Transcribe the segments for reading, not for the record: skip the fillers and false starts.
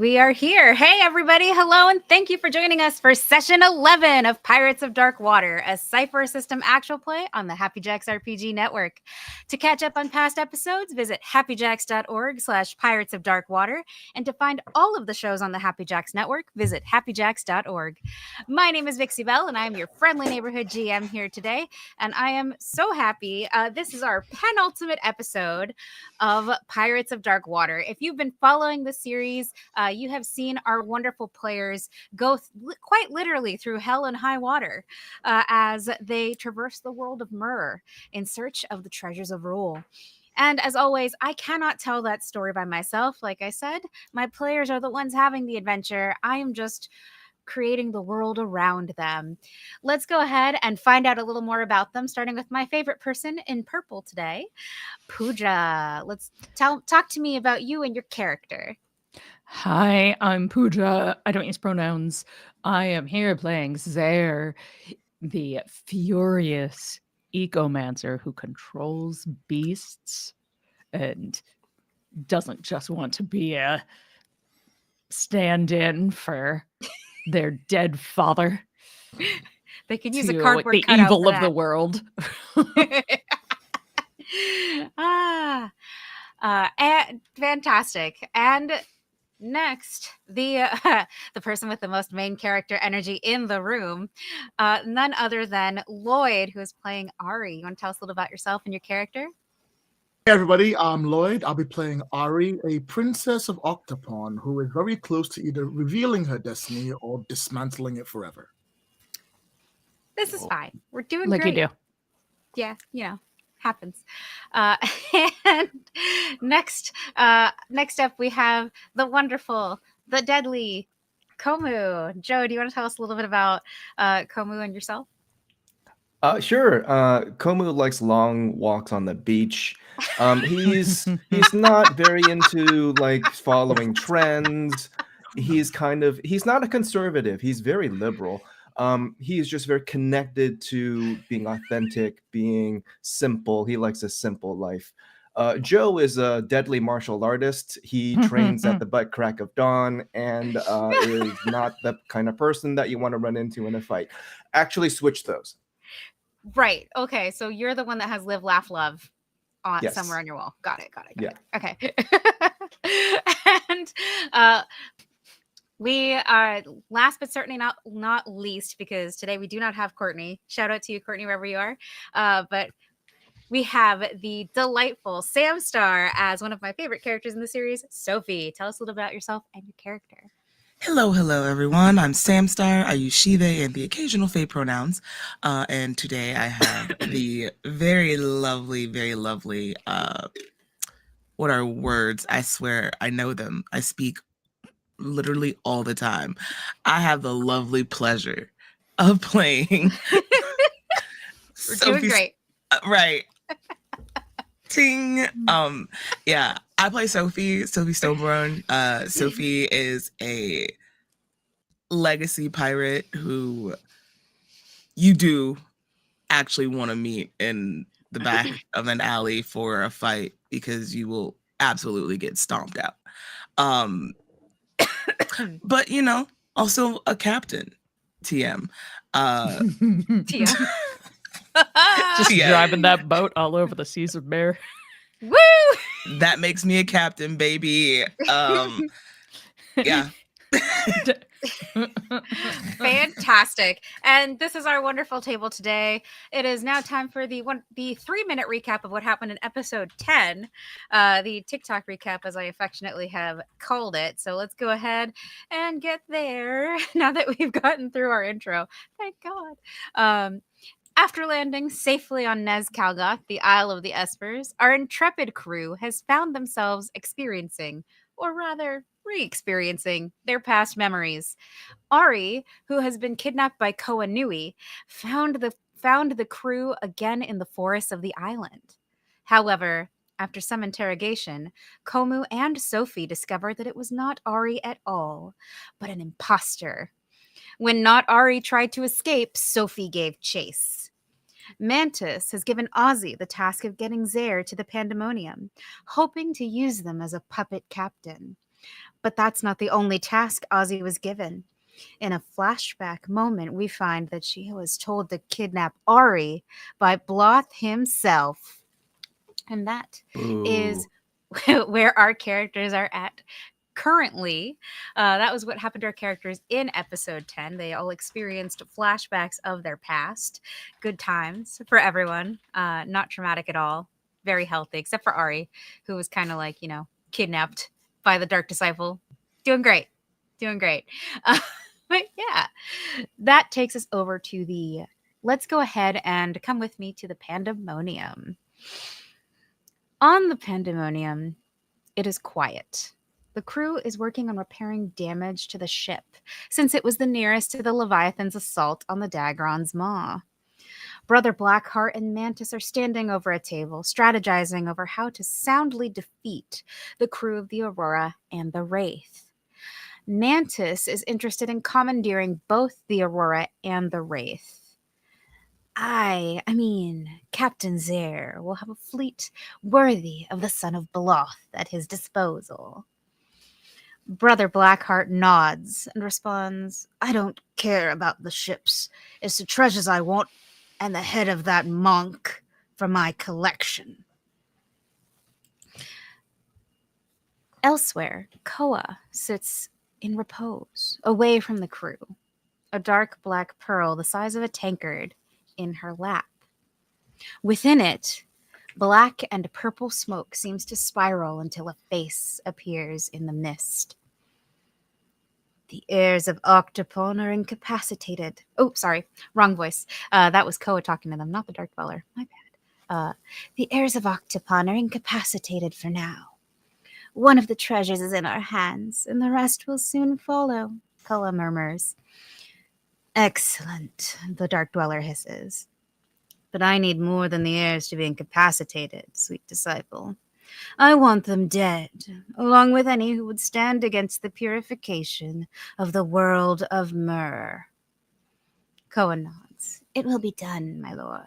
we are here. Hey, everybody. Hello, and thank you for joining us for session 11 of Pirates of Dark Water, a Cypher system actual play on the Happy Jacks RPG network. To catch up on past episodes, visit happyjacks.org/Pirates of Dark Water. And to find all of the shows on the Happy Jacks network, visit happyjacks.org. My name is Vixie Bell, and I am your friendly neighborhood GM here today. And I am so happy. This is our penultimate episode of Pirates of Dark Water. If you've been following the series, you have seen our wonderful players go quite literally through hell and high water as they traverse the world of Myrrh in search of the treasures of rule. And as always, I cannot tell that story by myself. Like I said, my players are the ones having the adventure. I am just creating the world around them. Let's go ahead and find out a little more about them, starting with my favorite person in purple today, Pooja. Let's talk to me about you and your character. Hi, I'm Pooja. I don't use pronouns. I am here playing Zaire, the furious ecomancer who controls beasts and doesn't just want to be a stand-in for their dead father. They can use a cardboard the cutout evil for of that. the world. And fantastic. And next, the person with the most main character energy in the room, none other than Lloyd, who is playing Ari. You want to tell us a little about yourself and your character? Hey everybody, I'm Lloyd. I'll be playing Ari, a princess of Octopon who is very close to either revealing her destiny or dismantling it forever. This is fine. We're doing like great. you do. Yeah, happens. And next up, we have the wonderful, the deadly Komu. Joe, do you want to tell us a little bit about Komu and yourself? Sure. Komu likes long walks on the beach. He's not very into like following trends. He's not a conservative. He's very liberal. He is just very connected to being authentic, being simple. He likes a simple life. Joe is a deadly martial artist. He trains at the butt crack of dawn and is not the kind of person that you want to run into in a fight. Actually, switch those. Right. Okay. So you're the one that has live, laugh, love on Yes. somewhere on your wall. Got it. Yeah. Okay. And we are last but certainly not least, because today we do not have Courtney. Shout out to you, Courtney, wherever you are. But we have the delightful Sam Star as one of my favorite characters in the series, Sophie. Tell us a little about yourself and your character. Hello, everyone. I'm Sam Star. I use she, they, and the occasional they pronouns. And today I have the very lovely, what are words? I swear I know them. I speak literally all the time. I have the lovely pleasure of playing. We're doing great. Right. Ting. Yeah, I play Sophie Stoneborn. Sophie is a legacy pirate who you do actually want to meet in the back of an alley for a fight because you will absolutely get stomped out. But also a captain, TM. TM. Just driving that boat all over the seas of Myrrh. Woo! That makes me a captain, baby. Yeah. Fantastic. And this is our wonderful table today. It is now time for the 3-minute recap of what happened in episode 10, the TikTok recap, as I affectionately have called it. So let's go ahead and get there now that we've gotten through our intro. Thank God. After landing safely on Nez Calgoth, the Isle of the Espers, our intrepid crew has found themselves experiencing, or rather re-experiencing, their past memories. Ari, who has been kidnapped by Koa Nui, found the crew again in the forests of the island. However, after some interrogation, Komu and Sophie discovered that it was not Ari at all, but an imposter. When not Ari tried to escape, Sophie gave chase. Mantis has given Ozzy the task of getting Zaire to the Pandemonium, hoping to use them as a puppet captain. But that's not the only task Ozzy was given. In a flashback moment, we find that she was told to kidnap Ari by Bloth himself. And that is where our characters are at currently. That was what happened to our characters in episode 10. They all experienced flashbacks of their past. Good times for everyone. Not traumatic at all. Very healthy, except for Ari, who was kind of like, kidnapped by the Dark Disciple. Doing great. But yeah, that takes us over to let's go ahead and come with me to the Pandemonium. On the Pandemonium, it is quiet. The crew is working on repairing damage to the ship, since it was the nearest to the Leviathan's assault on the Dagron's maw. Brother Blackheart and Mantis are standing over a table, strategizing over how to soundly defeat the crew of the Aurora and the Wraith. Mantis is interested in commandeering both the Aurora and the Wraith. I mean, Captain Zare will have a fleet worthy of the son of Beloth at his disposal. Brother Blackheart nods and responds, I don't care about the ships. It's the treasures I want and the head of that monk for my collection. Elsewhere, Koa sits in repose, away from the crew, a dark black pearl the size of a tankard in her lap. Within it, black and purple smoke seems to spiral until a face appears in the mist. The heirs of Octopon are incapacitated. Oh, sorry, wrong voice. That was Koa talking to them, not the Dark Dweller. My bad. The heirs of Octopon are incapacitated for now. One of the treasures is in our hands, and the rest will soon follow, Koa murmurs. Excellent, the Dark Dweller hisses. But I need more than the heirs to be incapacitated, sweet disciple. I want them dead, along with any who would stand against the purification of the world of Myrrh. Koa nods. It will be done, my lord.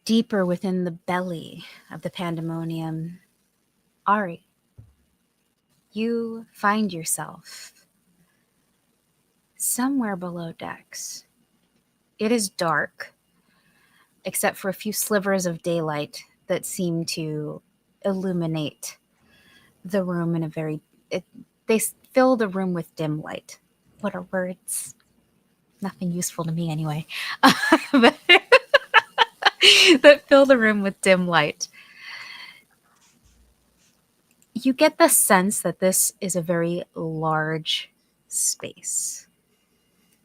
Deeper within the belly of the Pandemonium, Ari, you find yourself somewhere below decks. It is dark, except for a few slivers of daylight that seem to illuminate the room in they fill the room with dim light. What are words? Nothing useful to me anyway. But that fill the room with dim light. You get the sense that this is a very large space.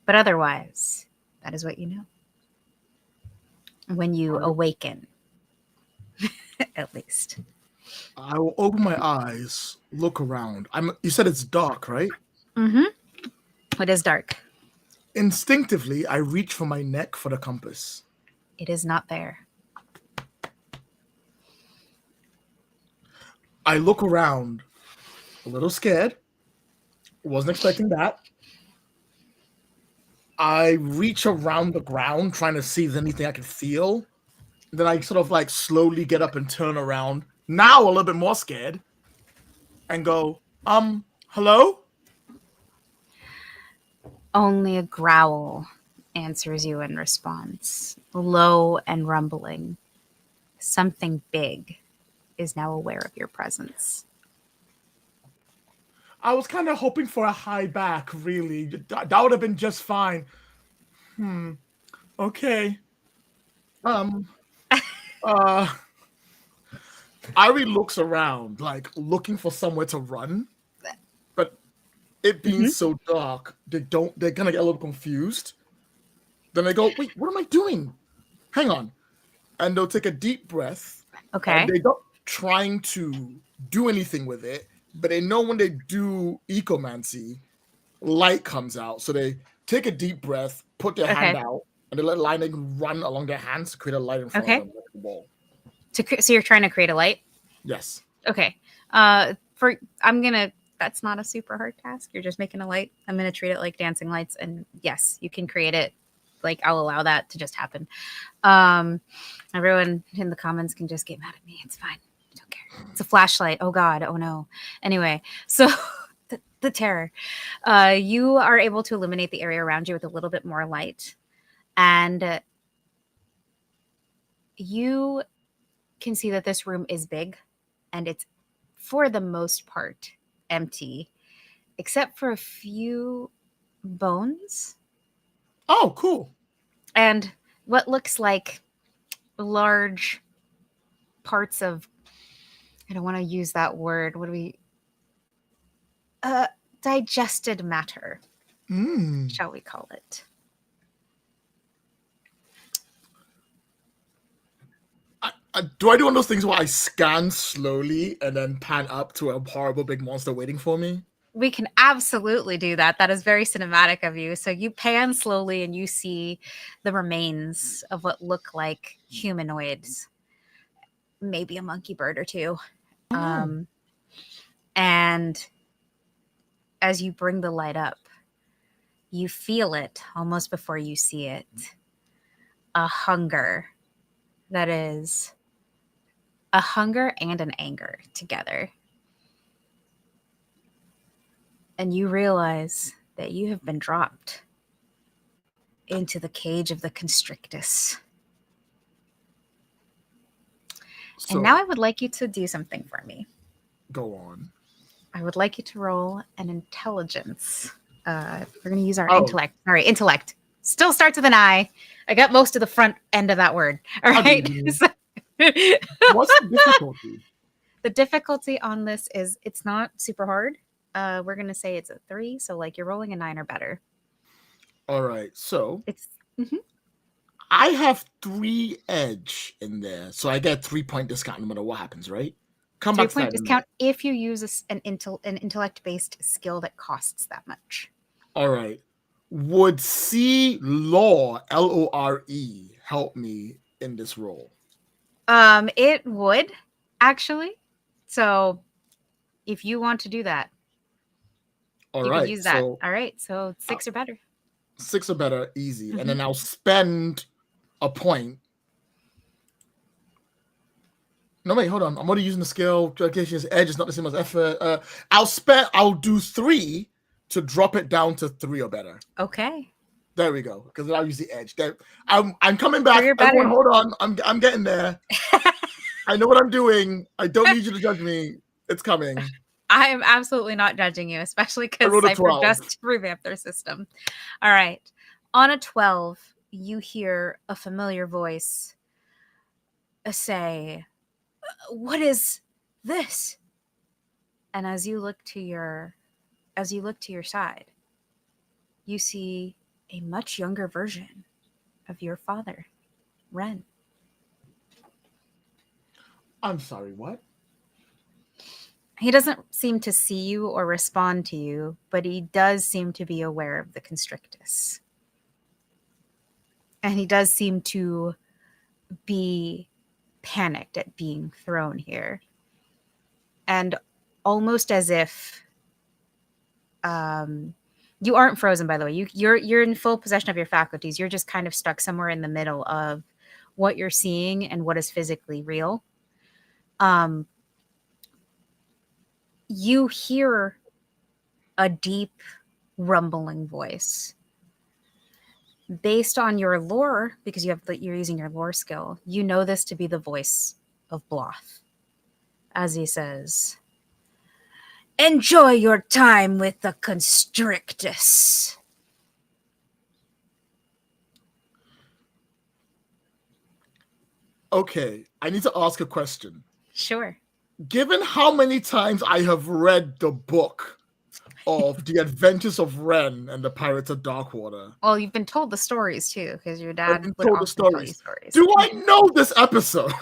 But otherwise, that is what you know. When you awaken, at least. I will open my eyes, look around. You said it's dark, right? Mm-hmm. It is dark. Instinctively, I reach for my neck for the compass. It is not there. I look around, a little scared. Wasn't expecting that. I reach around the ground, trying to see if there's anything I can feel. Then I sort of like slowly get up and turn around, now a little bit more scared, and go, hello? Only a growl answers you in response, low and rumbling. Something big is now aware of your presence. I was kind of hoping for a high back, really. That would have been just fine. Okay. Ari looks around, like looking for somewhere to run, but it being so dark, they're gonna get a little confused. Then they go, wait, what am I doing? Hang on. And they'll take a deep breath. Okay. And they're not trying to do anything with it, but they know when they do ecomancy, light comes out. So they take a deep breath, put their hand out, and they let lightning run along their hands to create a light in front of them like a ball. So you're trying to create a light? Yes. Okay. That's not a super hard task. You're just making a light. I'm gonna treat it like dancing lights, and yes, you can create it. Like, I'll allow that to just happen. Everyone in the comments can just get mad at me. It's fine. I don't care. It's a flashlight. Oh God. Oh no. Anyway, so the terror. You are able to illuminate the area around you with a little bit more light, and you can see that this room is big, and it's for the most part empty, except for a few bones Oh, cool. and what looks like large parts of, I don't want to use that word. What do we digested matter, Mm. shall we call it? Do I do one of those things where I scan slowly and then pan up to a horrible big monster waiting for me? We can absolutely do that. That is very cinematic of you. So you pan slowly and you see the remains of what look like humanoids, maybe a monkey bird or two. Oh. And as you bring the light up, you feel it almost before you see it. A hunger that is a hunger and an anger together. And you realize that you have been dropped into the cage of the constrictus. So, And now I would like you to do something for me. go on. I would like you to roll an intelligence. We're going to use our Oh. intellect. All right, intellect. Still starts with an I. I got most of the front end of that word. All How do right. you- So- What's the difficulty? the difficulty on this is it's not super hard. We're going to say it's a 3. So, like, you're rolling a 9 or better. All right. So It's I have 3 edge in there, so I get 3-point discount no matter what happens, right? Come back to 3-point that in a discount if you use an intellect-based skill that costs that much. All right. Would C Lore LORE help me in this role? It would actually. So, if you want to do that, All you right. could use that. So All right. So 6 or better. 6 or better, easy, Mhm. and then I'll spend a point. No, wait, hold on. I'm already using the skill. Education's edge is not the same as effort. I'll do 3 to drop it down to 3 or better. Okay. There we go. Because I'll use the edge. There, I'm coming back. 3 or Everyone, better. hold on. I'm getting there. I know what I'm doing. I don't need you to judge me. It's coming. I am absolutely not judging you, especially I because rolled a Cypher 12. just revamped their system. All right. On a 12, you hear a familiar voice say, "What is this?" And as you look to your side, you see a much younger version of your father, Ren. I'm sorry, what? He doesn't seem to see you or respond to you, but he does seem to be aware of the constrictus. And he does seem to be panicked at being thrown here. And almost as if you aren't frozen, by the way. You're in full possession of your faculties. You're just kind of stuck somewhere in the middle of what you're seeing and what is physically real. You hear a deep rumbling voice. Based on your lore, because you're using your lore skill, you know this to be the voice of Bloth. As he says, "Enjoy your time with the constrictus." Okay, I need to ask a question. Sure. Given how many times I have read the book of The Adventures of Ren and the Pirates of Darkwater, Well, you've been told the stories too, because your dad been would told the often tell you stories. stories. do I know this episode?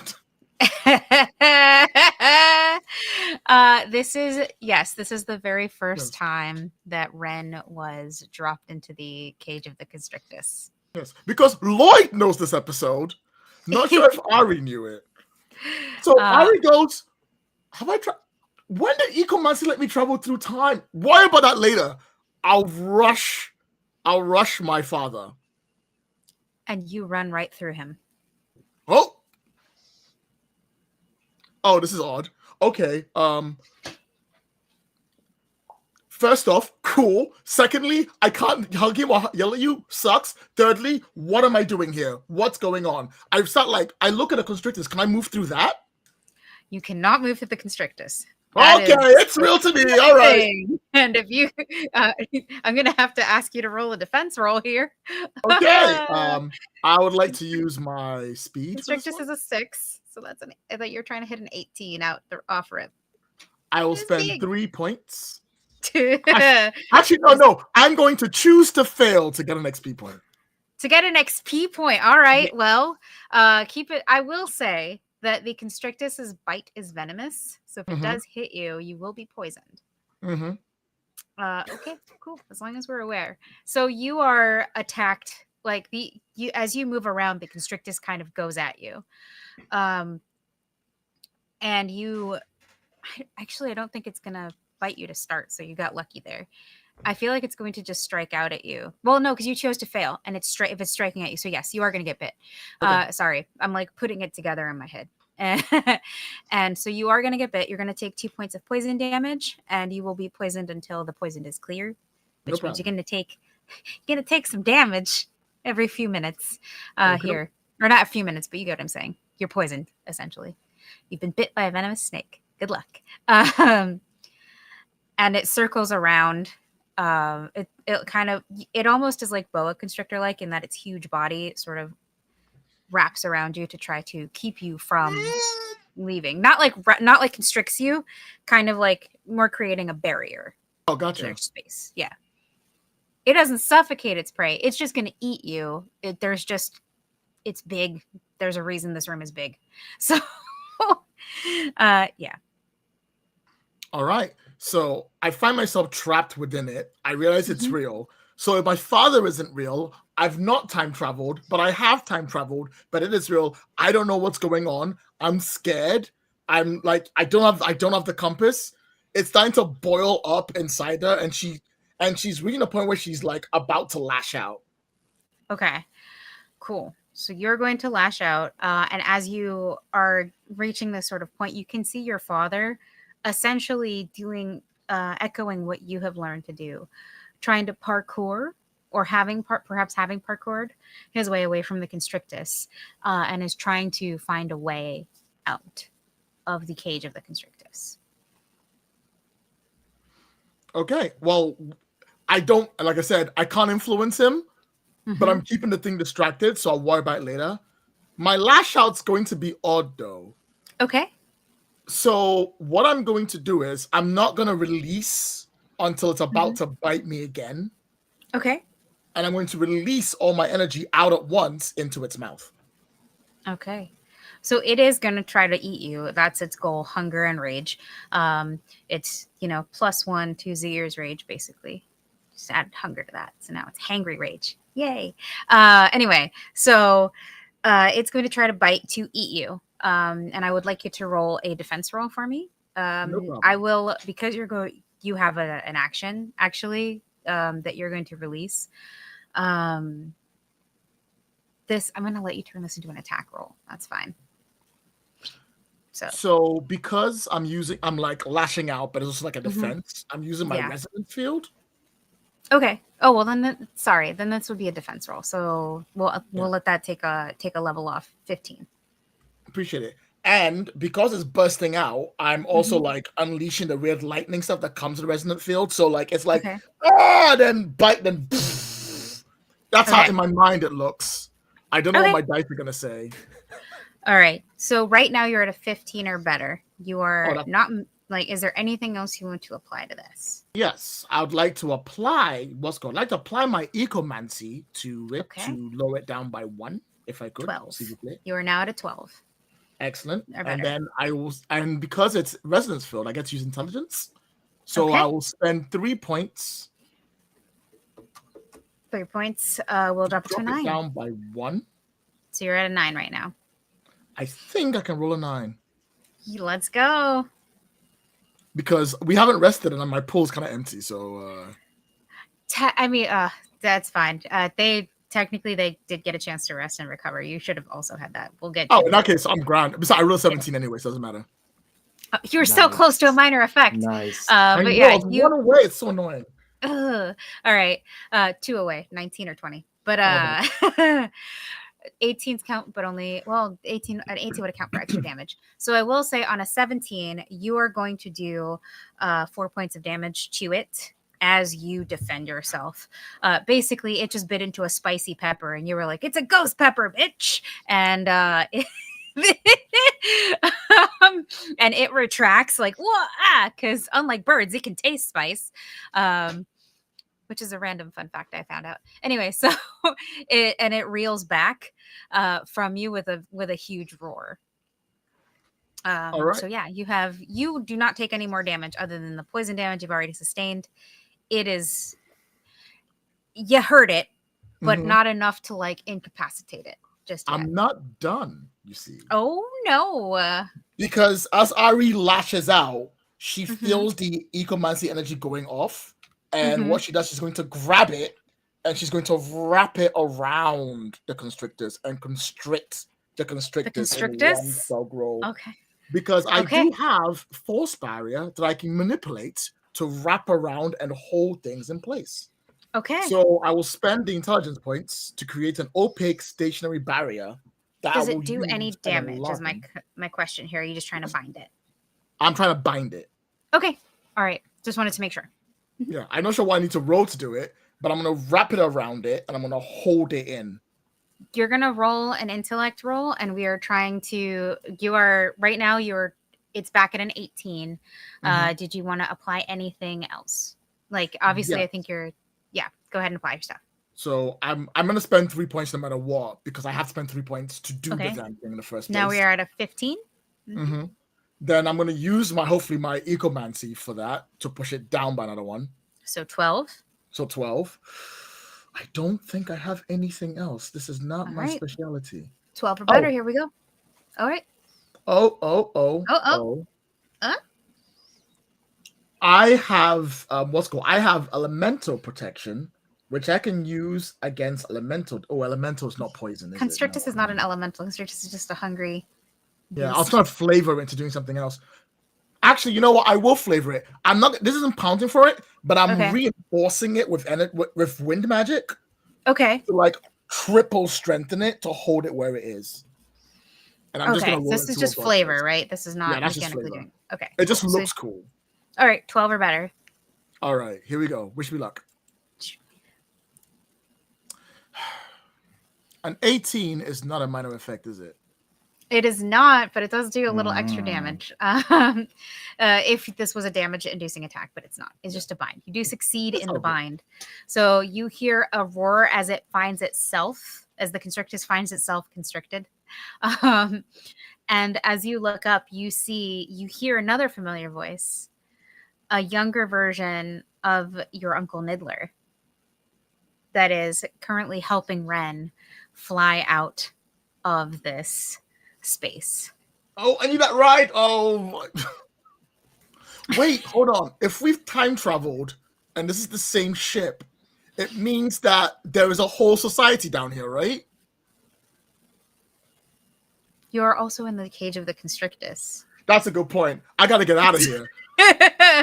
This is the very first time that Ren was dropped into the cage of the constrictus. Yes, because Lloyd knows this episode. Not sure if Ari knew it. So Ari goes, "Have I tried? When did Ecomancy let me travel through time? Worry about that later. I'll rush my father." And you run right through him. Oh, this is odd. Okay. First off, cool. Secondly, I can't hug you or yell at you. Sucks. Thirdly, what am I doing here? What's going on? I look at the constrictors. Can I move through that? You cannot move through the constrictors. Okay, it's real to me. All right. Thing. And if you, I'm gonna have to ask you to roll a defense roll here. Okay. I would like to use my speed. Constrictus is a 6, so that you're trying to hit an 18 off rip. I will It's spend big. 3 points. To Actually, no. I'm going to choose to fail to get an XP point. get an XP point. All right. Well, keep it. I will say that the Constrictus's bite is venomous, so if it does hit you, you will be poisoned. Mm-hmm. Okay, cool. As long as we're aware. So you are attacked. Like as you move around, the Constrictus kind of goes at you, and you. Actually, I don't think it's gonna bite you to start, so you got lucky there. I feel like it's going to just strike out at you. Well, no, because you chose to fail, and if it's striking at you, so yes, you are going to get bit. Okay. Sorry, I'm like putting it together in my head, and so you are going to get bit. You're going to take 2 points of poison damage, and you will be poisoned until the poison is clear, which means you're going to take some damage every few minutes here, or not a few minutes, but you get what I'm saying. You're poisoned essentially. You've been bit by a venomous snake. Good luck. And it circles around. It almost is like boa constrictor like in that its huge body sort of wraps around you to try to keep you from leaving. Not like constricts you, kind of like more creating a barrier. Oh, gotcha. There's space. Yeah. It doesn't suffocate its prey. It's just going to eat you. It's big. There's a reason this room is big. So, yeah. All right. So I find myself trapped within it. I realize it's real. So if my father isn't real, I've not time traveled, but I have time traveled, but it is real. I don't know what's going on. I'm scared. I'm like, I don't have the compass. It's starting to boil up inside her, and she's reaching a point where she's like about to lash out. Okay, cool. So you're going to lash out, and as you are reaching this sort of point, you can see your father essentially doing, echoing what you have learned to do, trying to parkour or perhaps having parkoured his way away from the Constrictus, and is trying to find a way out of the cage of the Constrictus. Okay, well, like I said, I can't influence him, but I'm keeping the thing distracted, so I'll worry about it later. My lash out's going to be odd, though. Okay. So what I'm going to do is I'm not going to release until it's about to bite me again. Okay. And I'm going to release all my energy out at once into its mouth. Okay. So it is going to try to eat you. That's its goal, hunger and rage. It's, +1 to Zier's rage, basically. Just add hunger to that. So now it's hangry rage. Yay. Anyway, so it's going to try to bite to eat you. And I would like you to roll a defense roll for me. No problem. I will, because you have an action, actually, that you're going to release. I'm going to let you turn this into an attack roll. That's fine. So because I'm like lashing out, but it's also like a defense, I'm using my resonant field. Okay. Oh, well then, sorry. Then this would be a defense roll. So we'll let that take a level off 15. Appreciate it. And because it's bursting out, I'm also like unleashing the weird lightning stuff that comes with the resonant field. So like it's like then bite, then pff. That's how in my mind it looks. I don't know what my dice are gonna say. All right. So right now you're at a 15 or better. You are not like. Is there anything else you want to apply to this? Yes, I would like to apply I'd like to apply my ecomancy to it to lower it down by 1, if I could. 12. Secretly. You are now at a 12. Excellent. And then and because it's resonance field, I get to use intelligence. So I will spend 3 points. 3 points. We'll drop it to a 9. Down by 1. So you're at a 9 right now. I think I can roll a 9. Let's go. Because we haven't rested and my pool's kind of empty. So that's fine. They did get a chance to rest and recover. You should have also had that. We'll get. Oh, in that case, I'm grand. Besides, I rolled 17 anyway, so it doesn't matter. You were so close to a Nice. minor effect. Nice. I But know, yeah, it's one away. It's so annoying. All right. 2 away, 19 or 20. But Uh-huh. 18s count, but only, well, 18 would account for extra damage. So I will say on a 17, you are going to do 4 points of damage to it as you defend yourself. Basically, it just bit into a spicy pepper, and you were like, "It's a ghost pepper, bitch!" And and it retracts like, "Whoa, ah!" Because unlike birds, it can taste spice. Which is a random fun fact I found out. Anyway, so it reels back from you with a huge roar. All right. So yeah, you do not take any more damage other than the poison damage you've already sustained. It is, you heard it, but Mhm. not enough to like incapacitate it just yet. I'm not done, you see. Oh no. Because as Ari lashes out, she Mhm. feels the ecomancy energy going off. And what she does, she's going to grab it and she's going to wrap it around the constrictors and constrict the constrictors in one constrictors? fell roll. Okay. Because I Okay. do have force barrier that I can manipulate to wrap around and hold things in place. Okay. So I will spend the intelligence points to create an opaque stationary barrier that Does I will it do use any at damage? Is 11. my question here. Are you just trying to bind it? I'm trying to bind it. Okay. All right. Just wanted to make sure. Yeah, I'm not sure what I need to roll to do it, but I'm going to wrap it around it and I'm going to hold it in. You're going to roll an intellect roll, and we are trying to, you are, right now, it's back at an 18. Did you want to apply anything else? Like, obviously, I Yes. think you're, yeah, go ahead and apply your stuff. So I'm going to spend 3 points no matter what, because I have to spend 3 points to do Okay. the damn thing in the first place. Now we are at a 15. Then I'm going to use hopefully my ecomancy for that to push it down by another one. So 12. So 12. I don't think I have anything else. This is not All my right. specialty. 12 or better. Oh. Here we go. All right. Oh. I have I have elemental protection, which I can use against elemental. Oh, elemental is not poison, is Constrictus it? No. is not an elemental. Constrictus is just a hungry Yeah, I was beast. trying to flavor it into doing something else. Actually, you know what? I will flavor it. I'm not. This isn't counting for it, but I'm Okay. reinforcing it with wind magic Okay. to like triple strengthen it to hold it where it is. And I'm just Okay. gonna roll This it is to just a dark flavor, place. right? This is not Yeah, that's just mechanically flavor. doing. Okay. It just cool. So- looks cool. all right. 12 or better. All right, here we go. Wish me luck. An 18 is not a minor effect, is it? It is not, but it does do a little extra damage. If this was a damage-inducing attack, but it's not. It's just a bind. You do succeed That's in the all good. bind. So you hear a roar as it finds itself, as the constrictus finds itself constricted. And as you look up, you hear another familiar voice, a younger version of your Uncle Niddler that is currently helping Ren fly out of this space. Oh, I need that ride. Oh, my. Wait, hold on. If we've time traveled and this is the same ship, it means that there is a whole society down here, right? You are also in the cage of the constrictus. That's a good point. I got to get out of here.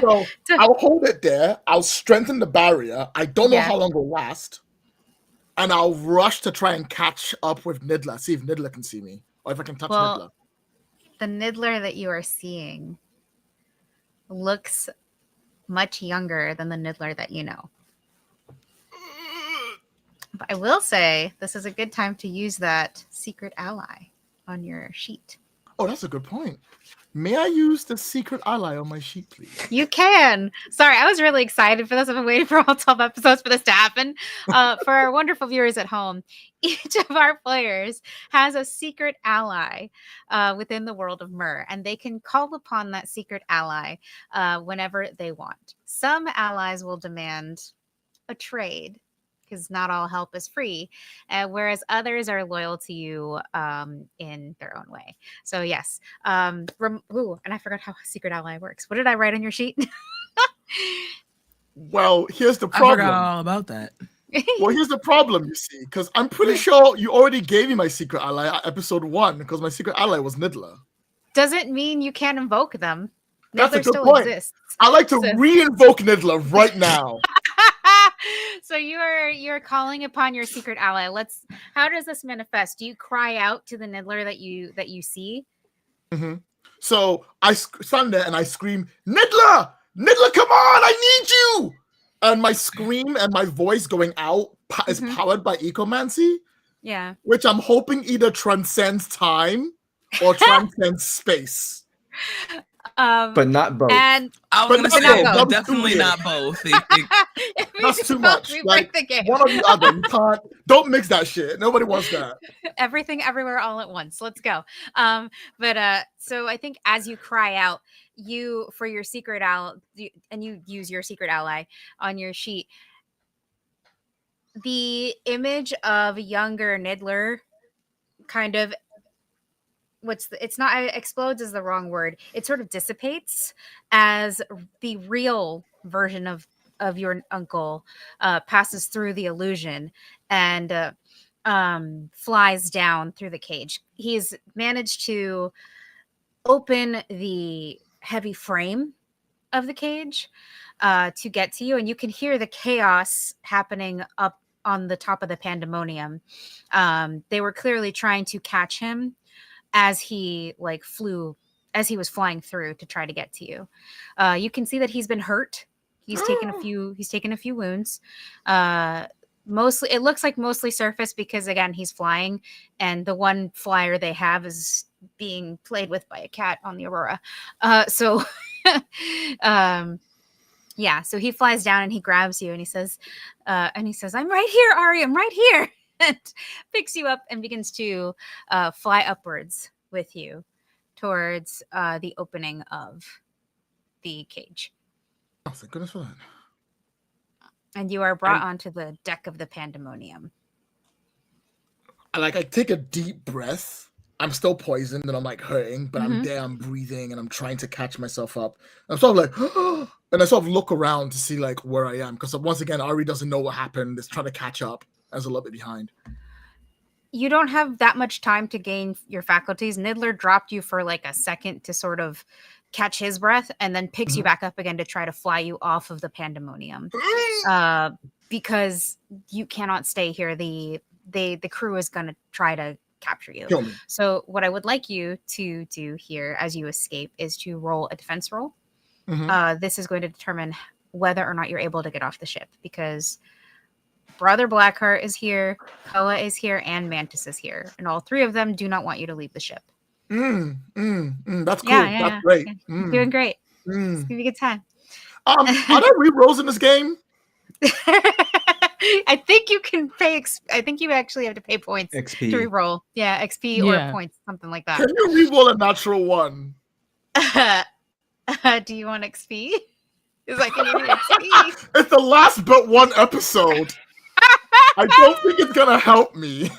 So I'll hold it there. I'll strengthen the barrier. I don't know Yeah. how long it'll last. And I'll rush to try and catch up with Niddler, see if Niddler can see me, or if I can touch Niddler. The Niddler that you are seeing looks much younger than the Niddler that you know. But I will say this is a good time to use that secret ally on your sheet. Oh, that's a good point. May I use the secret ally on my sheet, please? You can. Sorry, I was really excited for this. I've been waiting for all 12 episodes for this to happen. For our wonderful viewers at home, each of our players has a secret ally within the world of Myr, and they can call upon that secret ally whenever they want. Some allies will demand a trade, because not all help is free, whereas others are loyal to you in their own way. So yes. And I forgot how secret ally works. What did I write on your sheet? Well, here's the I forgot problem. all about that. Well, here's the problem, you see, because I'm pretty sure you already gave me my secret ally at episode 1, because my secret ally was Niddler. doesn't mean you can't invoke them. That's a Niddler good still point. exists. I like to So- re-invoke Niddler right now. So you're calling upon your secret ally. How does this manifest? Do you cry out to the Niddler that you see? Mm-hmm. So I stand there and I scream, Niddler! Niddler, come on! I need you! And my scream and my voice going out is powered by ecomancy. Yeah. Which I'm hoping either transcends time or transcends space. But not both. And I was But gonna not say both. That was definitely too not both. That's too much. We Like, break the game. one or the other. You can't. Don't mix that shit. Nobody wants that. Everything, everywhere, all at once. Let's go. So I think as you cry out, for your secret ally, and you use your secret ally on your sheet, the image of younger Niddler kind of explodes is the wrong word. It sort of dissipates as the real version of your uncle passes through the illusion and flies down through the cage. He's managed to open the heavy frame of the cage to get to you, and you can hear the chaos happening up on the top of the pandemonium. They were clearly trying to catch him as he was flying through to try to get to you. You can see that he's been hurt. He's taken a few wounds. Mostly, it looks like mostly surface because again, he's flying, and the one flyer they have is being played with by a cat on the Aurora. So he flies down and he grabs you and he says, I'm right here, Ari, I'm right here. And picks you up and begins to fly upwards with you towards the opening of the cage. Oh, thank goodness for that. And you are brought onto the deck of the pandemonium. I take a deep breath. I'm still poisoned and I'm like hurting, but I'm there, I'm breathing and I'm trying to catch myself up. I'm sort of like, and I sort of look around to see like where I am. Because once again, Ari doesn't know what happened. Is trying to catch up. I was a little bit behind. You don't have that much time to gain your faculties. Niddler dropped you for like a second to sort of catch his breath and then picks you back up again to try to fly you off of the pandemonium. Because you cannot stay here. The crew is going to try to capture you. Kill me. So what I would like you to do here as you escape is to roll a defense roll. This is going to determine whether or not you're able to get off the ship, because Brother Blackheart is here, Koa is here, and Mantis is here. And all three of them do not want you to leave the ship. That's cool. Yeah, That's great. You're doing great. It's going to be a good time. Are there re-rolls in this game? I think you can pay. I think you actually have to pay points XP. to re-roll. Yeah, XP or points, something like that. Can you re-roll a natural one? Do you want XP? Because I can give you XP. It's the last but one episode. I don't think it's gonna help me.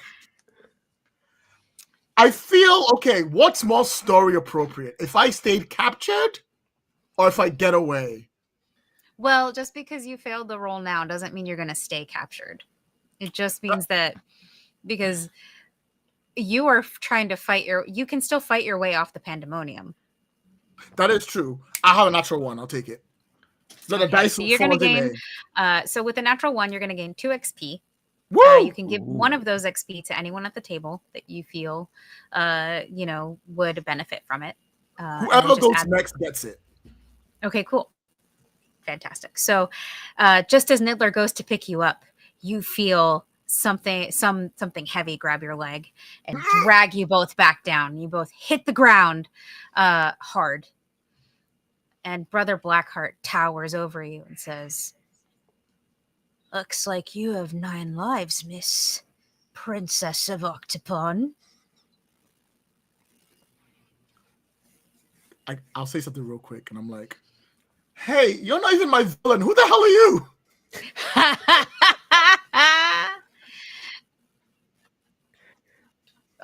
I feel okay. What's more story appropriate? If I stayed captured, or if I get away? Well, just because you failed the roll now doesn't mean you're going to stay captured. It just means that because you are trying to you can still fight your way off the pandemonium. That is true. I have a natural one. I'll take it. So the dice so you're going to gain. So with a natural one, you're going to gain 2 XP. You can give one of those XP to anyone at the table that you feel, would benefit from it. Whoever goes next gets it. Okay, cool. Fantastic. So just as Niddler goes to pick you up, you feel something heavy grab your leg and drag you both back down. You both hit the ground hard. And Brother Blackheart towers over you and says, "Looks like you have 9 lives, Miss Princess of Octopon." I'll say something real quick, and I'm like, "Hey, you're not even my villain. Who the hell are you?"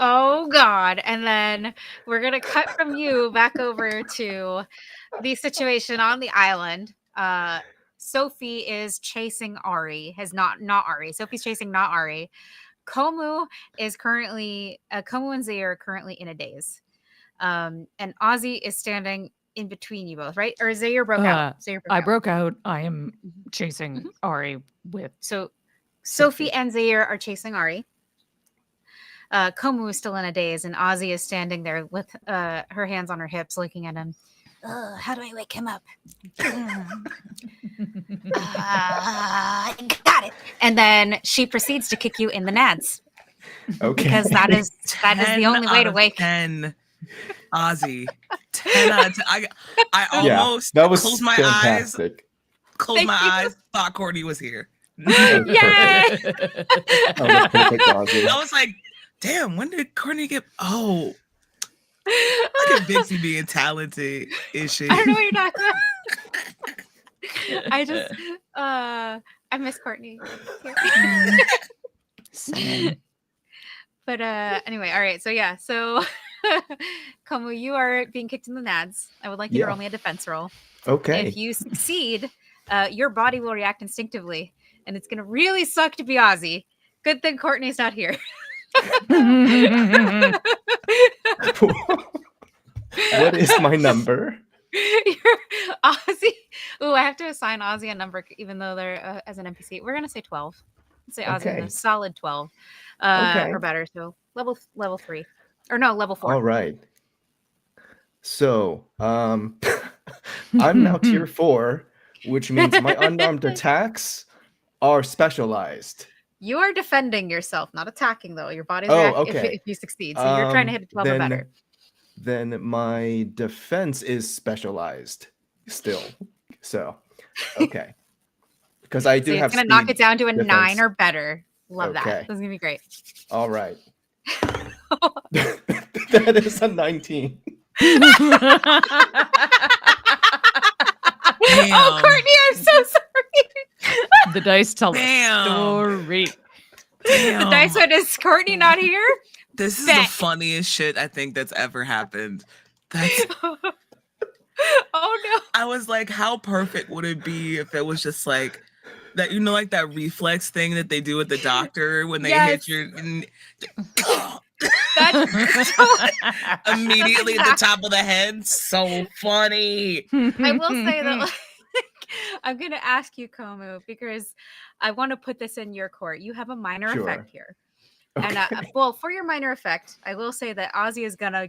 Oh God. And then we're gonna cut from you back over to the situation on the island. Sophie is chasing Ari. Not Ari. Sophie's chasing not Ari. Komu is currently Komu and Zay are currently in a daze. And Ozzy is standing in between you both, right? Or Zaire broke out. Zaire broke I out. broke out. I am Mhm. chasing Ari with. So Sophie and Zaire are chasing Ari. Komu is still in a daze, and Ozzy is standing there with her hands on her hips, looking at him. How do I wake him up? Got it. And then she proceeds to kick you in the nads. Okay. Because that is the only way to wake. 10 Ozzy. 10 out of 10. I Yeah, almost that was closed my fantastic. eyes, thought Courtney was here. Yay! Oh, that's perfect, Ozzy. I was like, damn, when did Courtney get look at Bixie being talented, is she? I don't know what you're talking about. I just I miss Courtney. But anyway, all right. So yeah, so Komu, you are being kicked in the nads. I would like you to roll me a defense roll. Okay. If you succeed, your body will react instinctively, and it's gonna really suck to be Ozzy. Good thing Courtney's not here. What is my number? You're Ozzy. Oh, I have to assign Ozzy a number, even though they're as an NPC. We're gonna say 12. Let's say Ozzy Okay. a solid 12, Okay. or better. So level 3, or no, level 4. All right. So, I'm now tier 4, which means my unarmed attacks are specialized. You are defending yourself, not attacking though. Your body's okay. if you succeed. So you're trying to hit a 12 or better. Then my defense is specialized still. So, okay. Because I do So have it's gonna knock speed it down to a defense. 9 or better. Love Okay. that. This is gonna be great. All right. That is a 19. Oh, Courtney, I'm so sorry. The dice tell Damn. a story. The dice one is Courtney not here. This is Bet. the funniest shit I think that's ever happened. That's Oh no. I was like, how perfect would it be if it was just like that, like that reflex thing that they do with the doctor when they hit your That's immediately at the top of the head. So funny. I will say that I'm going to ask you, Komu, because I want to put this in your court. You have a minor effect here. Okay. And well, for your minor effect, I will say that Ozzy is going to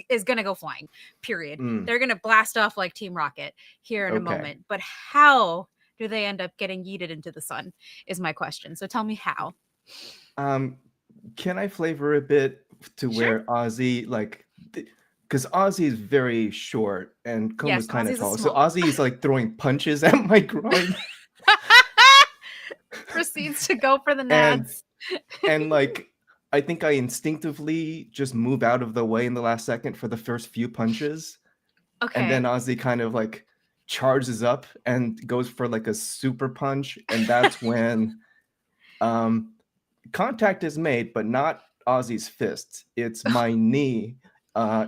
is going to go flying, period. They're going to blast off like Team Rocket here in a moment. But how do they end up getting yeeted into the sun is my question. So tell me how. Can I flavor a bit to where Ozzy, like, because Ozzy is very short and Komu's kind of tall. So Ozzy is like throwing punches at my groin. Proceeds to go for the nads. And like, I think I instinctively just move out of the way in the last second for the first few punches. Okay. And then Ozzy kind of like charges up and goes for like a super punch. And that's when contact is made, but not Ozzy's fist. It's my knee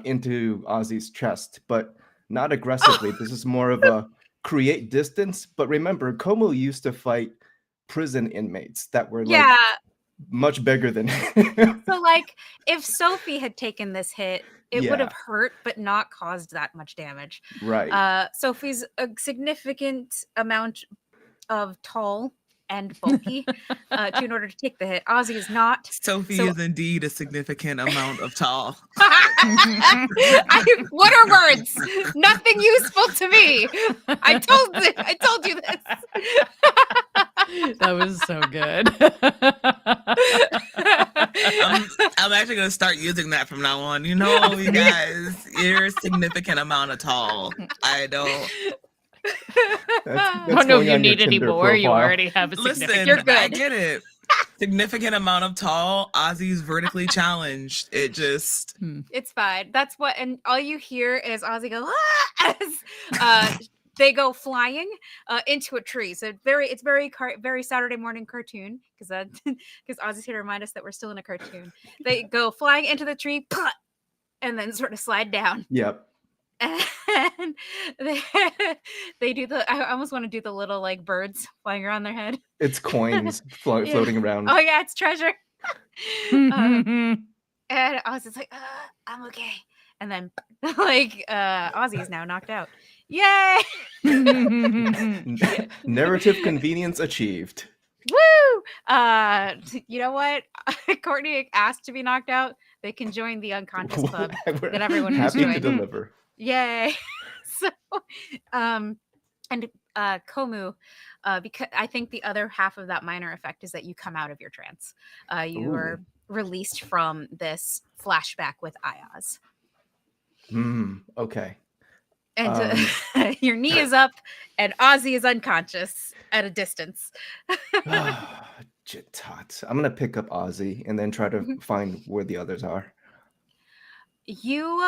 into Ozzy's chest, but not aggressively. This is more of a create distance. But remember, Komu used to fight prison inmates that were like much bigger than him. So like if Sophie had taken this hit, it would have Yeah. hurt but not caused that much damage. Right. Sophie's a significant amount of tall and bulky in order to take the hit. Ozzy is not. Sophie is indeed a significant amount of tall. What are words? Nothing useful to me. I told you this. That was so good. I'm actually gonna start using that from now on. You guys, you're a significant amount of tall. I don't. I don't know if you need any more. You already have a significant. Listen, You're good. I get it. Significant amount of tall. Ozzy's vertically challenged. It just. It's fine. That's what, and all you hear is Ozzy go as they go flying into a tree. So it's very Saturday morning cartoon because Ozzy's here to remind us that we're still in a cartoon. They go flying into the tree, and then sort of slide down. Yep. And they do I almost want to do the little like birds flying around their head. It's coins floating around. Oh yeah, it's treasure. And I was just like, I'm okay. and then like Ozzy is now knocked out. Yay! Narrative convenience achieved. Woo! You know what? Courtney asked to be knocked out. They can join the unconscious club We're that everyone has happy to joined. deliver. Yay! So, and Komu, because I think the other half of that minor effect is that you come out of your trance. You are released from this flashback with Ayaz. Okay. And your knee is up, and Ozzy is unconscious at a distance. Jitot. I'm gonna pick up Ozzy and then try to find where the others are. You,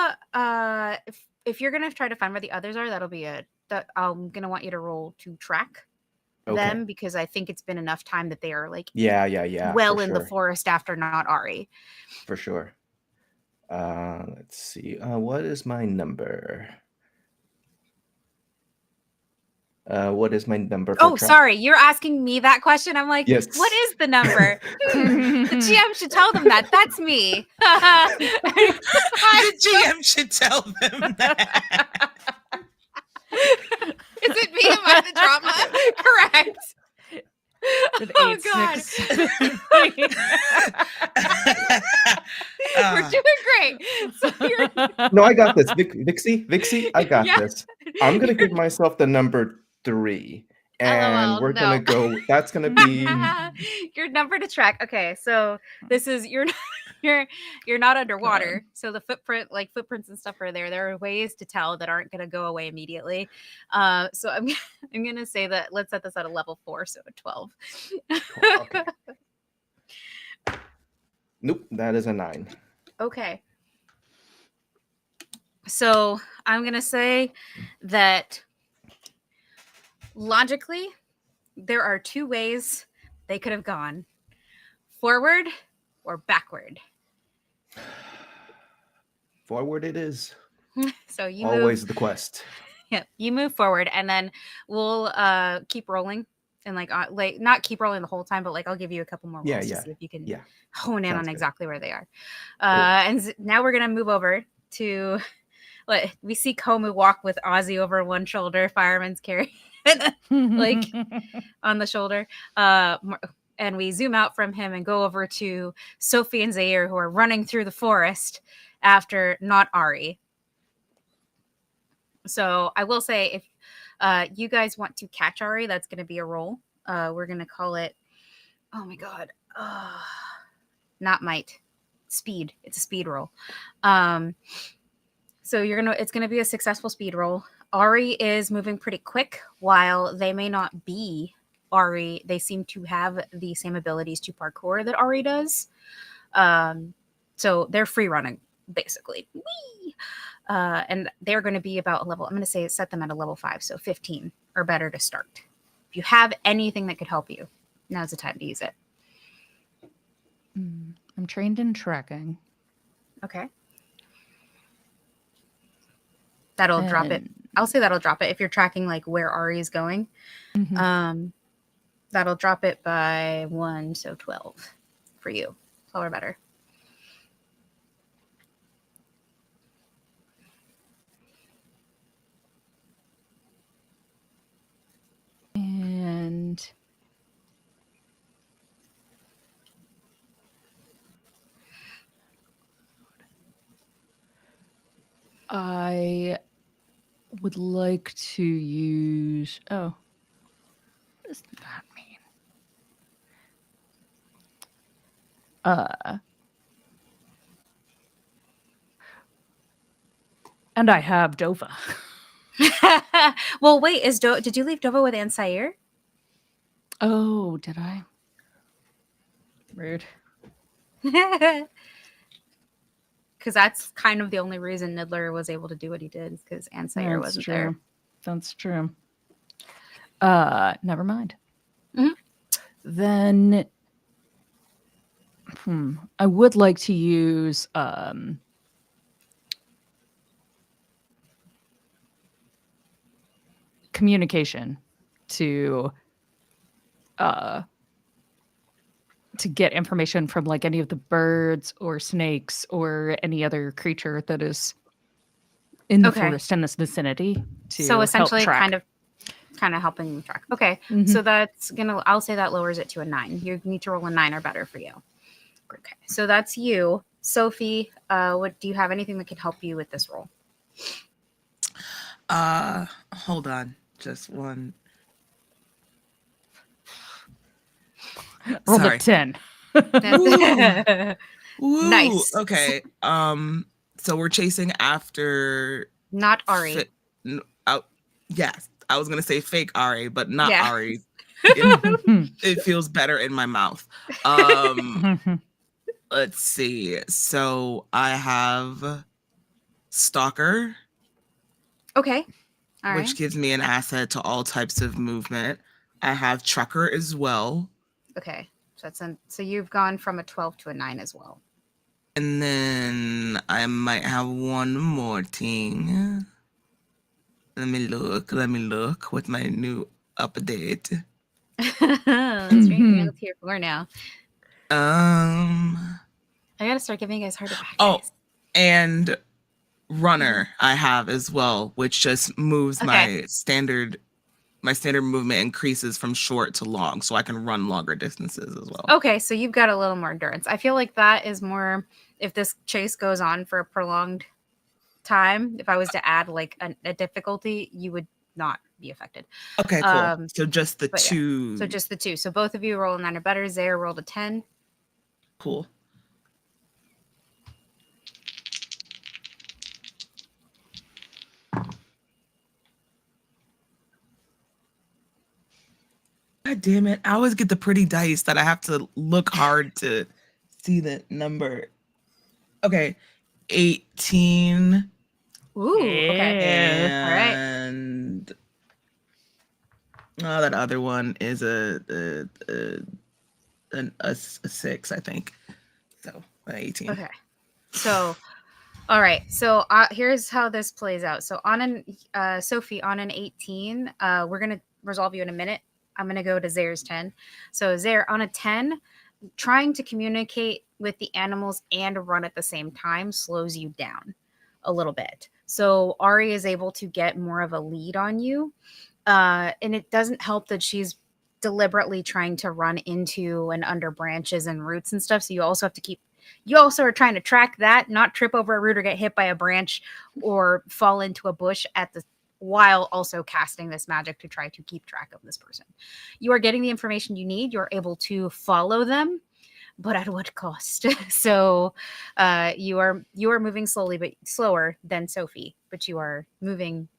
if you're gonna try to find where the others are, that'll be that I'm gonna want you to roll to track them, because I think it's been enough time that they are like well in the forest after not Ari. For sure. Let's see. What is my number? What is my number? Oh, sorry. You're asking me that question. I'm like, yes. What is the number? The GM should tell them that. That's me. The GM should tell them that. Is it me? Am I the drama? Correct. With Oh, 8, God. 6. We're doing great. So No, I got this. Vixie, I got this. I'm going to give myself the number 3. And LOL, we're going to go, that's going to be... your number to track. Okay, so this is, you're not underwater. God. So the footprints and stuff are there. There are ways to tell that aren't going to go away immediately. So I'm going to say that let's set this at a level 4, so a 12. Okay. Nope, that is a 9. Okay. So I'm going to say that logically, there are 2 ways they could have gone: forward or backward. Forward it is. So you always move, the quest. Yeah, you move forward, and then we'll keep rolling, and like not keep rolling the whole time, but like I'll give you a couple more rolls to see if you can hone in on exactly where they are. And now we're gonna move over to. We see Komu walk with Ozzy over one shoulder, fireman's carry, like on the shoulder. And we zoom out from him and go over to Sophie and Zaire, who are running through the forest after not Ari. So I will say, if you guys want to catch Ari, that's going to be a roll. We're going to call it, oh my God, not might, speed. It's a speed roll. So it's going to be a successful speed roll. Ari is moving pretty quick. While they may not be Ari, they seem to have the same abilities to parkour that Ari does. So they're free running, basically. Whee! And they're going to be about a level, I'm going to say set them at a level 5, so 15 or better to start. If you have anything that could help you, now's the time to use it. I'm trained in tracking. Okay. That'll drop it. I'll say that'll drop it if you're tracking like where Ari is going. Mm-hmm. That'll drop it by 1, so 12 for you. 12 or better. And I would like to use... Oh. What does that mean? And I have Dova. Well, wait, did you leave Dova with Ansair? Oh, did I? Rude. Because that's kind of the only reason Niddler was able to do what he did, is because Ansair wasn't there. That's true. Never mind. Mm-hmm. Then I would like to use communication to get information from like any of the birds or snakes or any other creature that is in the Okay. forest in this vicinity to So essentially help track. kind of helping them track. Okay. Mhm. So that's I'll say that lowers it to a 9. You need to roll a 9 or better for you. Okay. So that's you. Sophie, what do you have anything that could help you with this roll? Hold on. Just one. Rolled Sorry. a 10. Woo. Nice. Okay. So we're chasing after Not Ari. yes. I was gonna say fake Ari, but not Yeah. Ari. It feels better in my mouth. Let's see. So I have Stalker, Okay. All right. which gives me an asset to all types of movement. I have Trucker as well. Okay. So so you've gone from a 12 to a 9 as well. And then I might have one more thing. Let me look with my new update. That's right. Tier 4 now. I gotta start giving you guys harder back. Oh, and Runner I have as well, which just moves my standard movement increases from short to long, so I can run longer distances as well. Okay, so you've got a little more endurance. I feel like that is more if this chase goes on for a prolonged time. If I was to add like a difficulty, you would not be affected. Okay, cool. So just the 2. Yeah. So just the 2. So both of you roll a 9 or better. Zaire rolled a 10. Cool. God damn it. I always get the pretty dice that I have to look hard to see the number. Okay. 18. Ooh, okay. Yeah. All right. And that other one is a 6, I think. So 18. Okay. So, all right. So here's how this plays out. So Sophie, on an 18, we're gonna resolve you in a minute. I'm gonna go to Zaire's 10. So Zaire, on a 10, trying to communicate with the animals and run at the same time slows you down a little bit. So Ari is able to get more of a lead on you. And it doesn't help that she's deliberately trying to run into and under branches and roots and stuff. So you also are trying to track that, not trip over a root or get hit by a branch or fall into a bush while also casting this magic to try to keep track of this person. You are getting the information you need. You're able to follow them, but at what cost? So you are moving slowly, but slower than Sophie, but you are moving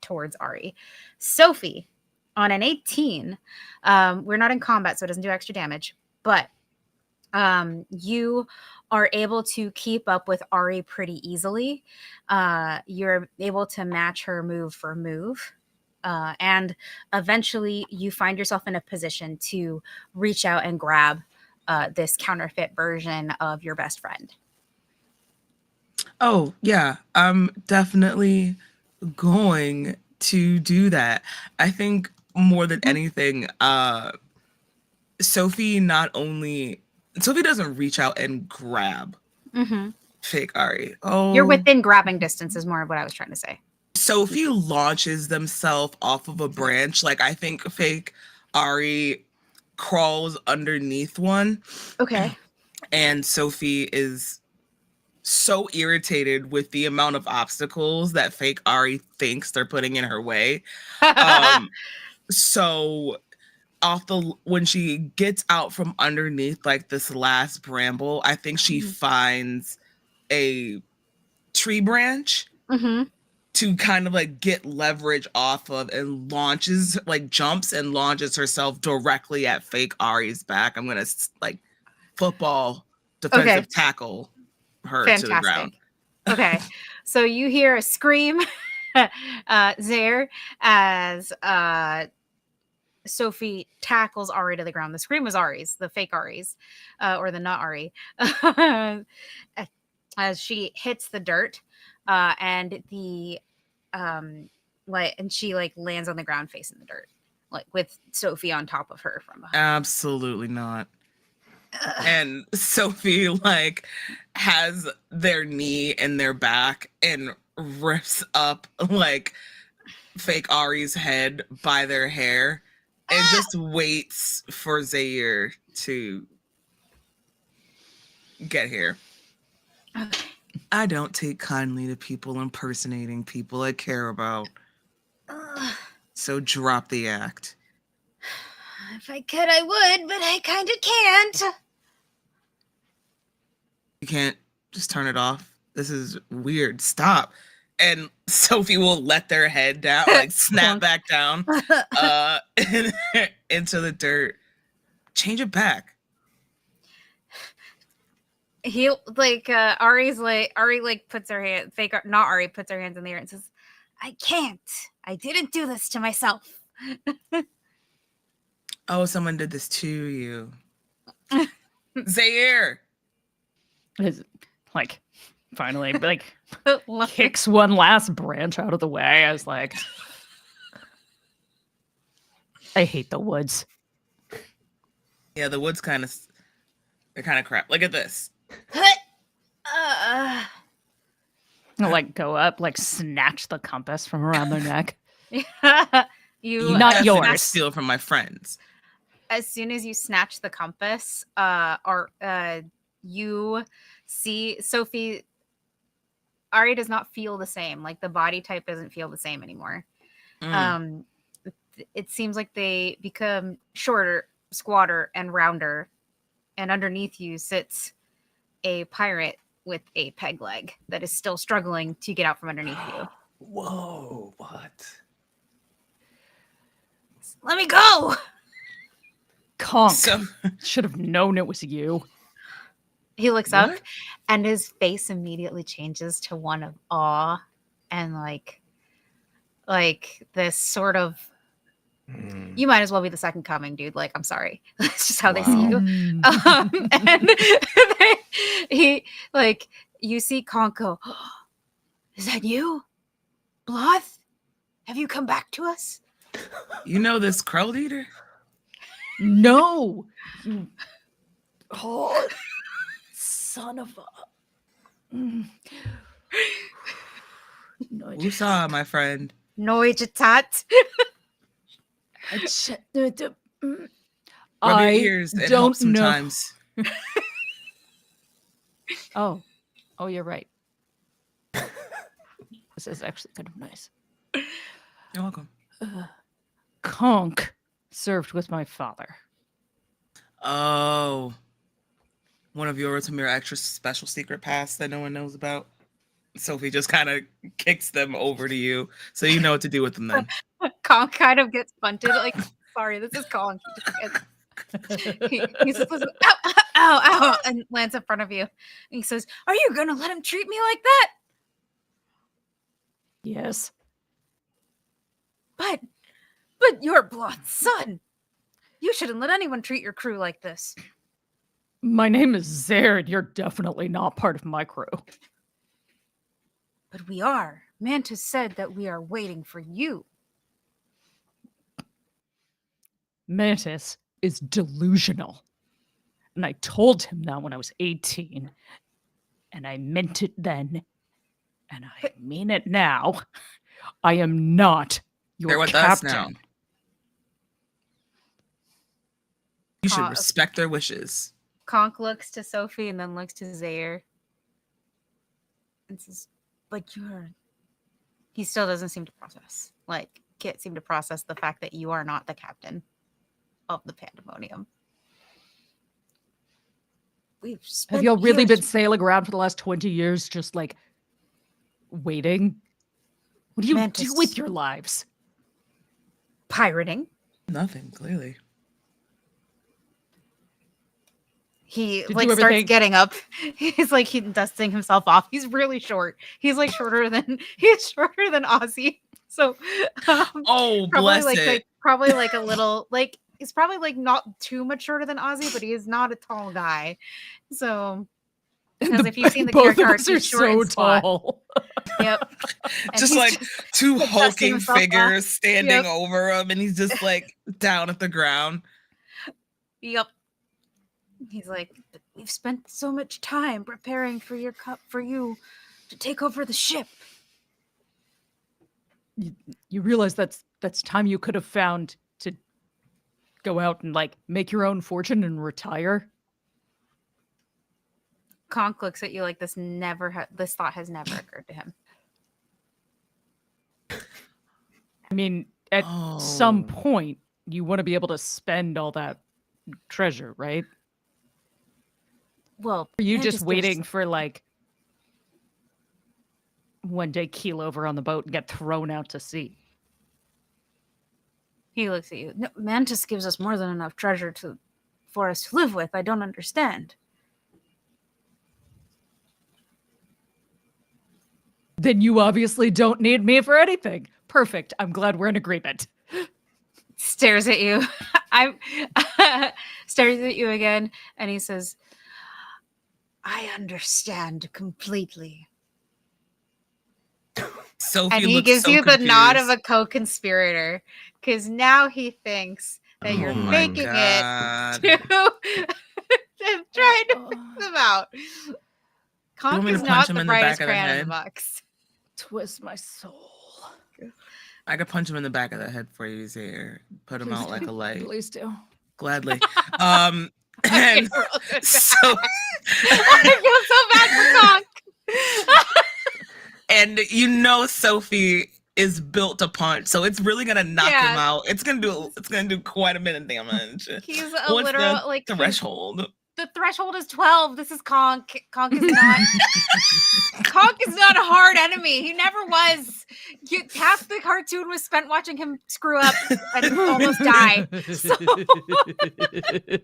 towards Ari. Sophie, on an 18, we're not in combat, so it doesn't do extra damage, but you are able to keep up with Ari pretty easily. You're able to match her move for move. And eventually you find yourself in a position to reach out and grab this counterfeit version of your best friend. Oh, yeah. I'm definitely going to do that. I think more than anything, Sophie doesn't reach out and grab fake Ari. Oh, you're within grabbing distance is more of what I was trying to say. Sophie launches themselves off of a branch. Like, I think fake Ari crawls underneath one. Okay. And Sophie is so irritated with the amount of obstacles that fake Ari thinks they're putting in her way. So when she gets out from underneath like this last bramble, I think she finds a tree branch to kind of like get leverage off of and jumps and launches herself directly at fake Ari's back. I'm gonna like football defensive tackle her to the ground. Okay. So you hear a scream, Zaire, as Sophie tackles Ari to the ground. The scream was Ari's, the fake Ari's, or the not Ari, as she hits the dirt, and she lands on the ground facing the dirt, like with Sophie on top of her from behind. Absolutely not. And Sophie like has their knee in their back and rips up like fake Ari's head by their hair and just waits for Zaire to get here. Okay. I don't take kindly to people impersonating people I care about. So drop the act. If I could, I would, but I kind of can't. You can't just turn it off. This is weird. Stop. And Sophie will let their head down, like snap back down into the dirt. Change it back. He like Ari puts her hand not Ari puts her hands in the air and says, I can't. I didn't do this to myself. Oh, someone did this to you. Zaire. Is like finally like kicks one last branch out of the way. I was like, I hate the woods. Yeah, the woods they're kind of crap. Look at this. I'll like go up, like snatch the compass from around their neck. You Not That's yours. what I steal from my friends. As soon as you snatch the compass, you see Sophie. Ari does not feel the same. Like the body type doesn't feel the same anymore. It seems like they become shorter, squatter, and rounder. And underneath you sits a pirate with a peg leg that is still struggling to get out from underneath you. Whoa, what? Let me go! Conk. So Should have known it was you. He looks up What? and his face immediately changes to one of awe and like this sort of you might as well be the second coming, dude. Like, I'm sorry. That's just how they see you. And he like you see Conk go, is that you? Bloth? Have you come back to us? you know this Crow Eater? No. Oh, son of a. No, Who saw my friend? Noijatat. Rub I your ears. It don't helps know. sometimes. Oh, you're right. This is actually kind of nice. You're welcome. Conk served with my father. Oh. One of yours from your extra special secret past that no one knows about. Sophie just kind of kicks them over to you, so you know what to do with them then. Conk kind of gets bunted. Like, sorry, this is Conk. He just goes, ow, ow, ow, ow, and lands in front of you. And he says, are you going to let him treat me like that? Yes. But you're Bloth's son. You shouldn't let anyone treat your crew like this. My name is Zaire. You're definitely not part of my crew. But we are. Mantis said that we are waiting for you. Mantis is delusional. And I told him that when I was 18. And I meant it then. And I mean it now. I am not your They're with captain. us now. You should Conk- respect their wishes. Conk looks to Sophie and then looks to Zaire. And says, but you're... He still doesn't seem to process. Like, can't seem to process the fact that you are not the captain of the Pandemonium. We've spent Have y'all really years- been sailing around for the last 20 years just like waiting? What do you Mantis. do with your lives? pirating? Nothing, clearly. He Did like you ever starts think- getting up. He's like he's dusting himself off. He's really short. He's like shorter than Ozzy. So Oh, probably bless like, it. probably like a little like he's probably like not too much shorter than Ozzy, but he is not a tall guy. So because if you've seen the both character of art, us are he's short so and squat. tall. Yep. And Just he's like two dusting hulking himself off. figures standing Yep. over him, and he's just like down at the ground. Yep. He's like, "But we've spent so much time preparing for you to take over the ship." You realize that's time you could have found to go out and like make your own fortune and retire. Conk looks at you like this thought has never occurred to him. I mean, at some point, you want to be able to spend all that treasure, right? Well, Are you Mantis just waiting for like one day keel over on the boat and get thrown out to sea? He looks at you. No, Mantis gives us more than enough treasure for us to live with. I don't understand. Then you obviously don't need me for anything. Perfect. I'm glad we're in agreement. Stares at you. Stares at you again, and he says, "I understand completely." Sophie And he looks gives so you the nod of confused. a co-conspirator, because now he thinks that you're Oh my faking God. it to try to fix them out. Conk me to is punch not him the in the back brightest of the crayon in the head? box. Twist my soul. I could punch him in the back of the head for you, Zaire. Put him out like a light. Please do. Gladly. I And so feel so bad for Conk. and you know Sophie is built to punch, so it's really gonna knock him out. It's gonna do quite a bit of damage. He's What's literal the threshold? The threshold is 12. This is Conk. Conk is not Conk is not a hard enemy. He never was. Half the cartoon was spent watching him screw up and almost die. So.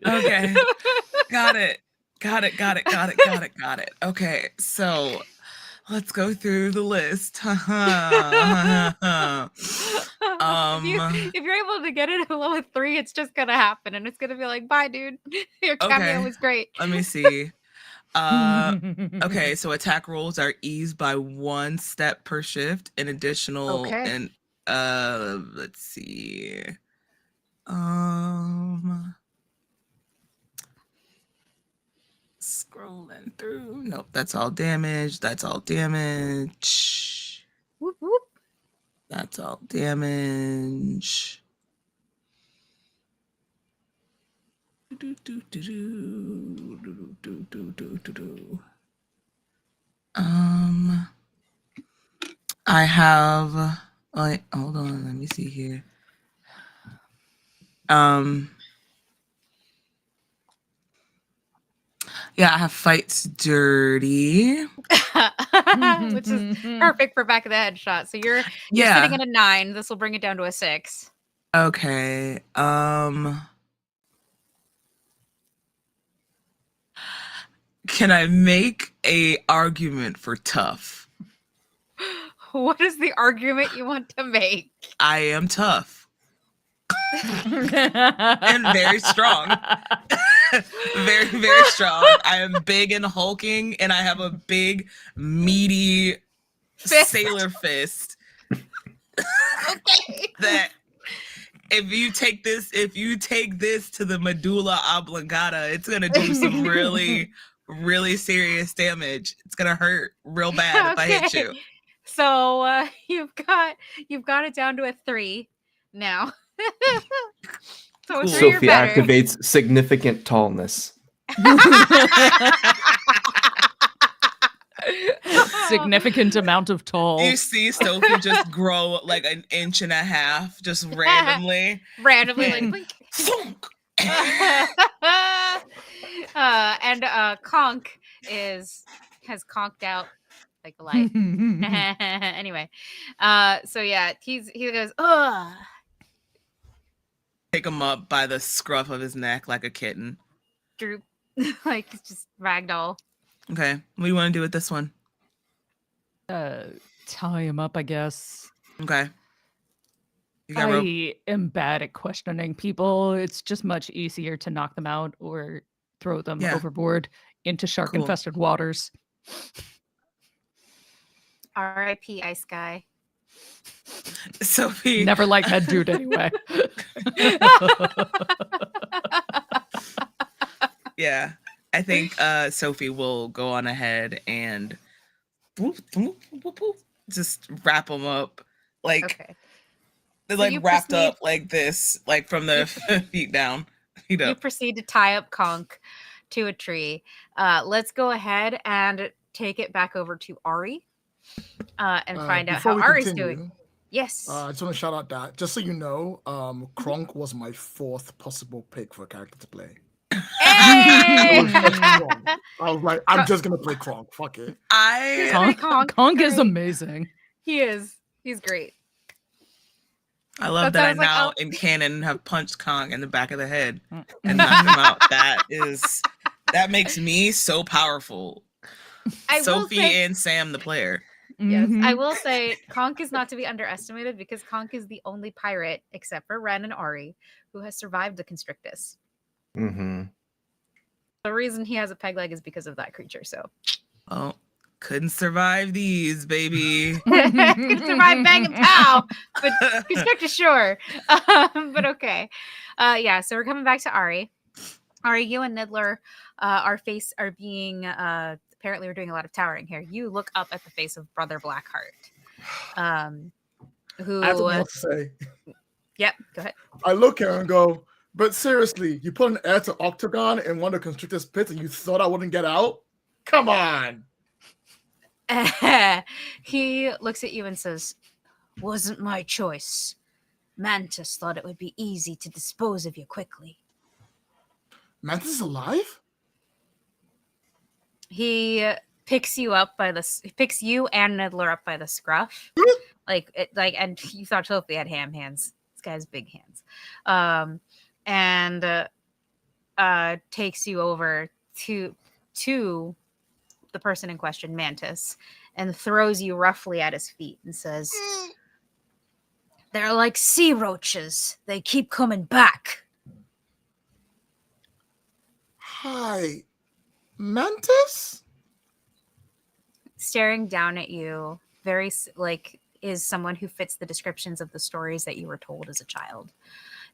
Okay. Got it. Okay, so let's go through the list. If you're able to get it below a 3, it's just gonna happen, and it's gonna be like, "Bye, dude. Your cameo was great." Let me see. Okay, so attack rolls are eased by 1 step per shift. An additional and let's see. Scrolling through. Nope, that's all damage. Whoop, whoop. That's all damage. I have hold on, let me see here. Yeah, I have fights dirty. Which is perfect for back of the head shot. So you're sitting at a 9. This will bring it down to a 6. Okay. Can I make a argument for tough? What is the argument you want to make? I am tough. And very strong. Very, very strong. I am big and hulking, and I have a big, meaty sailor fist. Okay. That if you take this to the medulla oblongata, it's gonna do some really, really serious damage. It's gonna hurt real bad if I hit you. So you've got it down to a 3 now. So Sophie activates significant tallness. Significant amount of tall. You see Sophie just grow like 1.5 inches, just randomly. Like blink. And Conk has conked out like the light. Anyway, so yeah, he goes, ugh. Pick him up by the scruff of his neck like a kitten. Droop, like just ragdoll. Okay, what do you want to do with this one? Tie him up, I guess. Okay. I am bad at questioning people. It's just much easier to knock them out or throw them overboard into shark-infested waters. R.I.P. Ice Guy. Sophie. Never liked head dude anyway. Yeah. I think Sophie will go on ahead and just wrap them up. Like, Okay. they're So like you wrapped proceed- up like this, like from the feet down. Feet You up. proceed to tie up Conk to a tree. Let's go ahead and take it back over to Ari and find out Before how we Ari's continue, doing. Yes. I just want to shout out that, just so you know, Kronk was my 4th possible pick for a character to play. Hey! I was like, I'm just gonna play Kronk. Fuck it. He's gonna be Conk. Kong is Great. amazing. He is. He's great. I love That's that why I I was like, now in canon have punched Kong in the back of the head and knocked him out. That makes me so powerful. I will Sophie say, and Sam, the player. yes, I Mhm. will say Conk is not to be underestimated because Conk is the only pirate, except for Ren and Ari, who has survived the Constrictus. Mm-hmm. The reason he has a peg leg is because of that creature. So Oh, couldn't survive these, baby. could survive bang and pow, but Constrictus sure. But okay, yeah. So we're coming back to Ari. Ari, you and Niddler, are being apparently we're doing a lot of towering here. You look up at the face of Brother Blackheart, who. I have something else to say. Yep, go ahead. I look at her and go, but seriously, you put an heir to Octagon in one of the Constrictor's pits and you thought I wouldn't get out? Come on. He looks at you and says, "Wasn't my choice. Mantis thought it would be easy to dispose of you quickly." Mantis is alive? He picks you and Niddler up by the scruff, and you thought Sophie had ham hands. This guy has big hands, and takes you over to the person in question, Mantis, and throws you roughly at his feet and says, "They're like sea roaches. They keep coming back." Hi. Mantis? Staring down at you, is someone who fits the descriptions of the stories that you were told as a child.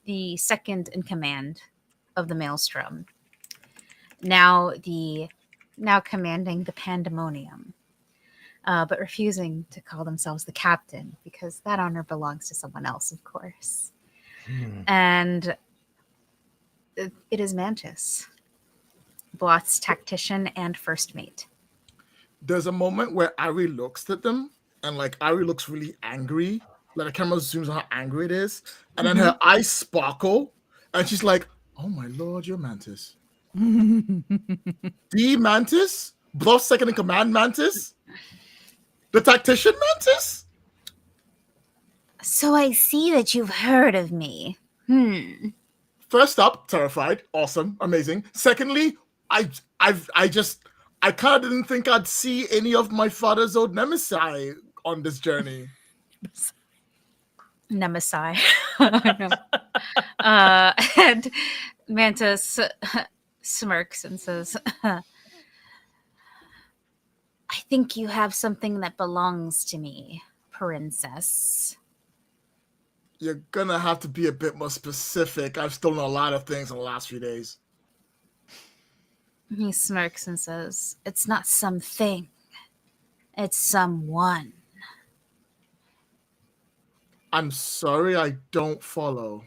The second in command of the Maelstrom. Now commanding the Pandemonium. But refusing to call themselves the captain because that honor belongs to someone else, of course. And it is Mantis, Bloth's tactician and first mate. There's a moment where Ari looks at them and like Ari looks really angry. Like the camera zooms on how angry it is. And then her eyes sparkle and she's like, "Oh my lord, you're Mantis." The Mantis? Bloth's second in command Mantis? The tactician Mantis? So I see that you've heard of me. First up, terrified, awesome, amazing. Secondly, I kind of didn't think I'd see any of my father's old nemesis on this journey. Nemesis. No. And Mantis smirks and says, "I think you have something that belongs to me, princess." You're gonna have to be a bit more specific. I've stolen a lot of things in the last few days. He smirks and says, "It's not something. It's someone." I'm sorry, I don't follow.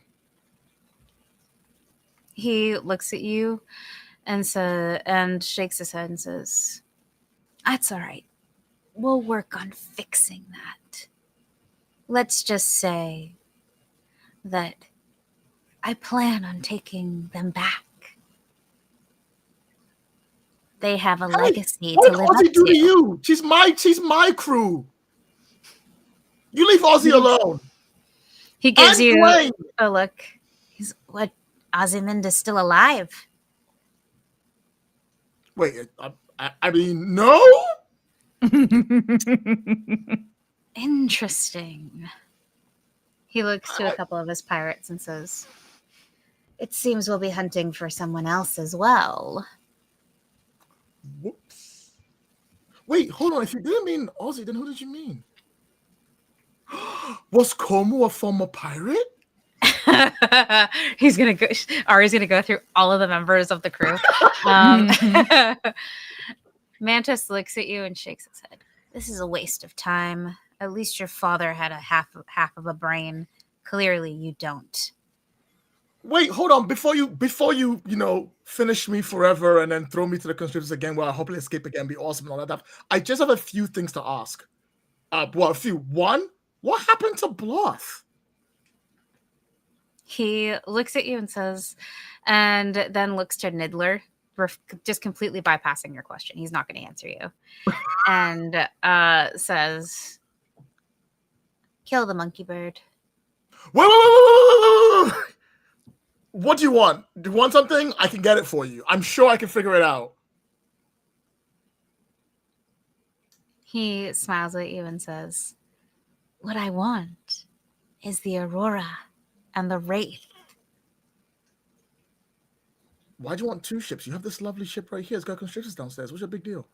He looks at you and shakes his head and says, "That's all right. We'll work on fixing that. Let's just say that I plan on taking them back. They have a legacy What to did live up Ozzy do to to." you? She's my crew. You leave Ozzy alone. He gives And you Dwayne. a look. He's, "What? Ozymandias still alive?" Wait, I mean, no? Interesting. He looks to a couple of his pirates and says, "It seems we'll be hunting for someone else as well." Whoops. Wait, hold on. If you didn't mean Ozzy, then who did you mean? Was Como a former pirate? He's gonna go. Ari's gonna go through all of the members of the crew. Mantis looks at you and shakes his head. This is a waste of time. At least your father had a half of a brain. Clearly, you don't. Wait, hold on. Before you finish me forever and then throw me to the constrictors again, where I hopefully escape again, be awesome and all that stuff. I just have a few things to ask. Well, a few. One, what happened to Bloth? He looks at you and says, and then looks to Niddler, just completely bypassing your question. He's not going to answer you. And says, kill the monkey bird. Wait. What do you want? Do you want something? I can get it for you. I'm sure I can figure it out. He smiles at you and says, what I want is the Aurora and the Wraith. Why do you want two ships? You have this lovely ship right here. It's got constrictors downstairs. What's your big deal?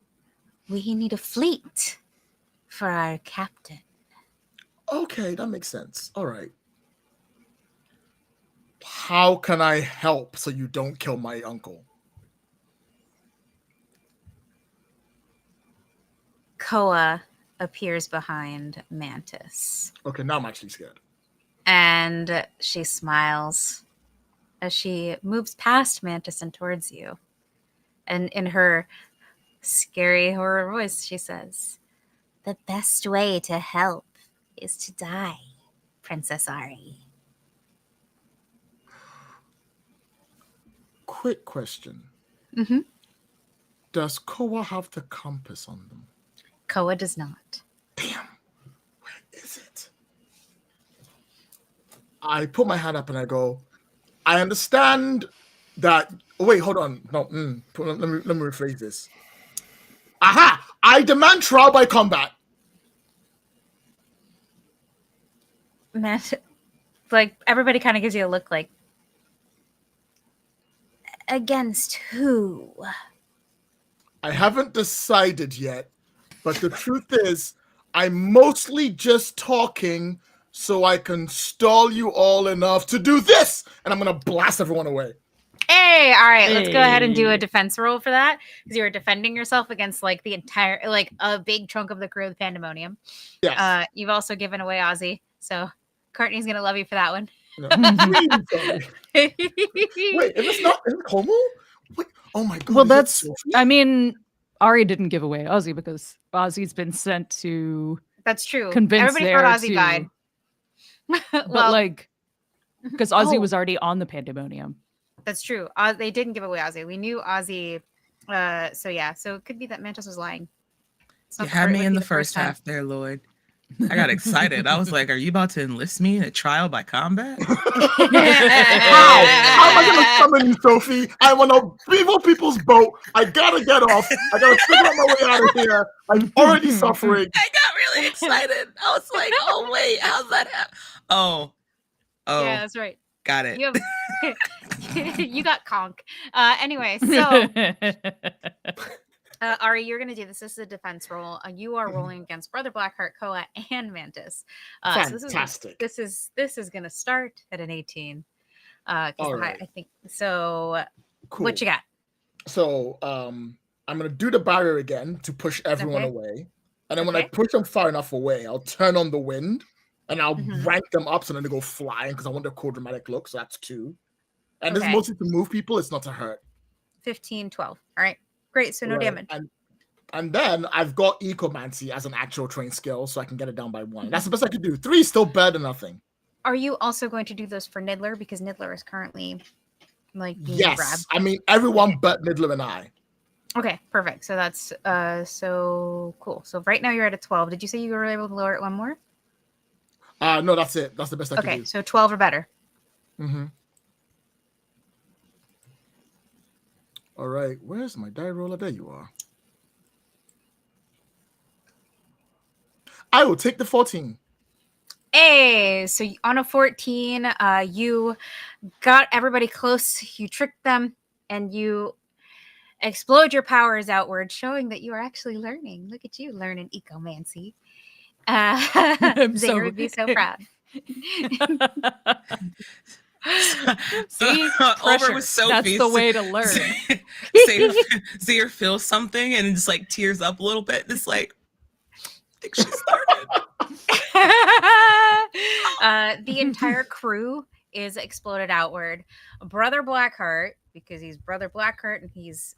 We need a fleet for our captain. Okay, that makes sense. All right. How can I help so you don't kill my uncle? Koa appears behind Mantis. Okay, now I'm actually scared. And she smiles as she moves past Mantis and towards you. And in her scary horror voice, she says, the best way to help is to die, Princess Ari. Quick question. Mm-hmm. Does Koa have the compass on them? Koa does not. Damn. Where is it? I put my hand up and I go, I understand that. Oh, wait, hold on. No, let me rephrase this. Aha! I demand trial by combat. Like, everybody kind of gives you a look like, against who? I haven't decided yet, but the truth is, I'm mostly just talking so I can stall you all enough to do this, and I'm gonna blast everyone away. Hey, all right, let's go ahead and do a Hey. defense roll for that, because you were defending yourself against like the entire, like a big chunk of the crew of Pandemonium. Yes. You've also given away Ozzy, so Courtney's gonna love you for that one. No. Wait, is it Como? Wait, oh my god. Well, is it that's. Sophie? I mean, Ari didn't give away Ozzy because Ozzy's been sent to That's true. convince Everybody there thought Ozzy to, died. but Well, like, because Ozzy Oh. was already on the Pandemonium. that's true. They didn't give away Ozzy. We knew Ozzy. So yeah. So it could be that Mantis was lying. It's You not had it me would in be the first time. half there, Lloyd. I got excited. I was like, are you about to enlist me in a trial by combat? How? How am I gonna summon you, Sophie? I'm on a evil people's boat. I gotta get off. I gotta figure out my way out of here. I'm already suffering. I got really excited. I was like, oh, wait, how's that happen? Oh, Yeah, that's right. got it. You have, you got conk. Anyway, so Ari, you're gonna do this. This is a defense roll. You are rolling against Brother Blackheart, Koa, and Mantis. So Fantastic. this is gonna start at an 18. All right. I think so. Cool. What you got? So I'm gonna do the barrier again to push everyone Okay. away. And then when I Okay. push them far enough away, I'll turn on the wind and I'll Mhm. rank them up so then they go flying because I want a cool dramatic look. So that's 2. And this Okay. is mostly to move people, it's not to hurt. 15, 12. All right. Great. So no Right? damage. And then I've got Ecomancy as an actual trained skill, so I can get it down by 1. That's the best I could do. 3 is still better than nothing. Are you also going to do those for Niddler? Because Niddler is currently like being Yes. grabbed. I mean everyone but Niddler and I. Okay, perfect. So that's so cool. So right now you're at a 12. Did you say you were able to lower it one more? No, that's it. That's the best I can Okay, do. so 12 or better. Mm-hmm. All right, where's my die roller? There you are. I will take the 14. Hey, so on a 14, you got everybody close, you tricked them, and you explode your powers outward, showing that you are actually learning. Look at you learning ecomancy. I'm Zaire would be so proud. See? Over Pressure. with Sophie. That's the way to learn. Zaire feels something and just like tears up a little bit. It's like, I think she started. The entire crew is exploded outward. Brother Blackheart, because he's Brother Blackheart and he's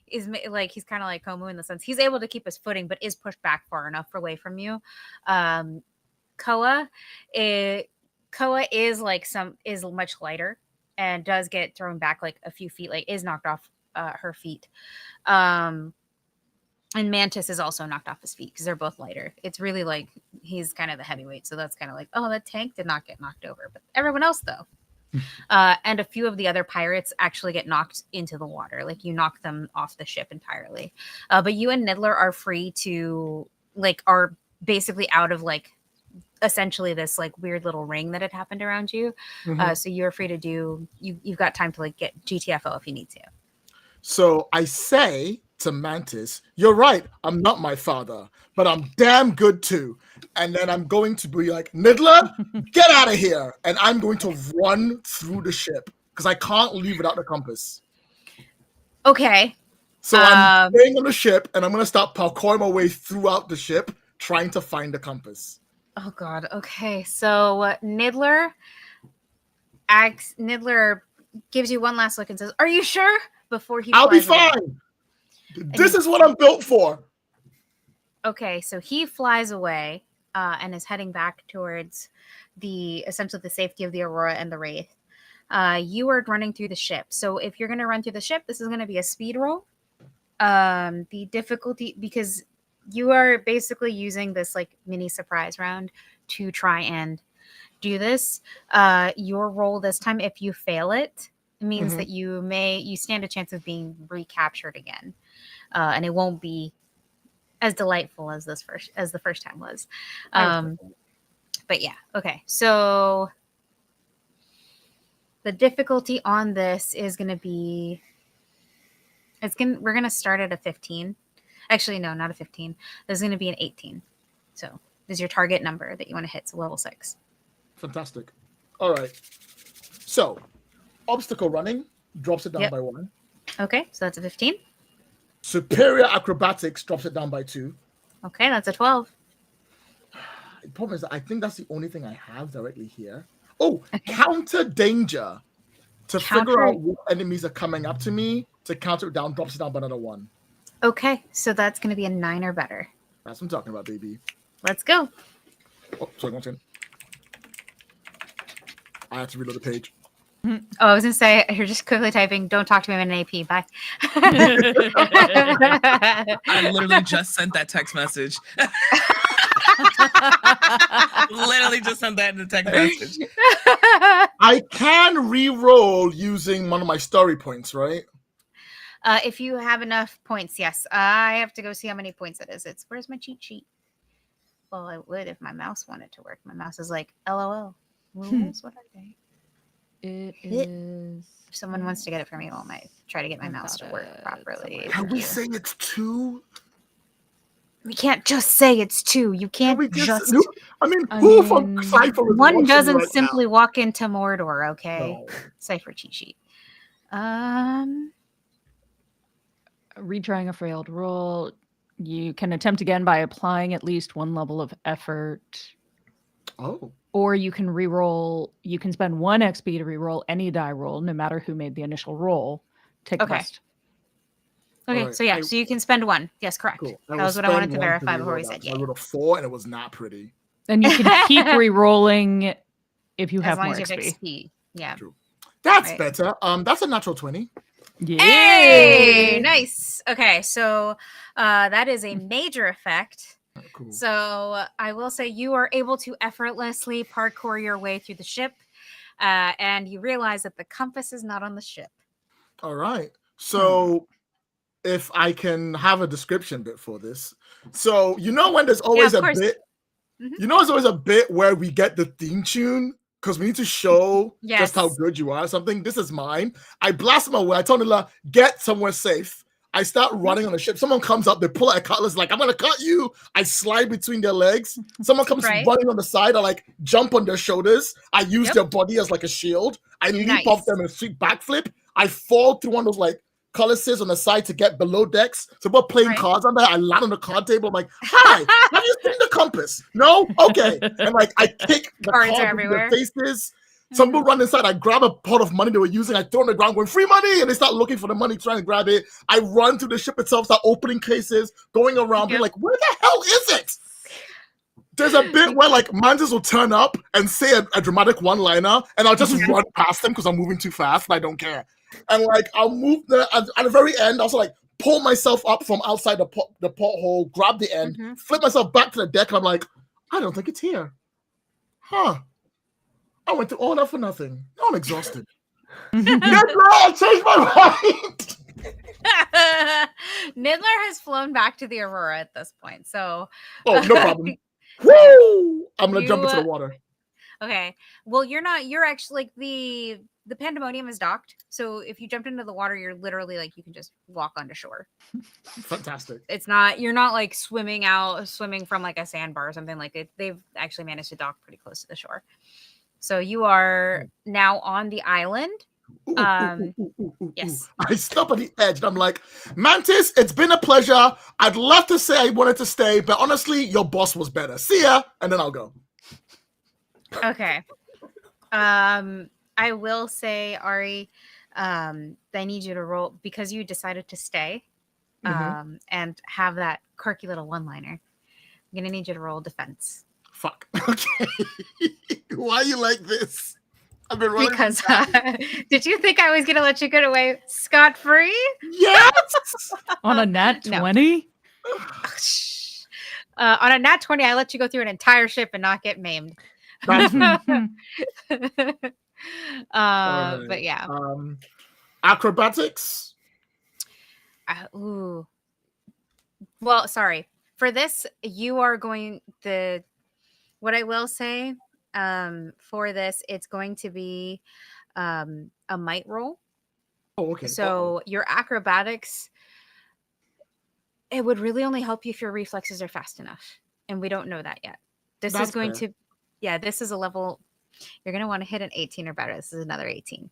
he's kind of like Komu in the sense he's able to keep his footing, but is pushed back far enough away from you. Koa is much lighter and does get thrown back like a few feet, like is knocked off her feet. And Mantis is also knocked off his feet because they're both lighter. It's really like he's kind of the heavyweight. So that's kind of like, oh, that tank did not get knocked over. But everyone else, though. And a few of the other pirates actually get knocked into the water. Like you knock them off the ship entirely. But you and Niddler are free to, like, are basically out of, like, essentially this, like, weird little ring that had happened around you. So you're free to do, you've got time to, like, get GTFO if you need to. So I say to Mantis, you're right, I'm not my father, but I'm damn good too. And then I'm going to be like, Niddler, get out of here. And I'm going to run through the ship because I can't leave without the compass. Okay. So I'm staying on the ship and I'm going to start parkouring my way throughout the ship trying to find the compass. Oh, God. Okay. So Niddler gives you one last look and says, are you sure? Before he I'll be flies away. fine. This is what I'm built for. Okay, so he flies away and is heading back towards essentially the safety of the Aurora and the Wraith. You are running through the ship. So if you're going to run through the ship, this is going to be a speed roll. The difficulty, because you are basically using this like mini surprise round to try and do this. Your roll this time, if you fail it, means that you stand a chance of being recaptured again, and it won't be as delightful as the first time was. But yeah, okay. So the difficulty on this is going to be we're going to start at a 15. Actually, no, not a 15. There's going to be an 18. So this is your target number that you want to hit. So level 6. Fantastic. All right. So obstacle running drops it down by 1. Okay, so that's a 15. Superior acrobatics drops it down by 2. Okay, that's a 12. The problem is that I think that's the only thing I have directly here. Oh, counter danger. To figure out what enemies are coming up to me, to counter it down, drops it down by another 1. Okay, so that's going to be a 9 or better. That's what I'm talking about, baby. Let's go. Oh, sorry, 1 second. I have to reload the page. Oh, I was going to say, you're just quickly typing, don't talk to me in an AP. Bye. I literally just sent that text message. Literally just sent that in the text message. I can re-roll using one of my story points, right? If you have enough points, yes. I have to go see how many points it is. Where's my cheat sheet? Well, I would if my mouse wanted to work. My mouse is like, LOL. Rules? What are they? It is. If someone wants to get it for me, I might try to get my mouse to work properly. Can we say it's 2? We can't just say it's 2. You can't just. Who from Cypher is one watching doesn't right simply now? walk into Mordor, okay? No. Cypher cheat sheet. Retrying a failed roll. You can attempt again by applying at least 1 level of effort. Oh. Or you can re-roll. You can spend 1 XP to re-roll any die roll, no matter who made the initial roll. Take Okay. quest. Okay, Right. so yeah, so you can spend 1. Yes, correct. Cool. That was what I wanted to verify before we said I rolled a 4 and it was not pretty. And you can keep re-rolling if you As have long more as you have XP. XP. Yeah. True. That's Right. better. That's a natural 20. Hey, nice. Okay, so that is a major effect. Cool. So I will say you are able to effortlessly parkour your way through the ship, and you realize that the compass is not on the ship. All right. So if I can have a description bit for this. So when there's always of a course. bit, there's always a bit where we get the theme tune because we need to show just how Yes. good you are or something. This is mine. I blast my way. I told Nila, get somewhere safe. I start running on the ship. Someone comes up, they pull out a cutlass, like, I'm gonna cut you. I slide between their legs. Someone comes Right. running on the side, I like jump on their shoulders. I use Yep. their body as like a shield. I leap Nice. off them and sweep backflip. I fall through one of those like cutlasses on the side to get below decks. So we're playing Right. cards on there. I land on the card table. I'm like, hi, have you seen the compass? No? Okay. And like I kick the Cards are cards into everywhere. their faces. Some people run inside. I grab a pot of money they were using. I throw on the ground, going, free money. And they start looking for the money, trying to grab it. I run to the ship itself, start opening cases, going around, being like, where the hell is it? There's a bit where like Mantis will turn up and say a dramatic one-liner, and I'll just run past them because I'm moving too fast and I don't care. And like I'll move there at the very end, also like pull myself up from outside the porthole, grab the end, flip myself back to the deck, and I'm like, I don't think it's here. Huh. I went through all that for nothing. Now I'm exhausted. I changed my mind. Niddler has flown back to the Aurora at this point. So Oh, no problem. Woo! I'm gonna jump into the water. Okay. Well, you're actually like the Pandemonium is docked. So if you jumped into the water, you're literally like you can just walk onto shore. Fantastic. You're not like swimming from like a sandbar or something like it. They've actually managed to dock pretty close to the shore. So you are now on the island. Yes. I stop at the edge and I'm like, Mantis, it's been a pleasure. I'd love to say I wanted to stay, but honestly, your boss was better. See ya, and then I'll go. Okay. I will say, Ari, I need you to roll because you decided to stay and have that quirky little one-liner. I'm gonna need you to roll defense. Fuck. Okay. Why are you like this? I've been running Because did you think I was gonna let you get away scot-free? Yes. On a nat No. 20? On a nat 20, I let you go through an entire ship and not get maimed. That's But right. yeah. Acrobatics. Ooh. Well, sorry. For this, you are going what I will say for this, it's going to be a might roll. Oh, okay. So your acrobatics, it would really only help you if your reflexes are fast enough. And we don't know that yet. This That's is going fair. this is a level, you're going to want to hit an 18 or better. This is another 18.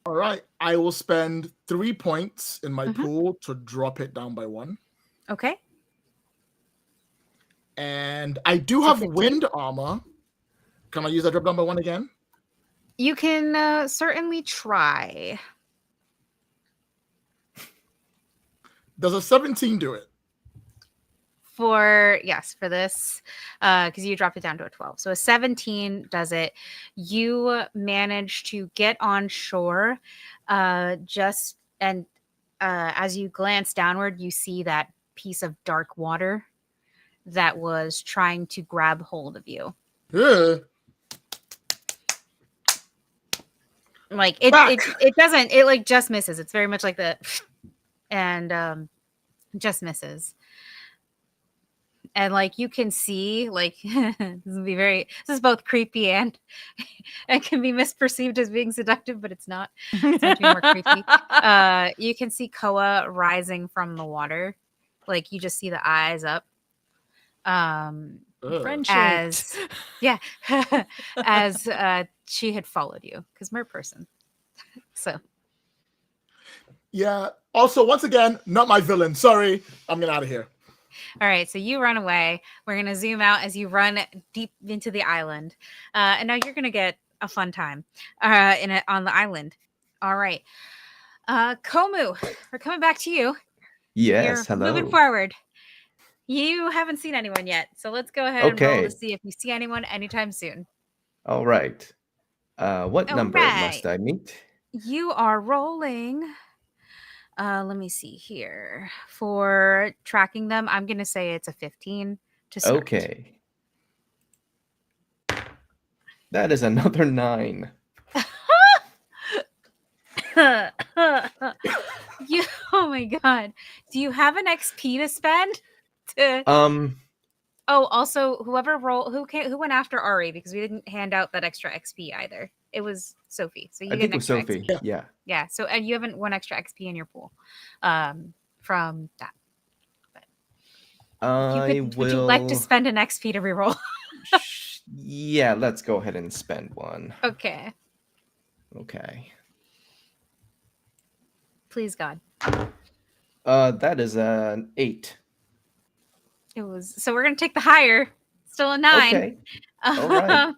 All right. I will spend 3 points in my pool to drop it down by 1. Okay. And I do have wind armor. Can I use that drop down by 1 again? You can certainly try. Does a 17 do it? For this, because you dropped it down to a 12. So a 17 does it. You manage to get on shore as you glance downward, you see that piece of dark water that was trying to grab hold of you. Yeah. Like it doesn't, it like just misses. It's very much like the and just misses. And like you can see, like this is both creepy and can be misperceived as being seductive, but it's not. It's actually more creepy. You can see Koa rising from the water. Like you just see the eyes up. Friendship. As she had followed you, because mer person. So Yeah. Also, once again, not my villain. Sorry. I'm getting out of here. all right, so you run away. We're going to zoom out as you run deep into the island. And now you're going to get a fun time on the island. All right. Komu, we're coming back to you. Yes, You're hello. moving forward. You haven't seen anyone yet, so let's go ahead and roll to see if you see anyone anytime soon. All right. What All number must right. I meet? You are rolling. Let me see here. For tracking them, I'm going to say it's a 15 to start. Okay. That is another 9. Oh my god. Do you have an XP to spend? Oh, also who went after Ari, because we didn't hand out that extra XP either. It was Sophie. So you I get think an it was extra Sophie. XP. Yeah. Yeah. So and you haven't one extra XP in your pool. from that. Would you like to will. spend an XP to reroll? Yeah, let's go ahead and spend one. Okay. Okay. Please, God. That is an 8. It was so we're gonna take the higher. Still a 9. Okay. All right.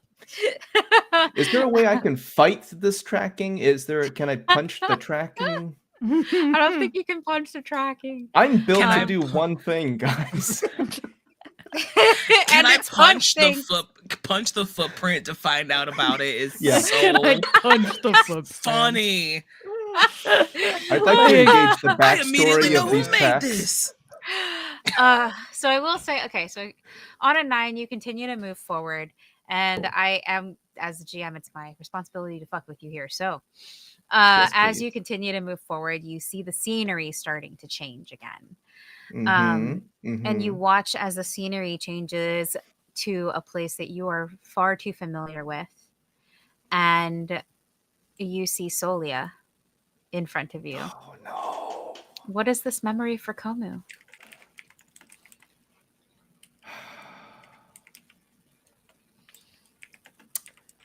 Is there a way I can fight this tracking? Can I punch the tracking? I don't think you can punch the tracking. I'm built Can to I do one thing, guys. Can And I it's punch hunting. punch the footprint to find out about it? Is Yeah. Can I so punch the footprint? funny. I'd like to engage the I immediately backstory know of who these made tracks. this. So I will say, okay, so on a 9, you continue to move forward, and I am, as the GM, it's my responsibility to fuck with you here. So, Yes, as please. you continue to move forward, you see the scenery starting to change again, Mm-hmm. and you watch as the scenery changes to a place that you are far too familiar with, and you see Solia in front of you. Oh no. What is this memory for Komu?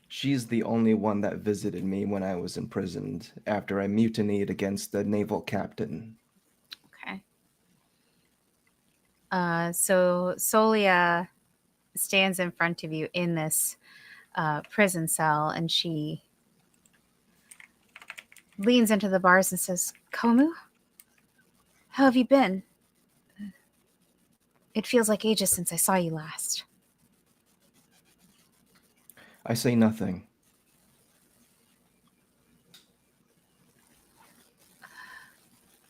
She's the only one that visited me when I was imprisoned after I mutinied against the naval captain. Okay. So Solia stands in front of you in this prison cell, and she leans into the bars and says, Komu, how have you been? It feels like ages since I saw you last. I say nothing.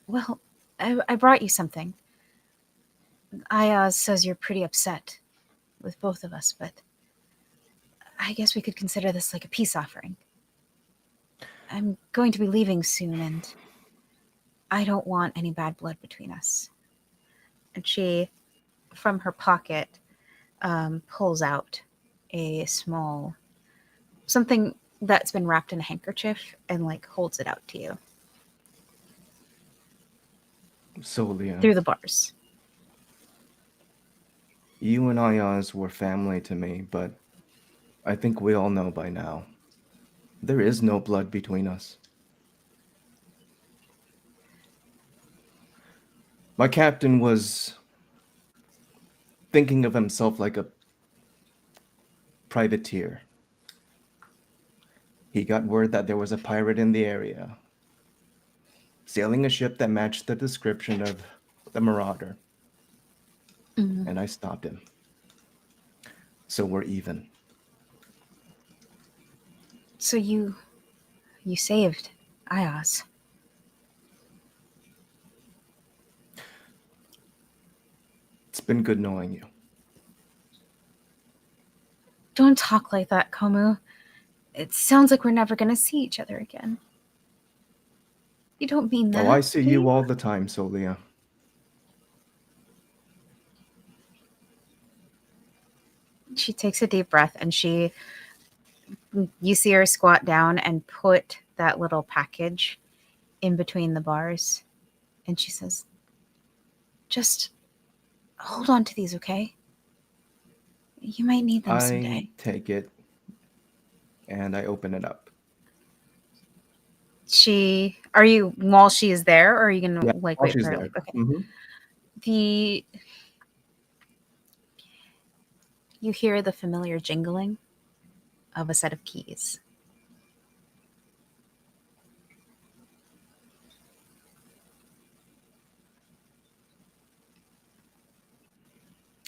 Well, I brought you something. Ayaz says you're pretty upset with both of us, but I guess we could consider this like a peace offering. I'm going to be leaving soon, and I don't want any bad blood between us. And she, from her pocket, pulls out a small something that's been wrapped in a handkerchief and like holds it out to you Solia, through the bars. you and Ayaz were family to me, but I think we all know by now. There is no blood between us. My captain was thinking of himself like a privateer. He got word that there was a pirate in the area, sailing a ship that matched the description of the marauder. Mm-hmm. And I stopped him. So we're even. So you saved Ayaz. It's been good knowing you. Don't talk like that, Komu. It sounds like we're never going to see each other again. You don't mean that. Oh, I see do you all the time, Solia. She takes a deep breath, and you see her squat down and put that little package in between the bars. And she says, just hold on to these, okay? You might need them someday. I take it and I open it up. Are you, while she is there, or are you going to Yeah, like while wait she's for her? there. Like, okay. You hear the familiar jingling of a set of keys.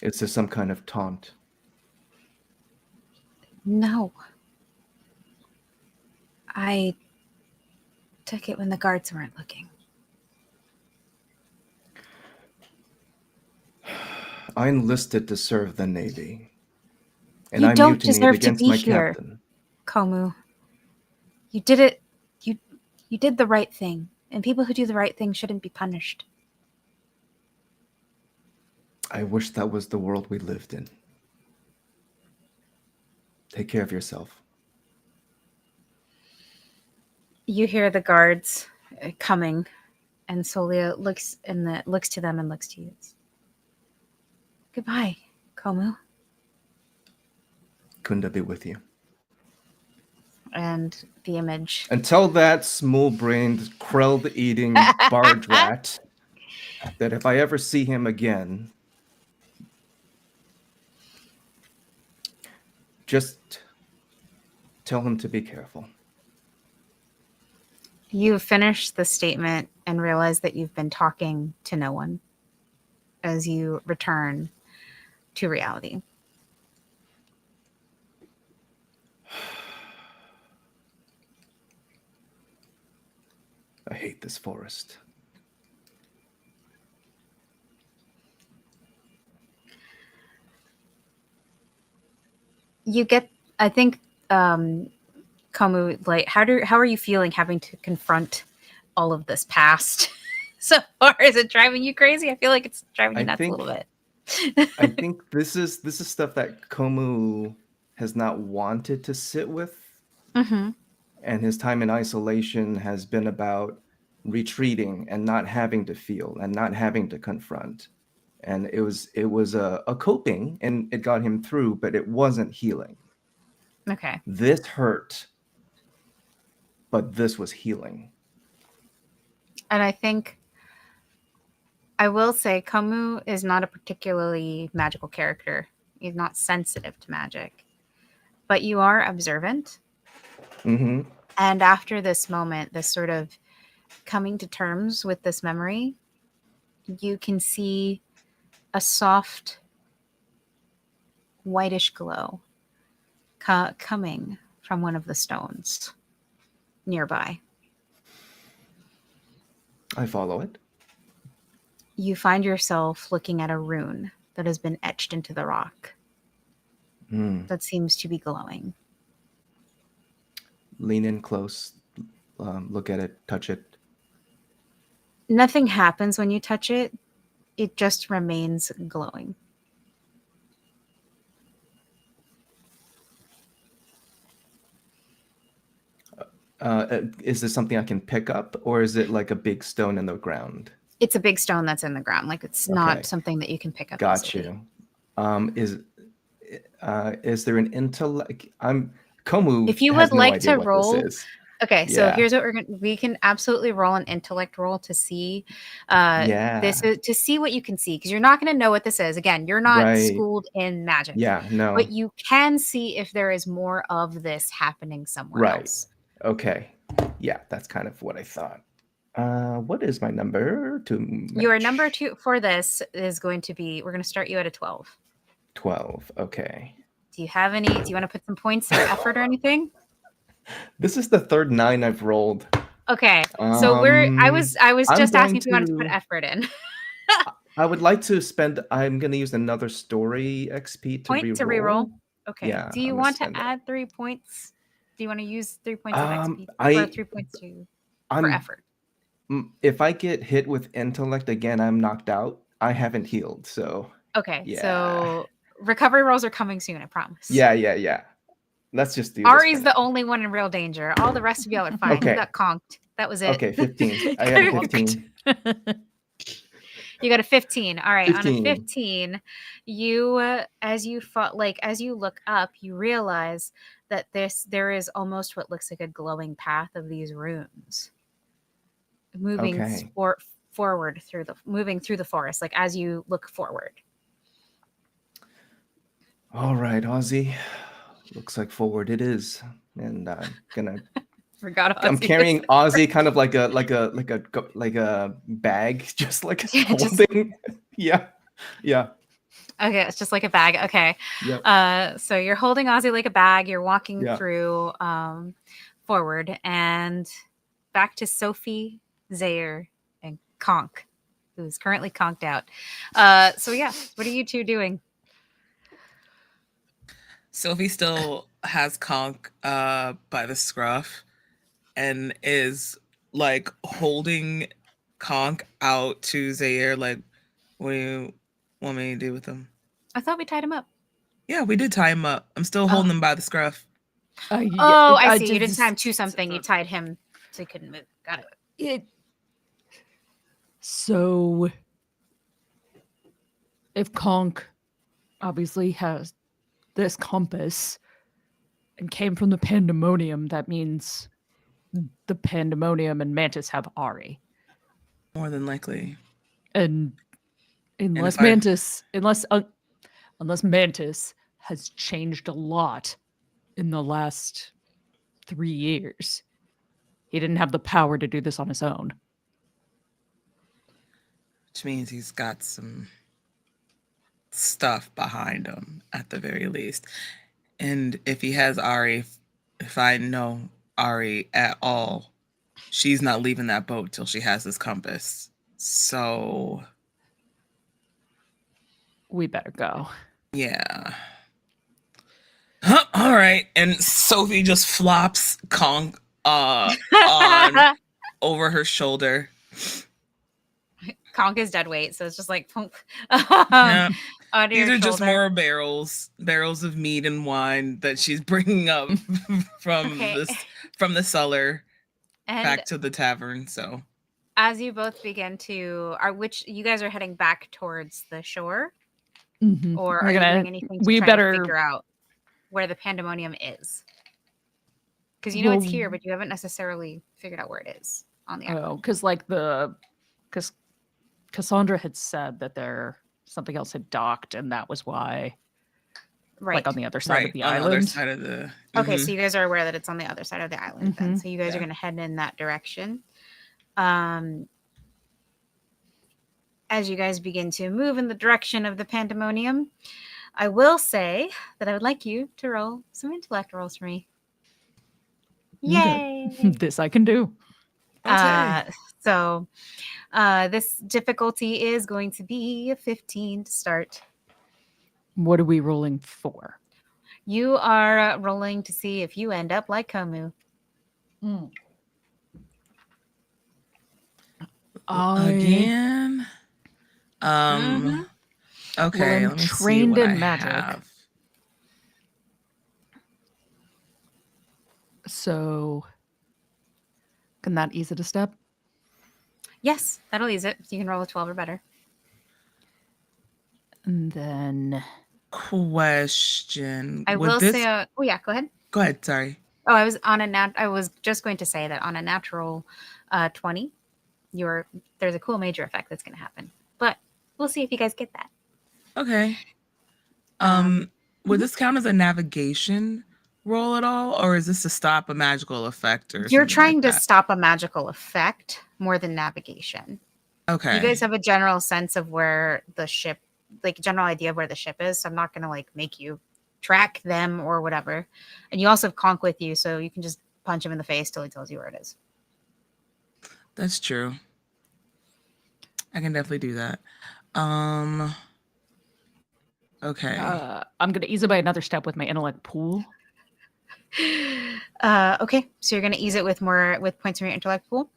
Is this some kind of taunt? No. I took it when the guards weren't looking. I enlisted to serve the Navy. And You I don't mutinied deserve to against be my here, captain. Komu. You did it. You did the right thing, and people who do the right thing shouldn't be punished. I wish that was the world we lived in. Take care of yourself. You hear the guards coming, And Solia looks to them and looks to you. Goodbye, Komu. Kunda be with you. And the image. And tell that small-brained, krell-eating barge rat that if I ever see him again, just tell him to be careful. You finish the statement and realize that you've been talking to no one as you return to reality. I hate this forest. You get, I think, Komu, like, how are you feeling having to confront all of this past so far? Is it driving you crazy? I feel like it's driving you nuts a little bit. I think this is stuff that Komu has not wanted to sit with. Mm-hmm. And his time in isolation has been about retreating and not having to feel and not having to confront. And it was a coping, and it got him through, but it wasn't healing. Okay. This hurt, but this was healing. And I think I will say Komu is not a particularly magical character. He's not sensitive to magic, but you are observant. Mm-hmm. And after this moment, this sort of coming to terms with this memory, you can see a soft whitish glow coming from one of the stones nearby. I follow it. You find yourself looking at a rune that has been etched into the rock that seems to be glowing. Lean in close, look at it, touch it. Nothing happens when you touch it. It just remains glowing. Is this something I can pick up, or is it like a big stone in the ground? It's a big stone that's in the ground. Like, it's not something that you can pick up. Got easily. you. Is there an intellect? Komu. If you has would no like idea to what roll, this is. okay. So Yeah. here's what we can absolutely roll an intellect roll to see this to see what you can see, because you're not going to know what this is. Again, you're not schooled in magic. Yeah, no. But you can see if there is more of this happening somewhere else. Okay. Yeah, that's kind of what I thought. What is my number to match? Your number two for this is going to be, we're going to start you at a 12. 12. Okay. Do you want to put some points or effort or anything? This is the third 9 I've rolled. Okay. So I was just asking if you wanted to put effort in. I would like to I'm going to use another story XP to reroll. Okay. Yeah, Do you want to add 3 points? Do you want to use 3 points of XP or 3 points for effort? If I get hit with intellect again, I'm knocked out. I haven't healed, so. Okay. Yeah. So recovery rolls are coming soon, I promise. Yeah. Let's just do Ari's the only one in real danger. All the rest of y'all are fine. Okay. You got conked. That was it. Okay, 15. I have a 15. You got a 15. All right. 15. On a 15, you as you look up, you realize that there is almost what looks like a glowing path of these runes moving forward moving through the forest, like as you look forward. All right, Ozzy. Looks like forward it is, and I'm gonna. Forgot Ozzy. I'm carrying Ozzy kind of like a bag, just like holding. Yeah. Okay, it's just like a bag. Okay. Yep. So you're holding Ozzy like a bag. You're walking through forward and back to Sophie, Zaire, and Conk, who's currently conked out. So yeah, what are you two doing? Sophie still has Conk by the scruff and is like holding Conk out to Zaire. Like, what do you want me to do with him? I thought we tied him up. Yeah, we did tie him up. I'm still holding him by the scruff. I see. You didn't tie him to something. You tied him so he couldn't move. Got it. So, if Conk obviously has this compass and came from the Pandemonium, that means the Pandemonium and Mantis have Ari. More than likely. And unless if I- unless Mantis has changed a lot in the last 3 years, he didn't have the power to do this on his own. Which means he's got some stuff behind him at the very least. And if he has Ari, if I know Ari at all, she's not leaving that boat till she has this compass. So We better go. yeah. All right. And Sophie just flops Kong on over her shoulder. Conk is dead weight, so it's just like plunk, Yeah. onto These your are just shoulder. more barrels of meat and wine that she's bringing up from Okay. from the cellar And back to the tavern. So as you both begin to, which you guys are heading back towards the shore, Mhm. or We're are you gonna- doing anything to we try better- to figure out where the Pandemonium is? Because you know it's Well- here, but you haven't necessarily figured out where it is on the island. Oh, because Cassandra had said that something else had docked, and that was why, Right. like on the other side of the on island. the other side of the Okay, Mhm. so you guys are aware that it's on the other side of the island then. Mhm. So you guys are Yeah. going to head in that direction. As you guys begin to move in the direction of the Pandemonium, I will say that I would like you to roll some intellect rolls for me. Okay. Yay! This I can do. So this difficulty is going to be a 15 to start. What are we rolling for? You are rolling to see if you end up like Komu. Again. Mhm. Okay, I'm let me see trained what in I magic. have. So, can that ease it a step? Yes, that'll ease it. You can roll a 12 or better. And then Question. I Would will this... say, oh yeah, go ahead. Go ahead, sorry. Oh, I was just going to say that on a natural 20, there's a cool major effect that's going to happen. But we'll see if you guys get that. Okay. Um, Would this count as a navigation roll at all, or is this to stop a magical effect or You're something trying like to that? stop a magical effect more than navigation. Okay. You guys have a general sense of where the ship, like general idea of where the ship is. So I'm not going to like make you track them or whatever. And you also have Conk with you, so you can just punch him in the face till he tells you where it is. That's true. I can definitely do that. Okay. I'm going to ease it by another step with my intellect pool. Okay, so you're going to ease it with points from your intellect pool.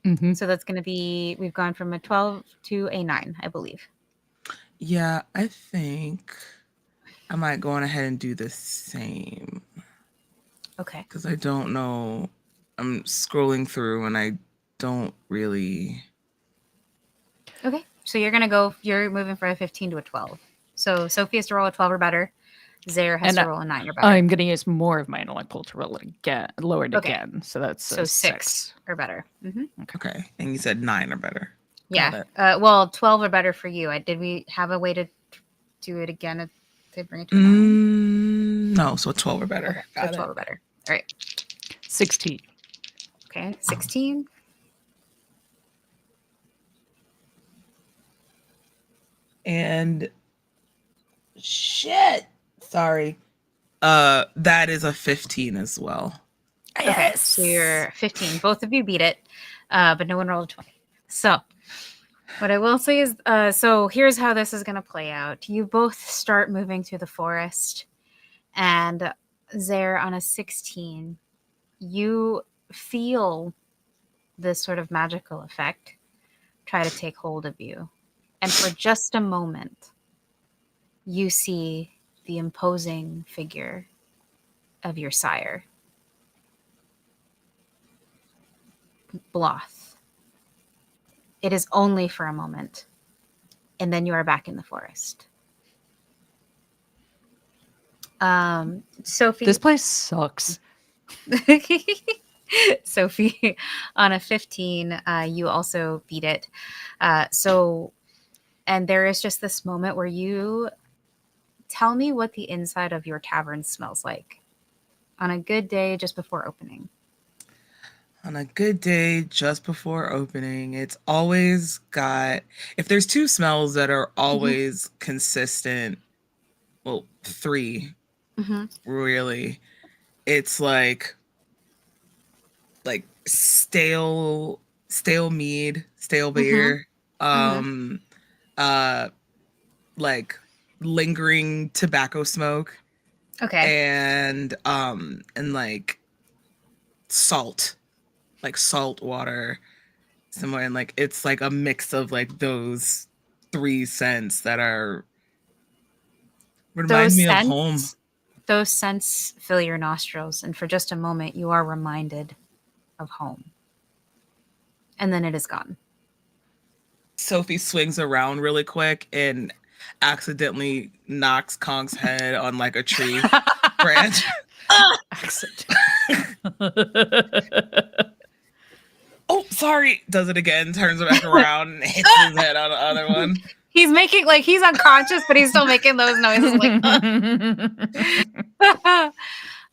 Mm-hmm. So that's going to be, we've gone from a 12 to a 9, I believe. Yeah, I think I might go on ahead and do the same. Okay. Because I don't know. I'm scrolling through and I don't really... Okay, so you're moving from a 15 to a 12. So Sophie has to roll a 12 or better. Zaire has to roll a 9 or better. I'm going to use more of my intellect pool to roll it again, lower it Okay. again. So that's So 6 or better. Mm-hmm. Okay. And you said 9 or better. Yeah. Well, 12 or better for you. Did we have a way to do it again to bring it to a 9? No, so 12 or better. Okay, so Got 12 it. or better. All right. 16. Okay, 16. And shit. Sorry. That is a 15 as well. Okay, so you're 15. Both of you beat it, but no one rolled a 20. So what I will say is, so here's how this is going to play out. You both start moving through the forest, and Zaire on a 16, you feel this sort of magical effect try to take hold of you. And for just a moment, you see the imposing figure of your sire, Bloth, It is only for a moment, and then you are back in the forest. Sophie. This place sucks. Sophie, on a 15, you also beat it. And there is just this moment where you tell me what the inside of your tavern smells like on a good day just before opening. On a good day just before opening, it's always got, if there's two smells that are always consistent, well, three, really, it's like stale mead, stale beer, like lingering tobacco smoke, and like salt, like salt water somewhere, and like it's like a mix of like those three scents that are remind me of home. Those scents fill your nostrils, and for just a moment you are reminded of home. And then it is gone. Sophie swings around really quick and accidentally knocks Kong's head on like a tree branch. Accident. Oh, sorry. Does it again, turns back around and hits his head on the other one. He's making, like, he's unconscious, but he's still making those noises like,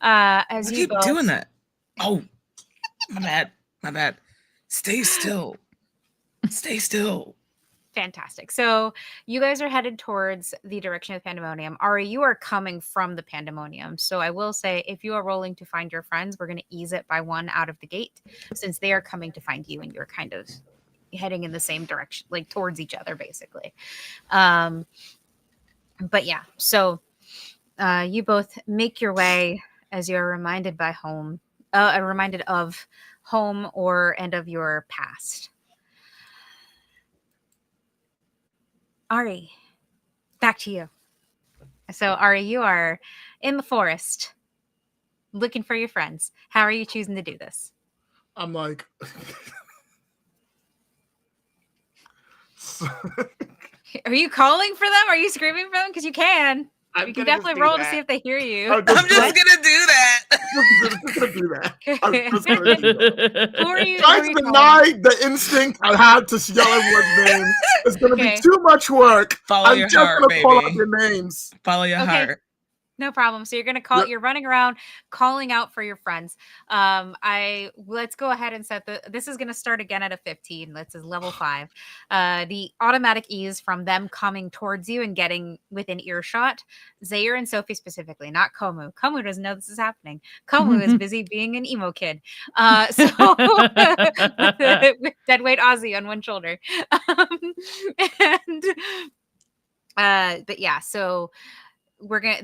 as I you keep doing that. Oh, my bad. Stay still. Stay still. Fantastic. So you guys are headed towards the direction of Pandemonium. Ari, you are coming from the Pandemonium. So I will say, if you are rolling to find your friends, we're going to ease it by one out of the gate, since they are coming to find you and you're kind of heading in the same direction, like towards each other, basically. But yeah, so you both make your way as you're reminded of home and of your past. Ari, back to you. So, Ari, you are in the forest looking for your friends. How are you choosing to do this? I'm like, are you calling for them? Are you screaming for them? Because you can. You can definitely roll to see if they hear you. I'm just gonna do that. Just gonna do that. I'm just gonna do that. Who are you? Trying to deny the instinct I had to yell everyone's name is gonna be too much work. Follow your heart, baby. Call out your names. Follow your heart. No problem. So you're going to call, you're running around calling out for your friends. Let's go ahead and set this is going to start again at a 15. This is level 5. The automatic ease from them coming towards you and getting within earshot. Zaire and Sophie specifically, not Komu. Komu doesn't know this is happening. Komu is busy being an emo kid. So with deadweight Ozzy on one shoulder. But yeah, so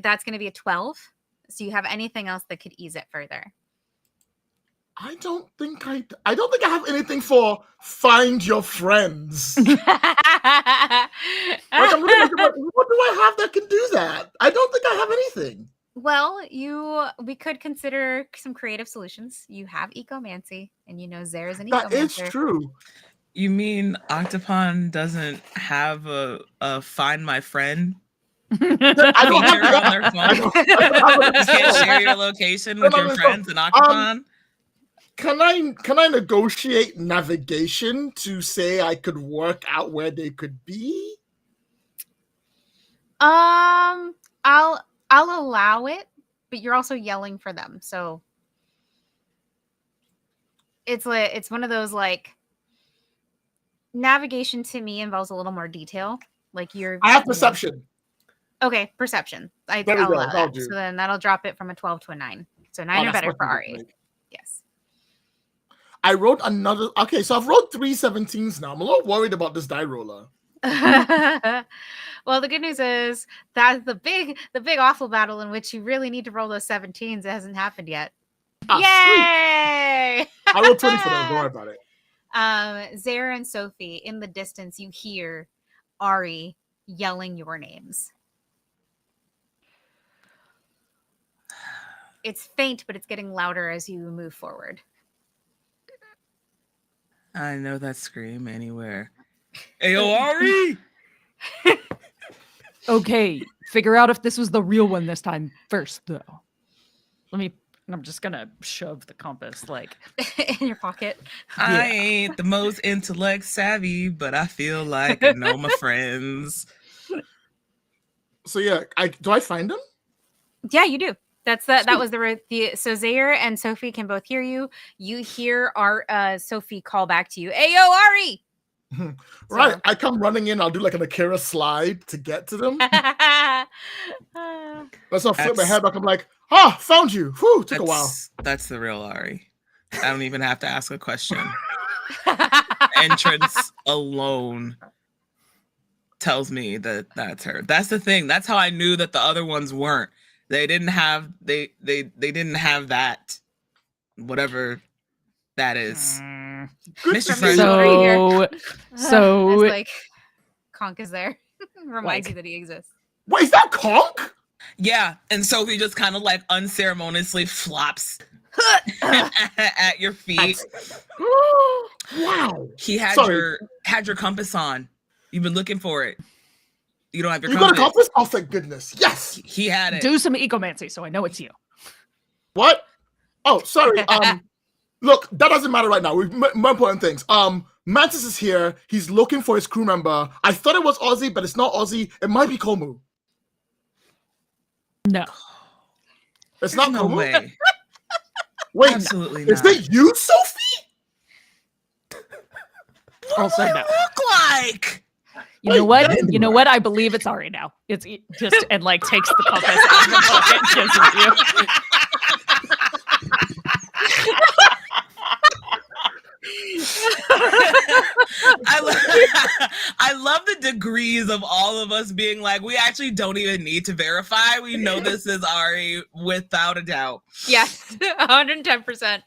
that's gonna be a 12. So you have anything else that could ease it further? I don't think I have anything for find your friends. Like, I'm looking at what do I have that can do that? I don't think I have anything. Well, we could consider some creative solutions. You have ecomancy, and you know Zara's an ecomancer. That is true. You mean Octopon doesn't have a find my friend? I don't feature have on their phone? You can't share your location with your friends in Octopon? Can I negotiate navigation to say I could work out where they could be? I'll allow it, but you're also yelling for them, so it's one of those, like, navigation to me involves a little more detail. Like I have perception. Okay, perception. I'll allow that. So then that'll drop it from a 12 to a 9. So 9 or better for Ari. Yes. I wrote another. Okay, so I've rolled 3 17s now. I'm a little worried about this die roller. Well, the good news is that the big awful battle in which you really need to roll those 17s, it hasn't happened yet. Yay! I rolled 20 for that. Don't worry about it. Zara and Sophie, in the distance, you hear Ari yelling your names. It's faint, but it's getting louder as you move forward. I know that scream anywhere. Aori. Okay, figure out if this was the real one this time first, though. I'm just gonna shove the compass, like, in your pocket. I ain't the most intellect savvy, but I feel like I know my friends. So yeah, do I find him? Yeah, you do. That was the so Zaire and Sophie can both hear you. You hear our Sophie call back to you. Ayo, Ari! Right. So- I come running in. I'll do like an Akira slide to get to them. That's I'll flip my head back. I'm like, found you. Whew, took a while. That's the real Ari. I don't even have to ask a question. Entrance alone tells me that that's her. That's the thing. That's how I knew that the other ones weren't. They didn't have they didn't have that, whatever that is. Mr. Friend. So As, like, Conk is there. Reminds you that he exists. Wait, is that Conk? Yeah, and Sophie just kind of like unceremoniously flops at your feet. Wow. He had your compass on. You've been looking for it. You don't have your compass. You got a compass? Oh, thank goodness. Yes. He had it. do some ecomancy so I know it's you. What? Oh, sorry. Look, that doesn't matter right now. We've more important things. Mantis is here. He's looking for his crew member. I thought it was Ozzy, but it's not Ozzy. It might be Komu. No. It's not No Komu. way. Wait, Absolutely is not. it you, Sophie? What Also do I no. look like? You know what? You know what? I believe it's Ari now. It's just and like takes the compass out of the pocket and gives it to you. I love the degrees of all of us being like, we actually don't even need to verify. We know this is Ari without a doubt. Yes, 110%.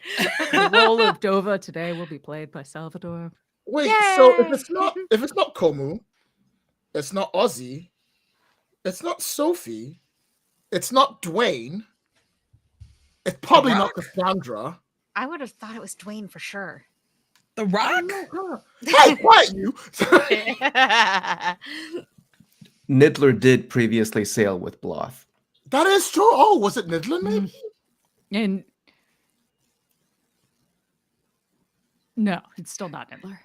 The role of Dova today will be played by Salvador. Wait, Yay! so if it's not Komu, it's not Ozzy, it's not Sophie, it's not Dwayne, it's probably not Cassandra. I would have thought it was Dwayne for sure. The Rock? Hey, quiet you. Niddler did previously sail with Bloth. That is true. Oh, was it Nidlin maybe? And no, it's still not Niddler.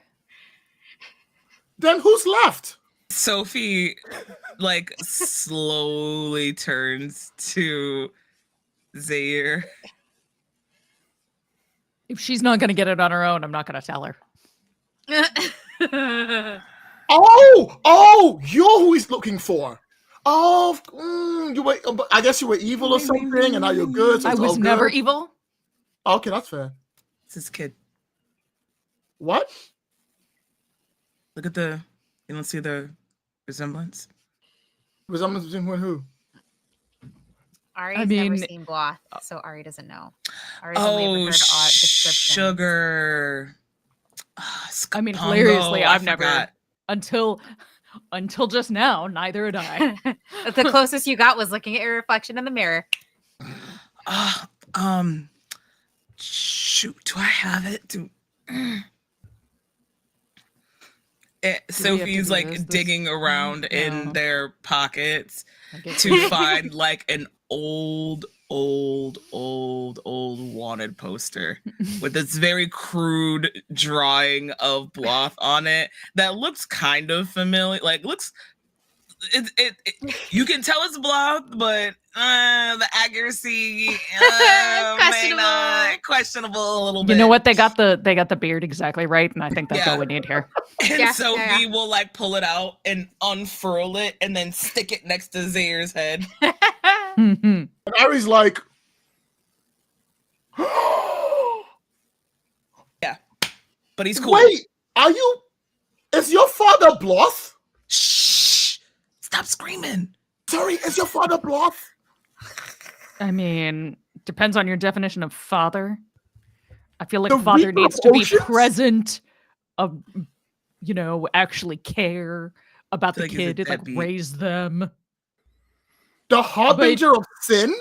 Then who's left? Sophie like slowly turns to Zaire. If she's not going to get it on her own, I'm not going to tell her. Oh, you're who he's looking for. Oh, you were. I guess you were evil or something, and now you're good. So I it's was all never good. evil. Okay, that's fair. It's his kid. What? Look at the, you don't see the resemblance? Resemblance between who and who? Ari's never seen Bloth, so Ari doesn't know. Ari's only ever heard description. Sugar. I mean, hilariously, I I've never until just now. Neither had I. The closest you got was looking at your reflection in the mirror. Shoot, do I have it? Sophie's like digging around in their pockets to find like an old wanted poster with this very crude drawing of Bloth on it that looks kind of familiar. Like looks, it you can tell it's Bloth, but the accuracy may not questionable a little bit. You know what? They got the beard exactly right, and I think that's all we need here. And Sophie will like pull it out and unfurl it and then stick it next to Zaire's head. And Ari's like, yeah, but he's cool. Wait, is your father Bloth? Shh! Stop screaming. Sorry, is your father Bloth? I mean, depends on your definition of father. I feel like The father Reaper needs of to be Oceans? present, actually care about the Like he's a kid, like deadbeat. raise them. The harbinger of sin?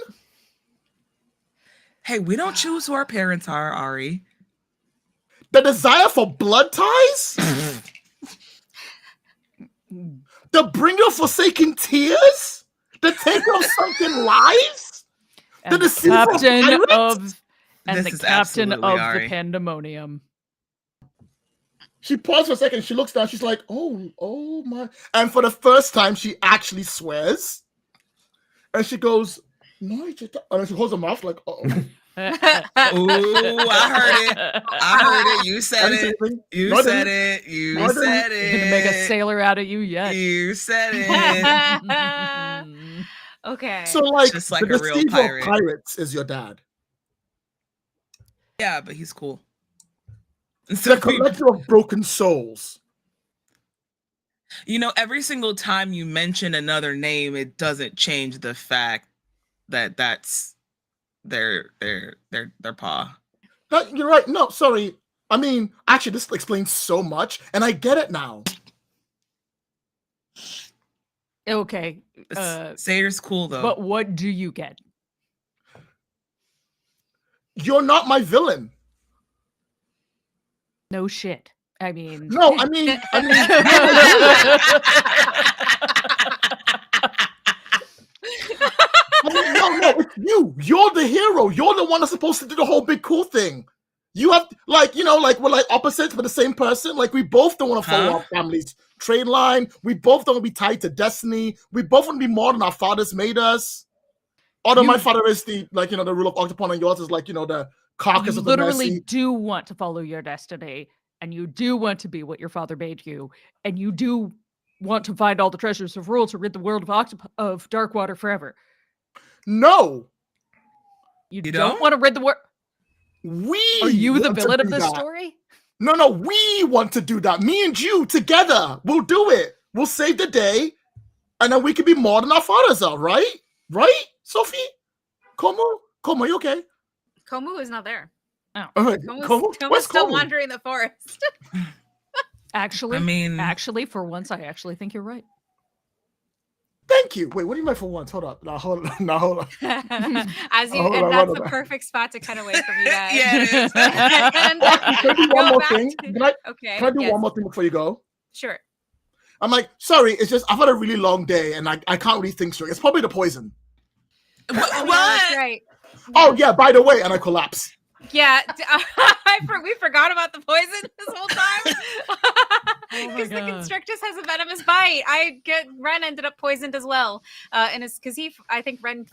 Hey, we don't choose who our parents are, Ari. The desire for blood ties? The bringer of forsaken tears? The taker of sunken lives? And the deceiver of captain pirates? of and This the is captain absolutely of Ari. the pandemonium. She paused for a second. She looks down. She's like, oh my. And for the first time, she actually swears. And she goes, no, and then she holds her mouth like, uh-oh. Ooh, I heard it. I heard it. You I said didn't say it. anything. You No, I said didn't. it. You No, I didn't. said You're gonna make a it. sailor out of you yet. You said it. Okay. So, like, Just like the a real deceiver pirate. of pirates is your dad. Yeah, but he's cool. The collector of broken souls. You know, every single time you mention another name, it doesn't change the fact that that's their paw. No, you're right. No, sorry. I mean, actually, this explains so much, and I get it now. Okay. Sayer's cool though. But what do you get? You're not my villain. No shit. I mean, No, I mean, no, it's you. You're the hero. You're the one that's supposed to do the whole big cool thing. You have, like, we're like opposites, but the same person. Like, we both don't want to follow our family's trade line. We both don't want to be tied to destiny. We both want to be more than our fathers made us. Although my father is the rule of Octopon, and yours is like, the carcass you of the literally mercy. do want to follow your destiny, and you do want to be what your father made you, and you do want to find all the treasures of Rule to rid the world of Darkwater forever. No, you don't want to rid the world. Are you the villain of this story? No, we want to do that. Me and you together. We'll do it. We'll save the day, and then we can be more than our fathers are, right? Right, Sophie? Como, you okay? Komu is not there. Oh. Komu's still wandering the forest. Actually, for once, I actually think you're right. Thank you. Wait, what do you mean for once? Hold up. Now, hold on. That's the perfect spot to cut away from you guys. Yeah, it is. Can I do one more thing? Can I do one more thing before you go? Sure. I'm like, sorry, it's just I've had a really long day and I can't really think straight. It's probably the poison. What? That's right. Oh, yeah, by the way, and I collapse. Yeah, we forgot about the poison this whole time. Because the Constrictus has a venomous bite. Ren ended up poisoned as well. And it's because I think Ren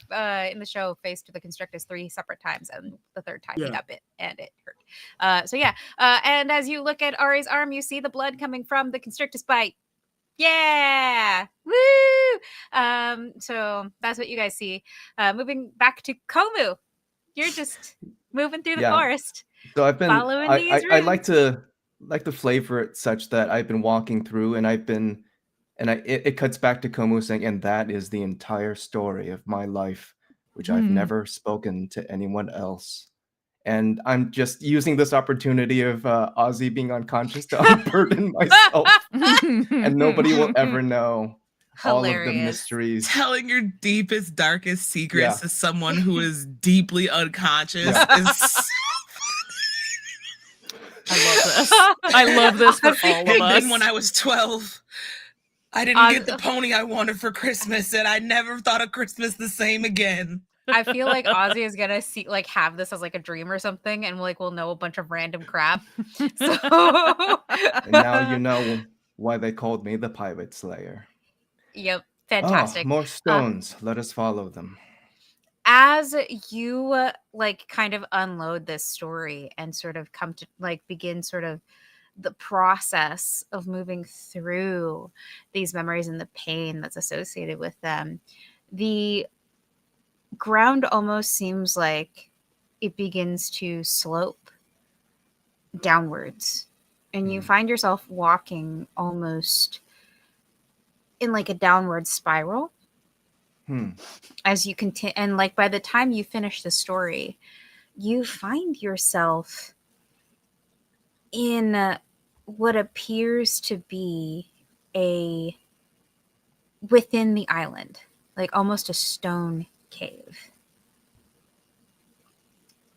in the show faced the Constrictus 3 separate times, and the third time he got bit and it hurt. And as you look at Ari's arm, you see the blood coming from the Constrictus bite. Yeah, woo! So that's what you guys see. Moving back to Komu, you're just moving through the forest. So I've been following these I like to flavor it such that I've been walking through and it cuts back to Komu saying, and that is the entire story of my life, which I've never spoken to anyone else. And I'm just using this opportunity of Ozzy being unconscious to unburden myself. And nobody will ever know all of the mysteries. Telling your deepest, darkest secrets to someone who is deeply unconscious is... I love this for all of us. Then when I was 12, I didn't get the pony I wanted for Christmas, and I never thought of Christmas the same again. I feel like Ozzy is gonna have this as like a dream or something, and we'll know a bunch of random crap. So and now you know why they called me the Pirate Slayer. Yep, fantastic. Oh, more stones. Let us follow them. As you kind of unload this story and sort of come to begin sort of the process of moving through these memories and the pain that's associated with them, the ground almost seems like it begins to slope downwards, and you find yourself walking almost in like a downward spiral. As you continue, and by the time you finish the story, you find yourself in what appears to be within the island, almost a stone cave.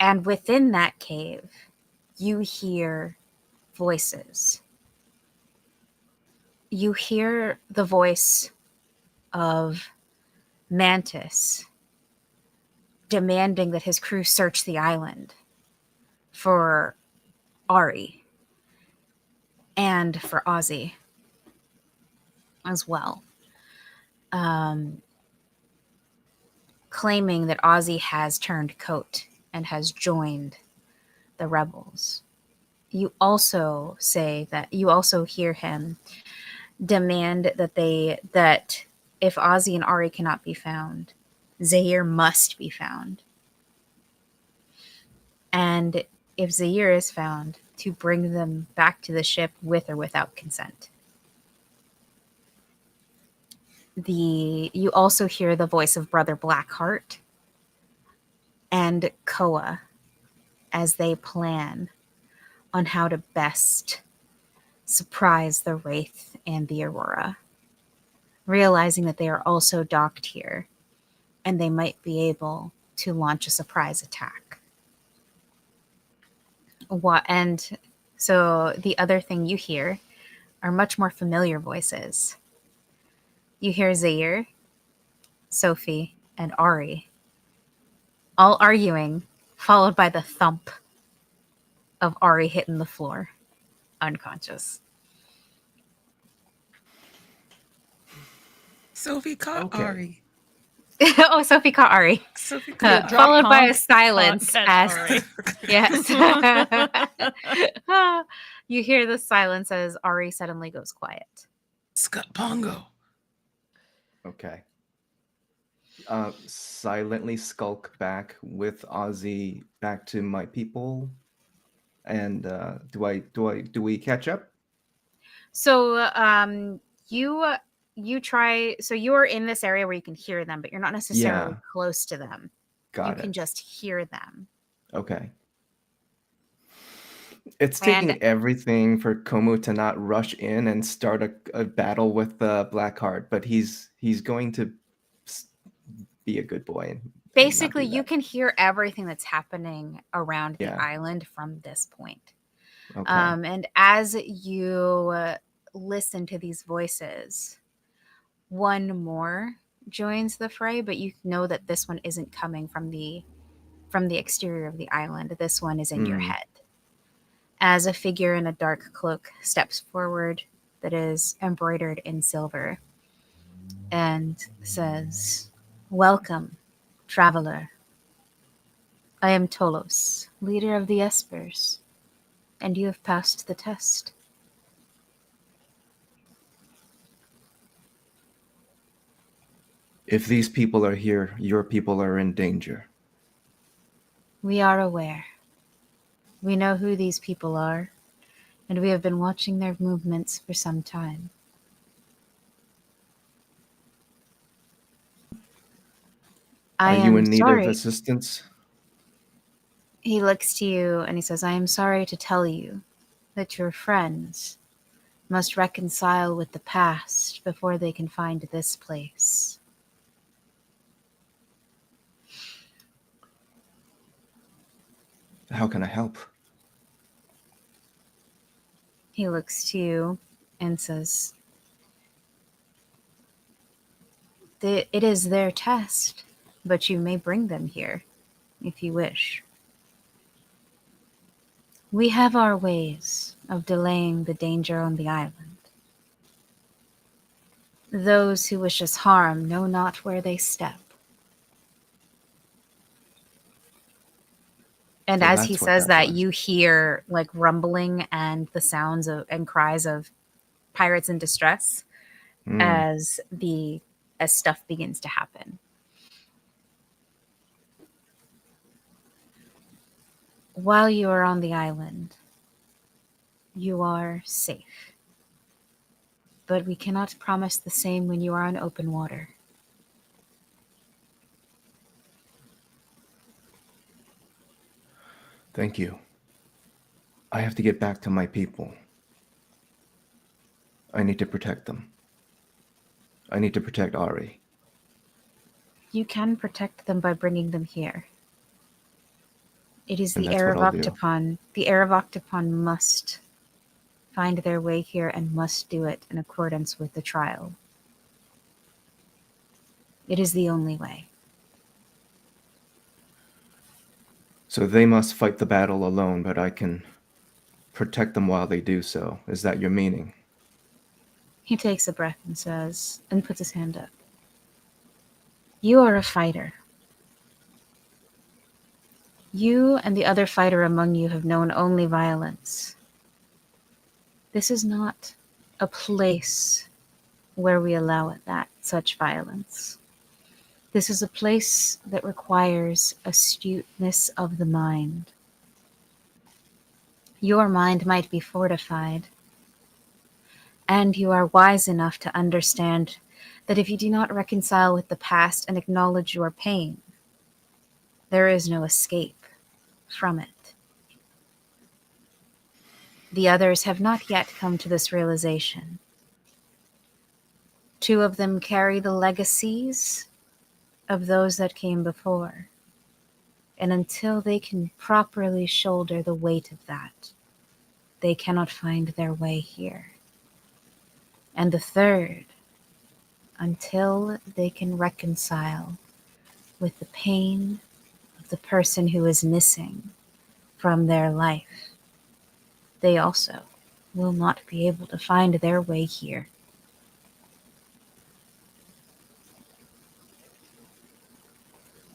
And within that cave, you hear voices. you hear the voice of Mantis demanding that his crew search the island for Ari and for Ozzy as well. Claiming that Ozzy has turned coat and has joined the rebels. You also say that you also hear him demand that if Ozzy and Ari cannot be found, Zaire must be found. And if Zaire is found, to bring them back to the ship with or without consent. You also hear the voice of Brother Blackheart and Koa as they plan on how to best surprise the Wraith and the Aurora, realizing that they are also docked here and they might be able to launch a surprise attack. And so the other thing you hear are much more familiar voices. You hear Zaire, Sophie, and Ari all arguing, followed by the thump of Ari hitting the floor, unconscious. Sophie caught Okay. Ari. Oh, Sophie caught Ari. Sophie Yeah, caught drop Ari. Followed by a conch, silence catch as Ari. yes. You hear the silence as Ari suddenly goes quiet. Scott Pongo. Okay. Silently skulk back with Ozzy back to my people. And do we catch up? So you try, so you are in this area where you can hear them, but you're not necessarily Yeah. close to them. Got You it. can just hear them. Okay. It's And- taking everything for Komu to not rush in and start a battle with Blackheart, but he's going to be a good boy and Basically, not do you that. can hear everything that's happening around Yeah. the island from this point. Okay. And as you listen to these voices, one more joins the fray, but you know that this one isn't coming from the exterior of the island. This one is in your Hmm. head. As a figure in a dark cloak steps forward that is embroidered in silver and says, "Welcome, traveler. I am Tolos, leader of the Espers, and you have passed the test." If these people are here, your people are in danger. We are aware. We know who these people are, and we have been watching their movements for some time. I Are you am in need sorry. of assistance? He looks to you and he says, "I am sorry to tell you that your friends must reconcile with the past before they can find this place." How can I help? He looks to you and says, "It is their test, but you may bring them here if you wish. We have our ways of delaying the danger on the island. Those who wish us harm know not where they step." And So as he that's what says that that, was. you hear like rumbling and the sounds of and cries of pirates in distress Hmm. as stuff begins to happen. While you are on the island, you are safe. But we cannot promise the same when you are on open water. Thank you. I have to get back to my people. I need to protect them. I need to protect Ari. You can protect them by bringing them here. It is And the that's heir what of I'll do. Octopon. The heir of Octopon must find their way here and must do it in accordance with the trial. It is the only way. So they must fight the battle alone, but I can protect them while they do so. Is that your meaning? He takes a breath and says, and puts his hand up. You are a fighter. You and the other fighter among you have known only violence. This is not a place where we allow such violence. This is a place that requires astuteness of the mind. Your mind might be fortified, and you are wise enough to understand that if you do not reconcile with the past and acknowledge your pain, there is no escape from it. The others have not yet come to this realization. 2 of them carry the legacies of those that came before. And until they can properly shoulder the weight of that, they cannot find their way here. And the 3rd, until they can reconcile with the pain of the person who is missing from their life, they also will not be able to find their way here.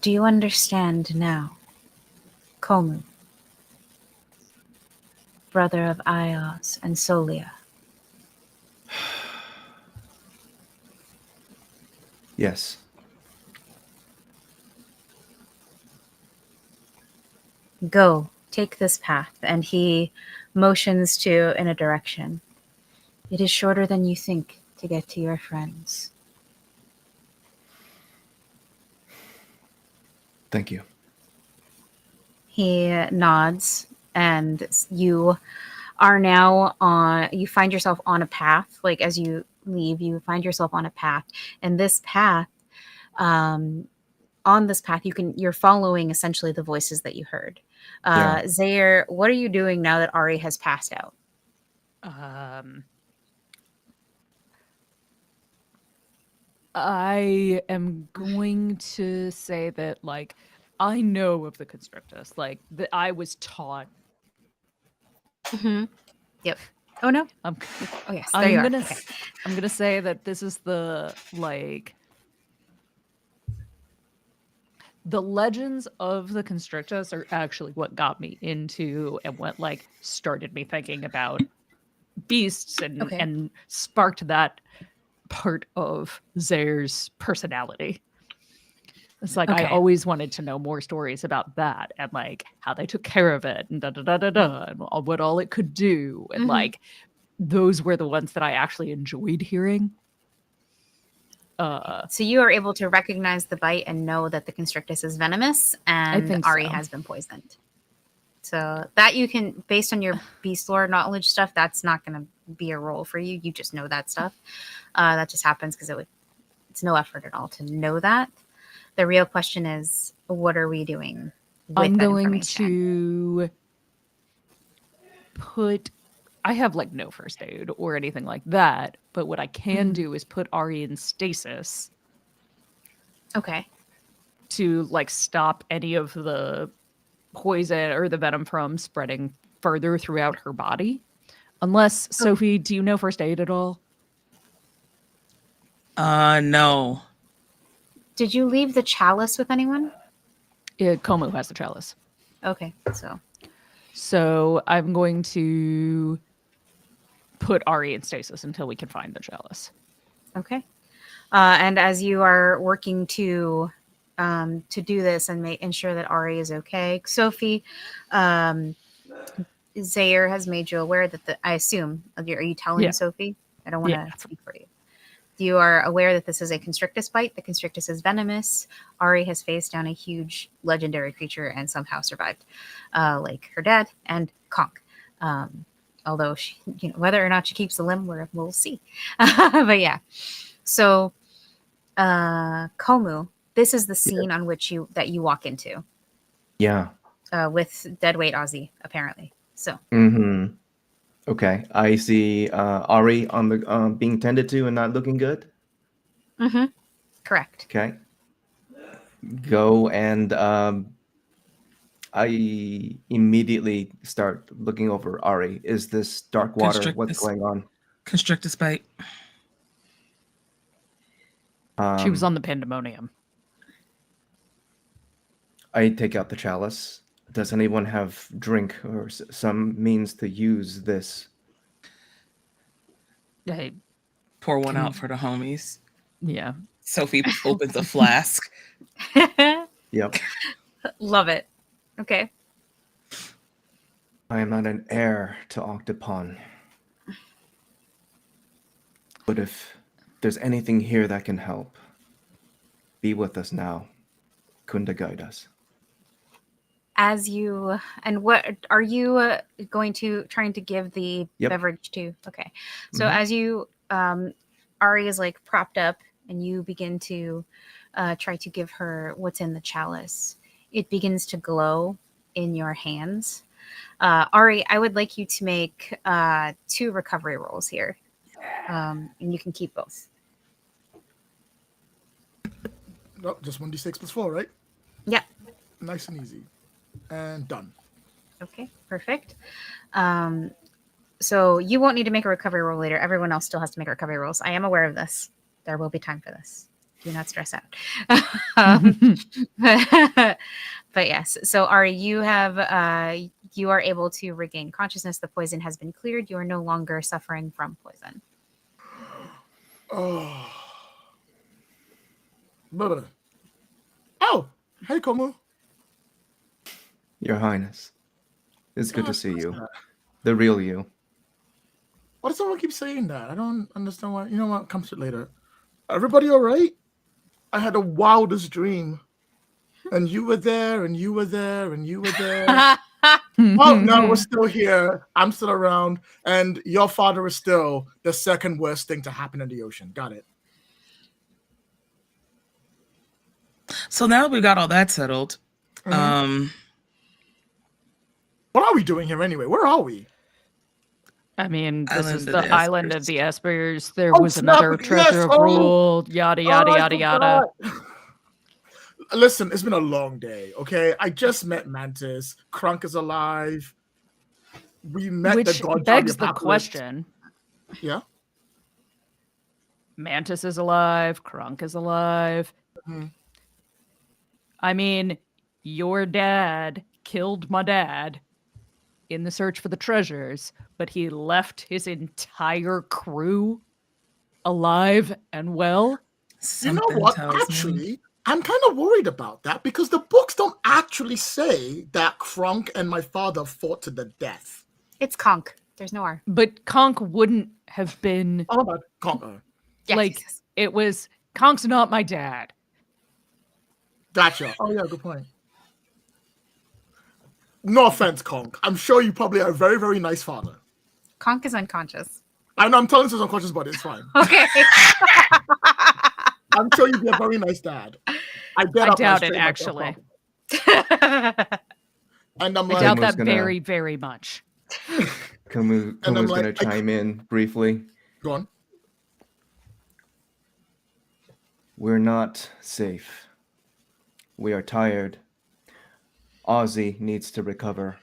Do you understand now, Komu, brother of Ios and Solia? Yes. Go, take this path. And he motions in a direction. It is shorter than you think to get to your friends. Thank you. He nods, and you are now you find yourself on a path. Like as you leave, you find yourself on a path. And this path, on this path, you're following essentially the voices that you heard. Yeah. Zaire, what are you doing now that Ari has passed out? I am going to say that, like, I know of the Constrictus. Like, that I was taught. Mm-hmm. Yep. Oh, no. Oh, yes. There you are. Okay. I'm gonna say that this is the legends of the Constrictus are actually what got me into and what started me thinking about beasts and sparked that part of Zaire's personality. It's I always wanted to know more stories about that and how they took care of it and and what all it could do. And those were the ones that I actually enjoyed hearing. So you are able to recognize the bite and know that the Constrictus is venomous and Ari has been poisoned. So that you can, based on your beast lore knowledge stuff, that's not going to be a roll for you. You just know that stuff. That just happens because it's no effort at all to know that. The real question is, what are we doing with I'm that going information? to put... I have no first aid or anything like that, but what I can do is put Ari in stasis. Okay. To stop any of the poison or the venom from spreading further throughout her body. Unless, Sophie, do you know first aid at all? No. Did you leave the chalice with anyone? Komu has the chalice. Okay, So I'm going to put Ari in stasis until we can find the chalice. Okay. And as you are working to do this and ensure that Ari is okay, Sophie, Zaire has made you aware that I assume, are you telling Sophie? I don't want to speak for you. You are aware that this is a Constrictus bite. The Constrictus is venomous. Ari has faced down a huge legendary creature and somehow survived, like her dad and Conk. Although she, whether or not she keeps the limb, we'll see. But yeah. So, Komu, this is the scene on which you walk into. Yeah. With deadweight Ozzy, apparently. So. Mm-hmm. Okay, I see Ari on the being tended to and not looking good. Mm-hmm. Correct. Okay, go and I immediately start looking over Ari. Is this dark water? Constrict What's this- going on? Constrict his bite. She was on the pandemonium. I take out the chalice. Does anyone have drink or some means to use this? Hey, Pour one Can- out for the homies. yeah. Sophie opens a flask. Yep. Love it. Okay. I am not an heir to Octopon. But if there's anything here that can help, be with us now. Kunda guide us. As you and what are you going to trying to give the Yep. beverage to? Okay. So Mhm. as you Ari is like propped up and you begin to try to give her what's in the chalice, it begins to glow in your hands. Ari, I would like you to make 2 recovery rolls here. And you can keep both. No, just 1d6 plus 4, right? Yeah. Nice and easy. And done. Okay, perfect. So you won't need to make a recovery roll later. Everyone else still has to make recovery rolls. I am aware of this. There will be time for this. Do not stress out. But yes, so Ari, you have you are able to regain consciousness. The poison has been cleared. You are no longer suffering from poison. Oh. Blah. Oh, hey, Komu. Your Highness, it's good Oh, to see what's you. that? The real you. Why does everyone keep saying that? I don't understand why. You know what? Comes to it later. Everybody all right? I had the wildest dream. And you were there, and you were there, and you were there. Oh, no, we're still here. I'm still around. And your father is still the second worst thing to happen in the ocean. Got it. So now that we got all that settled, Mhm. What are we doing here anyway? Where are we? I mean, this Island is of the the island Espers. of the Espers. There Oh, was snap another it, treasure yes, of oh! rule, yada, yada, Oh, I yada, yada. forgot. Listen, it's been a long day, okay? I just met Mantis. Crunk is alive. We met Which the god begs the apocalypse. question. Yeah. Mantis is alive. Krunk is alive. Mhm. I mean, your dad killed my dad in the search for the treasures, but he left his entire crew alive and well. You know something what? tells me. Actually, I'm kind of worried about that because the books don't actually say that Crunk and my father fought to the death. It's conch. There's no R. But Conk wouldn't have been Oh, but Conquer. Yes, like yes, yes. it was Conk's not my dad. Gotcha. Oh, yeah, good point. No offense, Conk. I'm sure you probably are a very, very nice father. Conch is unconscious. I know I'm telling you unconscious, but it's fine. Okay. I'm sure you'd be a very nice dad. I get I up and doubt it, straighten myself actually. up. And I'm I like, doubt Kuma's that gonna- very, very much. Kumu's I'm gonna like, chime in briefly. go on. We're not safe. We are tired. Ozzy needs to recover.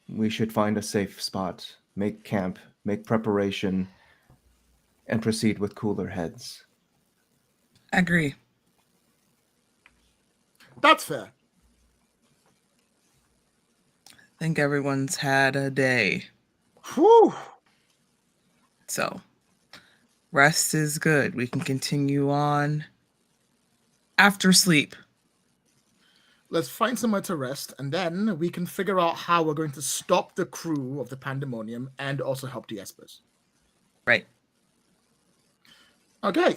We should find a safe spot, make camp, make preparation, and proceed with cooler heads. I agree. That's fair. I think everyone's had a day. Whew. So rest is good. We can continue on after sleep. Let's find somewhere to rest, and then we can figure out how we're going to stop the crew of the Pandemonium and also help the Espers. Right. Okay.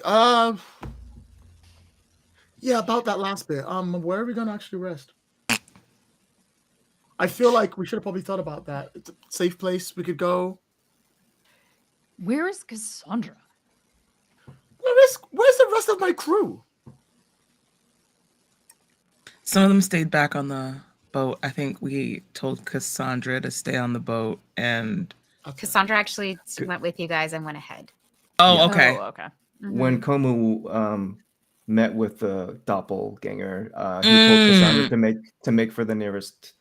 Yeah, about that last bit. Where are we gonna actually rest? I feel like we should have probably thought about that. It's a safe place we could go. Where is Cassandra? Where's the rest of my crew? Some of them stayed back on the boat. I think we told Cassandra to stay on the boat and Cassandra actually went with you guys and went ahead. Oh, Yeah. okay. Oh, okay. When Komu met with the doppelganger, he told Cassandra to make for the nearest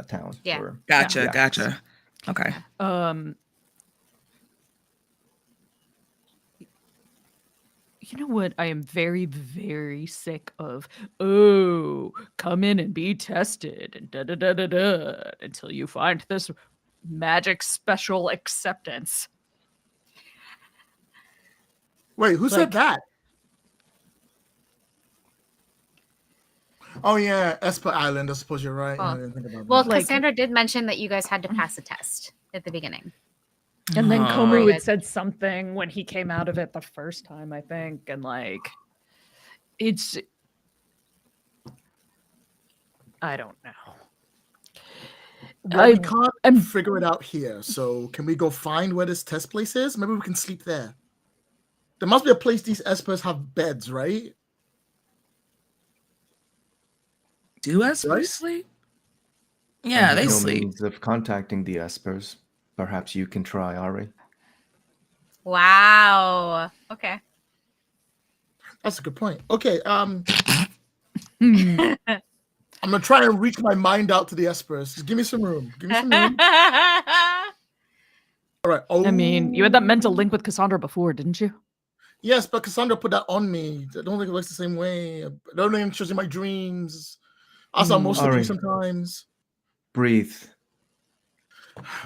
town. Yeah. Or, Gotcha. Yeah. Gotcha. Okay. You know what? I am very, very sick of. Oh, come in and be tested and da da da da da until you find this magic special acceptance. Wait, who said that? Oh yeah, Esper Island. I suppose you're right. Well- I didn't think about Well, that. Like- Cassandra did mention that you guys had to pass a test at the beginning. And then Oh. Komu Yeah. had said something when he came out of it the first time, I think, and like, it's. I don't know. Well, we I'm can't figure it out here. So can we go find where this test place is? Maybe we can sleep there. There must be a place these espers have beds, right? Do Espers Right? sleep? And Yeah, there's they no sleep. means of contacting the espers. Perhaps you can try, Ari. Wow. Okay. That's a good point. Okay, Hmm. I'm gonna try and reach my mind out to the espers. Just give me some room. Give me some room. All right. Oh, I mean, you had that mental link with Cassandra before, didn't you? Yes, but Cassandra put that on me. I don't think it works the same way. I don't think it shows in my dreams. Also, I'm most Ari. sometimes. Breathe.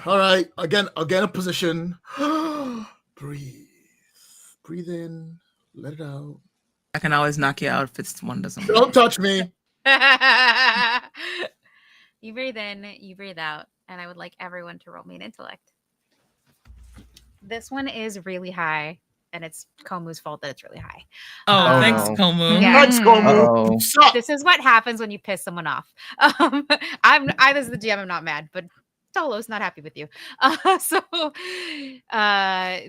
All right, again a position. Breathe. Breathe in. Let it out. I can always knock you out if it's one doesn't work. Don't touch me. You breathe in, you breathe out, and I would like everyone to roll me an intellect. This one is really high, and it's Komu's fault that it's really high. Oh, Oh, thanks, no. Komu. Yeah. Thanks, Komu. Uh-oh. Suck. This is what happens when you piss someone off. I as the GM, I'm not mad, but Dolo's not happy with you.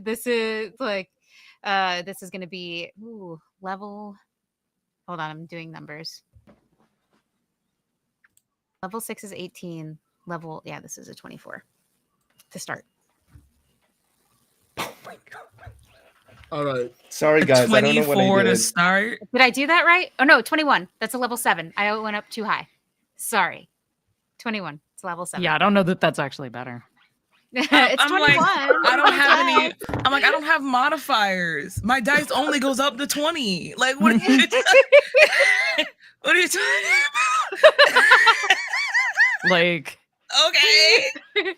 This is like, this is going to be level. Hold on, I'm doing numbers. Level 6 is 18. This is a 24 to start. All right. Sorry, guys. I don't know what I 24 to did. start. Did I do that right? Oh no, 21. That's a level 7. I went up too high. Sorry. 21. It's level 7. Yeah, I don't know that that's actually better. It's I'm 21. like, I don't have any. I'm like, I don't have modifiers. My dice only goes up to 20. Like, what? Are you what are you talking about? Like, Okay.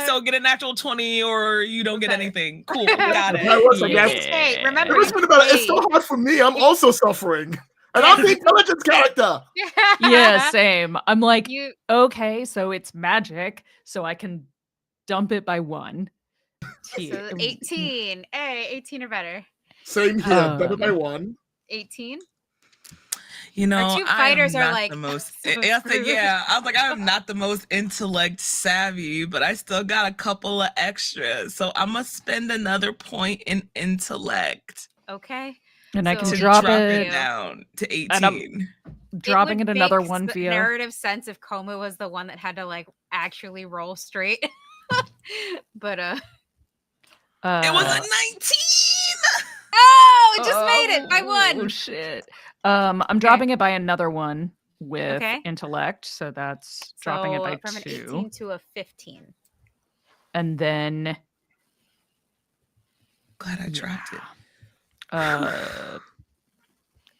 So get a natural 20 or you don't get Okay. anything. Cool. Got That it. works, I guess. Hey, remember, It must have been about- It's so hard for me. I'm also suffering. And I'm the intelligence character. yeah, same. I'm like, You okay, so it's magic, so I can dump it by 1. so 18. Hey, 18 or better. Same here. Better by 1. 18. You know, Our two I am fighters are, not like, the most. so I was like, screwed. yeah, I was like, I'm not the most intellect savvy, but I still got a couple of extras, so I must spend another point in intellect Okay. And I can So- to drop drop it, it down to And I'm- 18. dropping it would another make 1 the via. narrative sense if Komu was the one that had to like actually roll straight. But It was a 19. oh, it just made it by Oh 1. shit. I'm dropping it by another 1 with Okay. intellect, so that's dropping it by from an 2. 18 to a 15. And then Glad I dropped it.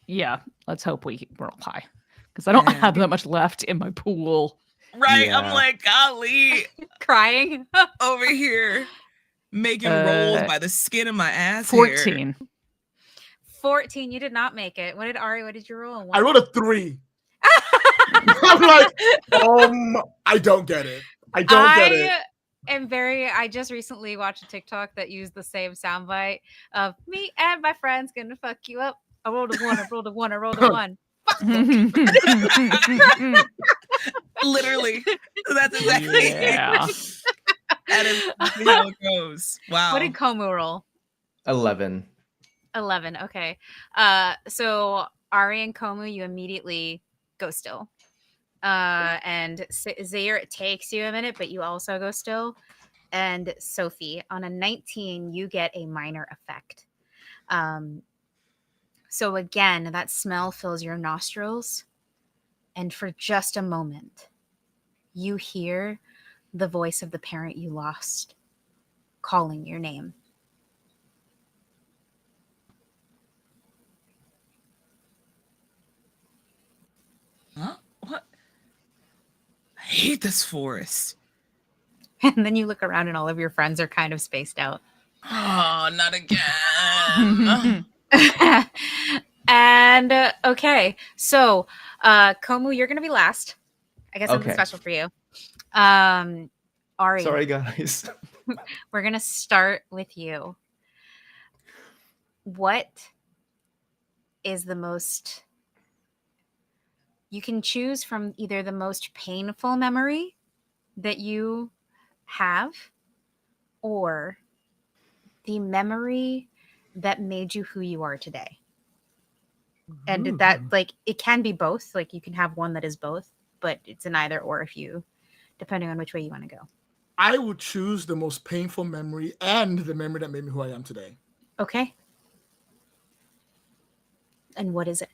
yeah, let's hope we roll high. Because I don't Yeah. have that much left in my pool. Right? Yeah. I'm like, golly, Crying. over here making rolls by the skin of my ass. Here. 14. 14. You did not make it. What did you roll? I wrote a 3. I'm like, I don't get it. I don't get it. I just recently watched a TikTok that used the same soundbite of me and my friends gonna fuck you up. I rolled a 1, I rolled a 1, I rolled a 1. Literally. That's exactly Yeah. that is how it goes. Wow. What did Komu roll? 11. 11. Okay. So Ari and Komu, you immediately go still. And Zaire, it takes you a minute, but you also go still. and Sophie. On a 19, you get a minor effect. So again, that smell fills your nostrils, and for just a moment, you hear the voice of the parent you lost calling your name. Huh? What? I hate this forest. And then you look around and all of your friends are kind of spaced out. Oh, not again. And okay, so Komu, you're gonna be last. I guess something Okay. special for you. Ari, Sorry, guys. we're gonna start with you. What is the most? You can choose from either the most painful memory that you have, or the memory that made you who you are today. And that, like, it can be both. Like, you can have one that is both, but it's an either or if you, depending on which way you want to go. I would choose the most painful memory and the memory that made me who I am today. Okay. And what is it?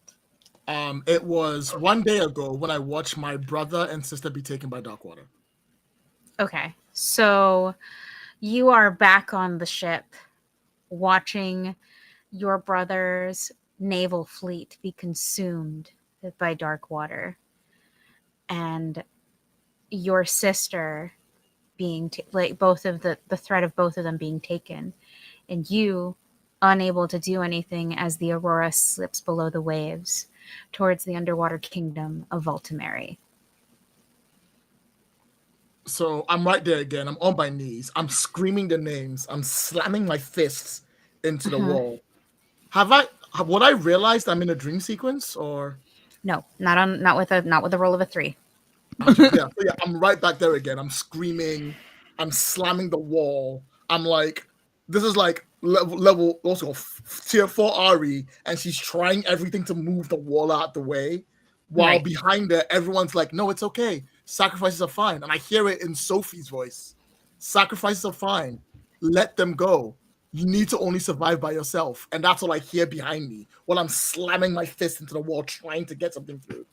It was one day ago when I watched my brother and sister be taken by Darkwater. Okay. So you are back on the ship watching your brother's naval fleet be consumed by Darkwater, and your sister being like both of the threat of both of them being taken, and you unable to do anything as the Aurora slips below the waves towards the underwater kingdom of Voltimeri. So I'm right there again. I'm on my knees. I'm screaming the names. I'm slamming my fists into the wall. Would I realized I'm in a dream sequence or? No, not with the roll of a 3. Okay, yeah, I'm right back there again. I'm screaming. I'm slamming the wall. I'm like, this is like level also tier 4 Ari, and she's trying everything to move the wall out the way. While Right. behind her, everyone's like, no, it's okay. Sacrifices are fine. And I hear it in Sophie's voice. Sacrifices are fine. Let them go. You need to only survive by yourself. And that's all I hear behind me while I'm slamming my fist into the wall trying to get something through.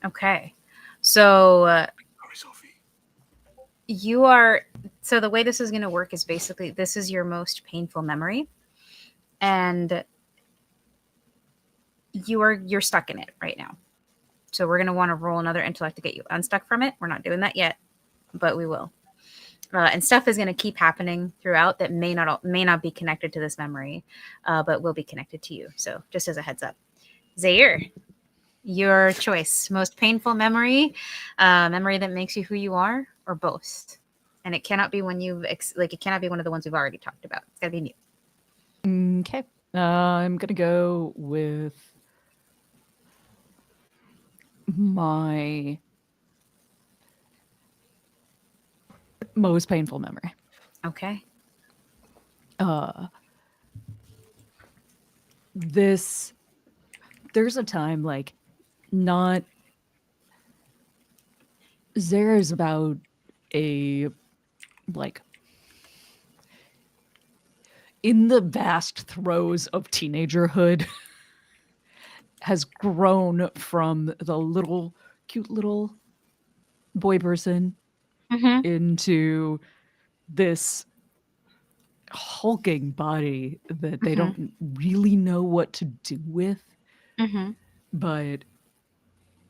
Okay. So Sorry, Sophie. so the way this is going to work is basically this is your most painful memory, and you're stuck in it right now. So we're going to want to roll another intellect to get you unstuck from it. We're not doing that yet, but we will. And stuff is going to keep happening throughout that may not be connected to this memory, but will be connected to you. So just as a heads up, Zaire, your choice: most painful memory, memory that makes you who you are, or both. And it cannot be when it cannot be one of the ones we've already talked about. It's got to be new. Okay. I'm going to go with my most painful memory. Okay. There's a time like not there's about a like in the vast throes of teenagerhood has grown from the cute little boy person into this hulking body that they don't really know what to do with, but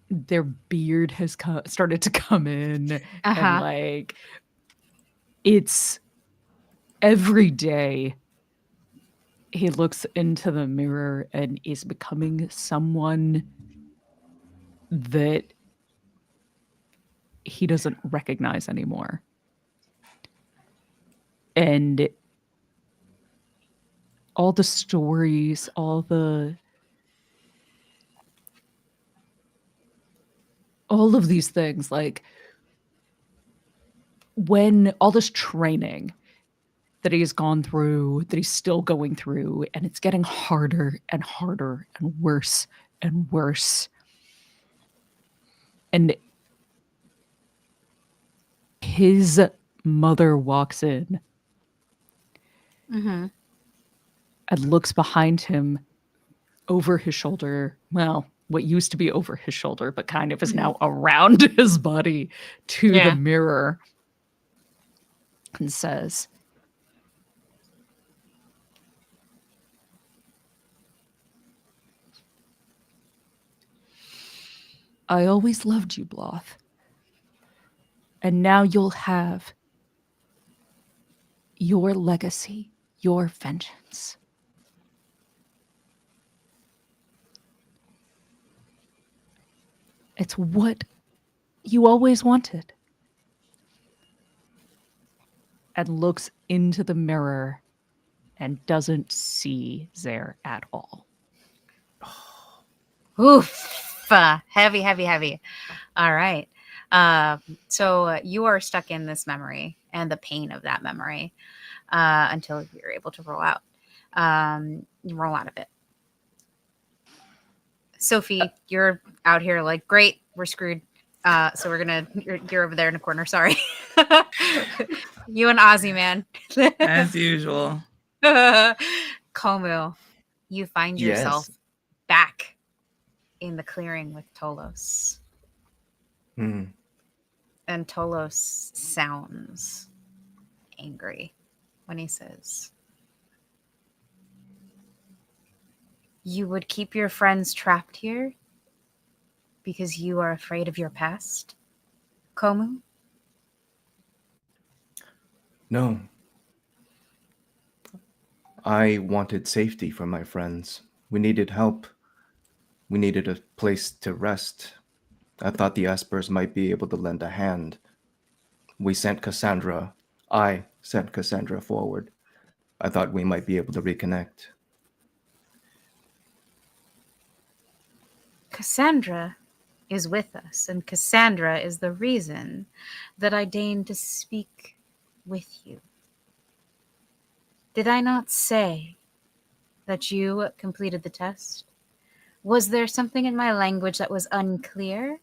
their beard has started to come in, and like it's every day he looks into the mirror and is becoming someone that he doesn't recognize anymore. And all the stories, all of these things, like when all this training that he's gone through, that he's still going through, and it's getting harder and harder and worse and worse. And his mother walks in Mm-hmm. and looks behind him over his shoulder. Well, what used to be over his shoulder, but kind of is now around his body to the mirror and says, I always loved you, Bloth. And now you'll have your legacy, your vengeance. It's what you always wanted. And looks into the mirror and doesn't see Zaire at all. Oof. Heavy, heavy, heavy. All right. So you are stuck in this memory and the pain of that memory until you're able to roll out. You roll out of it. Sophie, you're out here like, great, we're screwed. So we're gonna, you're over there in a corner. Sorry. You and Ozzy, man. As usual. Komu, you find yourself back in the clearing with Tolos. Hmm. And Tolos sounds angry when he says, you would keep your friends trapped here because you are afraid of your past, Komu? No. I wanted safety for my friends. We needed help. We needed a place to rest. I thought the Espers might be able to lend a hand. We sent Cassandra. I sent Cassandra forward. I thought we might be able to reconnect. Cassandra is with us, and Cassandra is the reason that I deigned to speak with you. Did I not say that you completed the test? Was there something in my language that was unclear?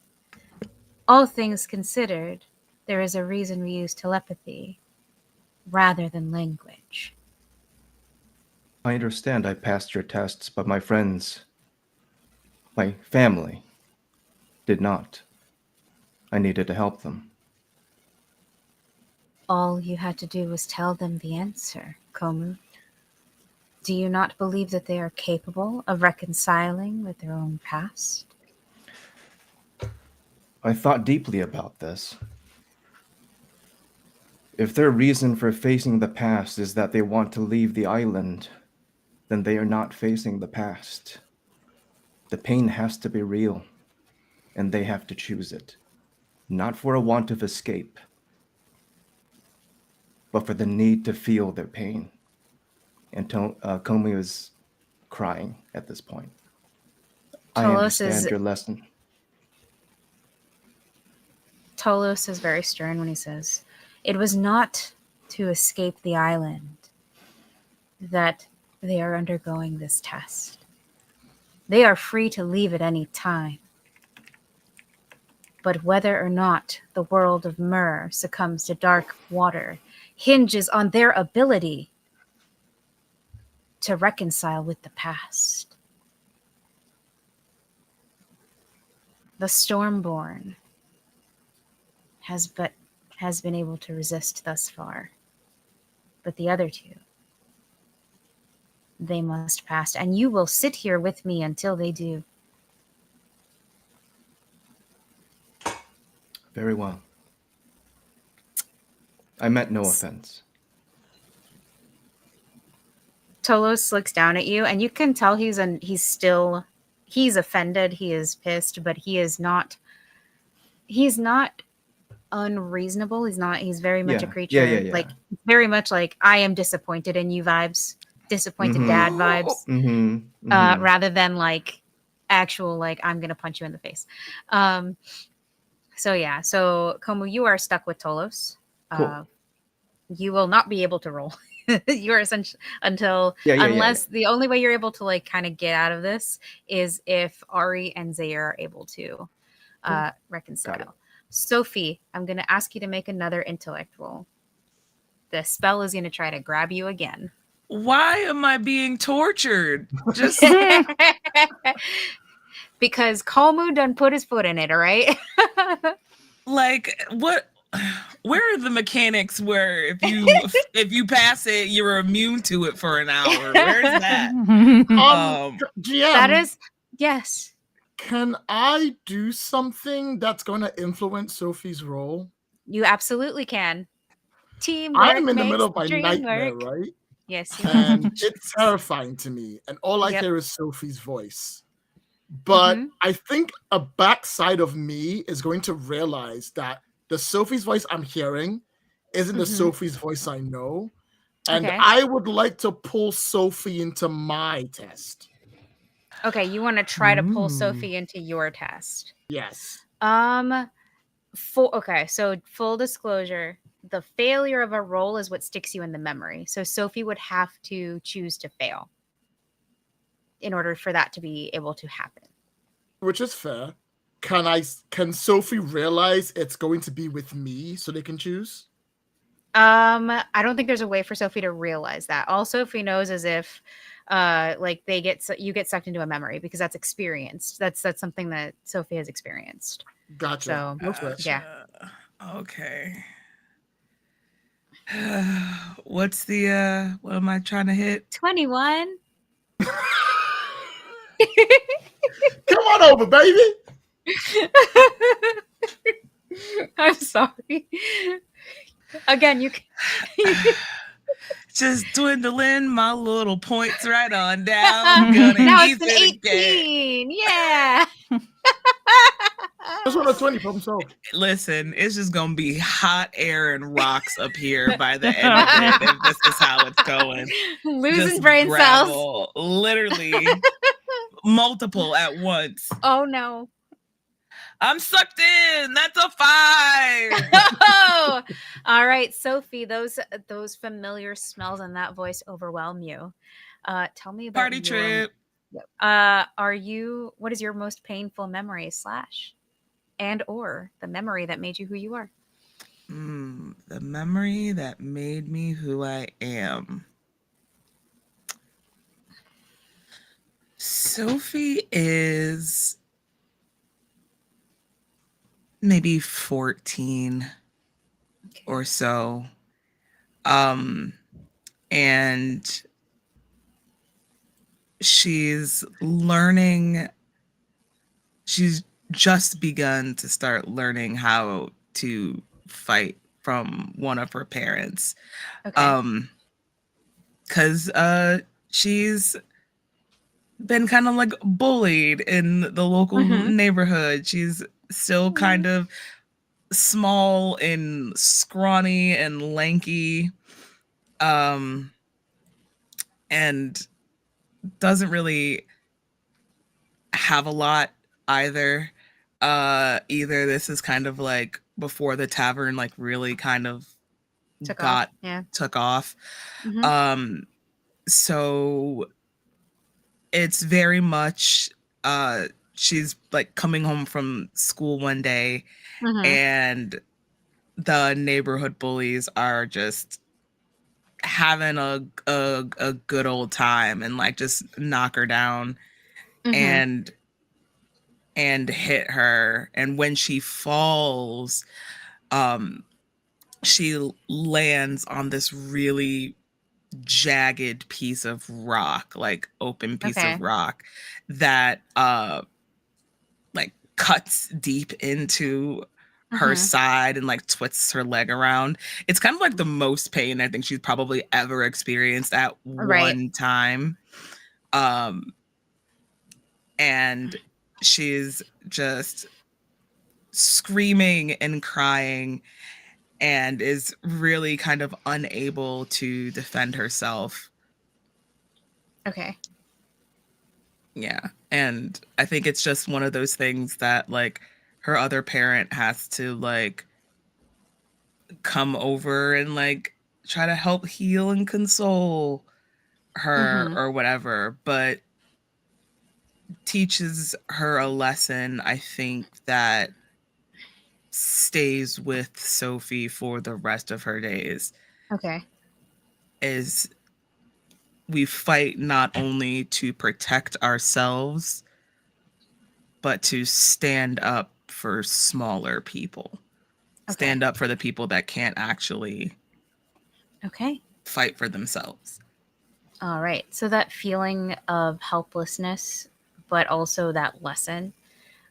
All things considered, there is a reason we use telepathy rather than language. I understand I passed your tests, but my friends, my family, did not. I needed to help them. All you had to do was tell them the answer, Komu. Do you not believe that they are capable of reconciling with their own past? I thought deeply about this. If their reason for facing the past is that they want to leave the island, then they are not facing the past. The pain has to be real, and they have to choose it. Not for a want of escape, but for the need to feel their pain. And Komi is crying at this point. I understand your lesson. Tolos is very stern when he says, it was not to escape the island that they are undergoing this test. They are free to leave at any time. But whether or not the world of Myr succumbs to dark water hinges on their ability to reconcile with the past. The Stormborn has been able to resist thus far. But the other two, they must pass. And you will sit here with me until they do. Very well. I meant no offense. Tolos looks down at you, and you can tell he's offended, he is pissed, but he's not unreasonable. He's very much a creature. Yeah. Like very much like I am disappointed in you vibes, disappointed dad vibes, rather than like actual like I'm gonna punch you in the face. So Komu, you are stuck with Tolos. Cool. You will not be able to roll. You're essentially unless the only way you're able to like kind of get out of this is if Ari and Zaire are able to reconcile. Sophie, I'm going to ask you to make another intellect roll. the spell is going to try to grab you again. Why am I being tortured? Just Because Komu done put his foot in it, all right? like what? Where are the mechanics where if you pass it, you're immune to it for an hour? Where's that? GM, That is, yes. can I do something that's going to influence Sophie's role? You absolutely can. Teamwork I'm in the makes middle of the my dream nightmare, work. right? Yes, you are. And it's terrifying to me. And all I Yep. hear is Sophie's voice. But Mhm. I think a backside of me is going to realize that the Sophie's voice I'm hearing isn't the Mhm. Sophie's voice I know. And Okay. I would like to pull Sophie into my test. Okay, you want to try to pull Mm. Sophie into your test. Yes. Okay, so full disclosure, the failure of a roll is what sticks you in the memory. So Sophie would have to choose to fail in order for that to be able to happen. Which is fair. Can Sophie realize it's going to be with me so they can choose? I don't think there's a way for Sophie to realize that. All Sophie knows is if like you get sucked into a memory, because that's experienced. That's something that Sophie has experienced. Gotcha. So Okay. yeah. Okay. What's the what am I trying to hit? 21. Come on over, baby. I'm sorry. Again, you can. Just dwindling my little points right on down. Gonna Now ease it's an it again. 18. Yeah. Just want a 20, problem solved. Listen, it's just gonna be hot air and rocks up here by the end of it if this is how it's going. Losing Just brain cells. gravel, literally multiple at once. Oh no. I'm sucked in. That's a 5. Oh! All right, Sophie, those familiar smells and that voice overwhelm you. Tell me about Party trip. what is your most painful memory / and or the memory that made you who you are? The memory that made me who I am. Sophie is maybe 14 or so. And she's just begun to start learning how to fight from one of her parents. Okay. Because she's been kind of like bullied in the local neighborhood. She's still kind of small and scrawny and lanky, and doesn't really have a lot either. Either this is kind of like before the tavern like really kind of took off. Mhm. So it's very much she's like coming home from school one day and the neighborhood bullies are just having a good old time and like just knock her down and hit her. And when she falls, she lands on this really jagged piece of rock, like open piece of rock that like cuts deep into her side and like twists her leg around. It's kind of like the most pain I think she's probably ever experienced at one time. And she's just screaming and crying and is really kind of unable to defend herself. Okay. Yeah. And I think it's just one of those things that like her other parent has to like come over and like try to help heal and console her or whatever, but teaches her a lesson, I think, that stays with Sophie for the rest of her days. Okay. is we fight not only to protect ourselves, but to stand up for smaller people. Okay. Stand up for the people that can't actually fight for themselves. All right. So that feeling of helplessness, but also that lesson,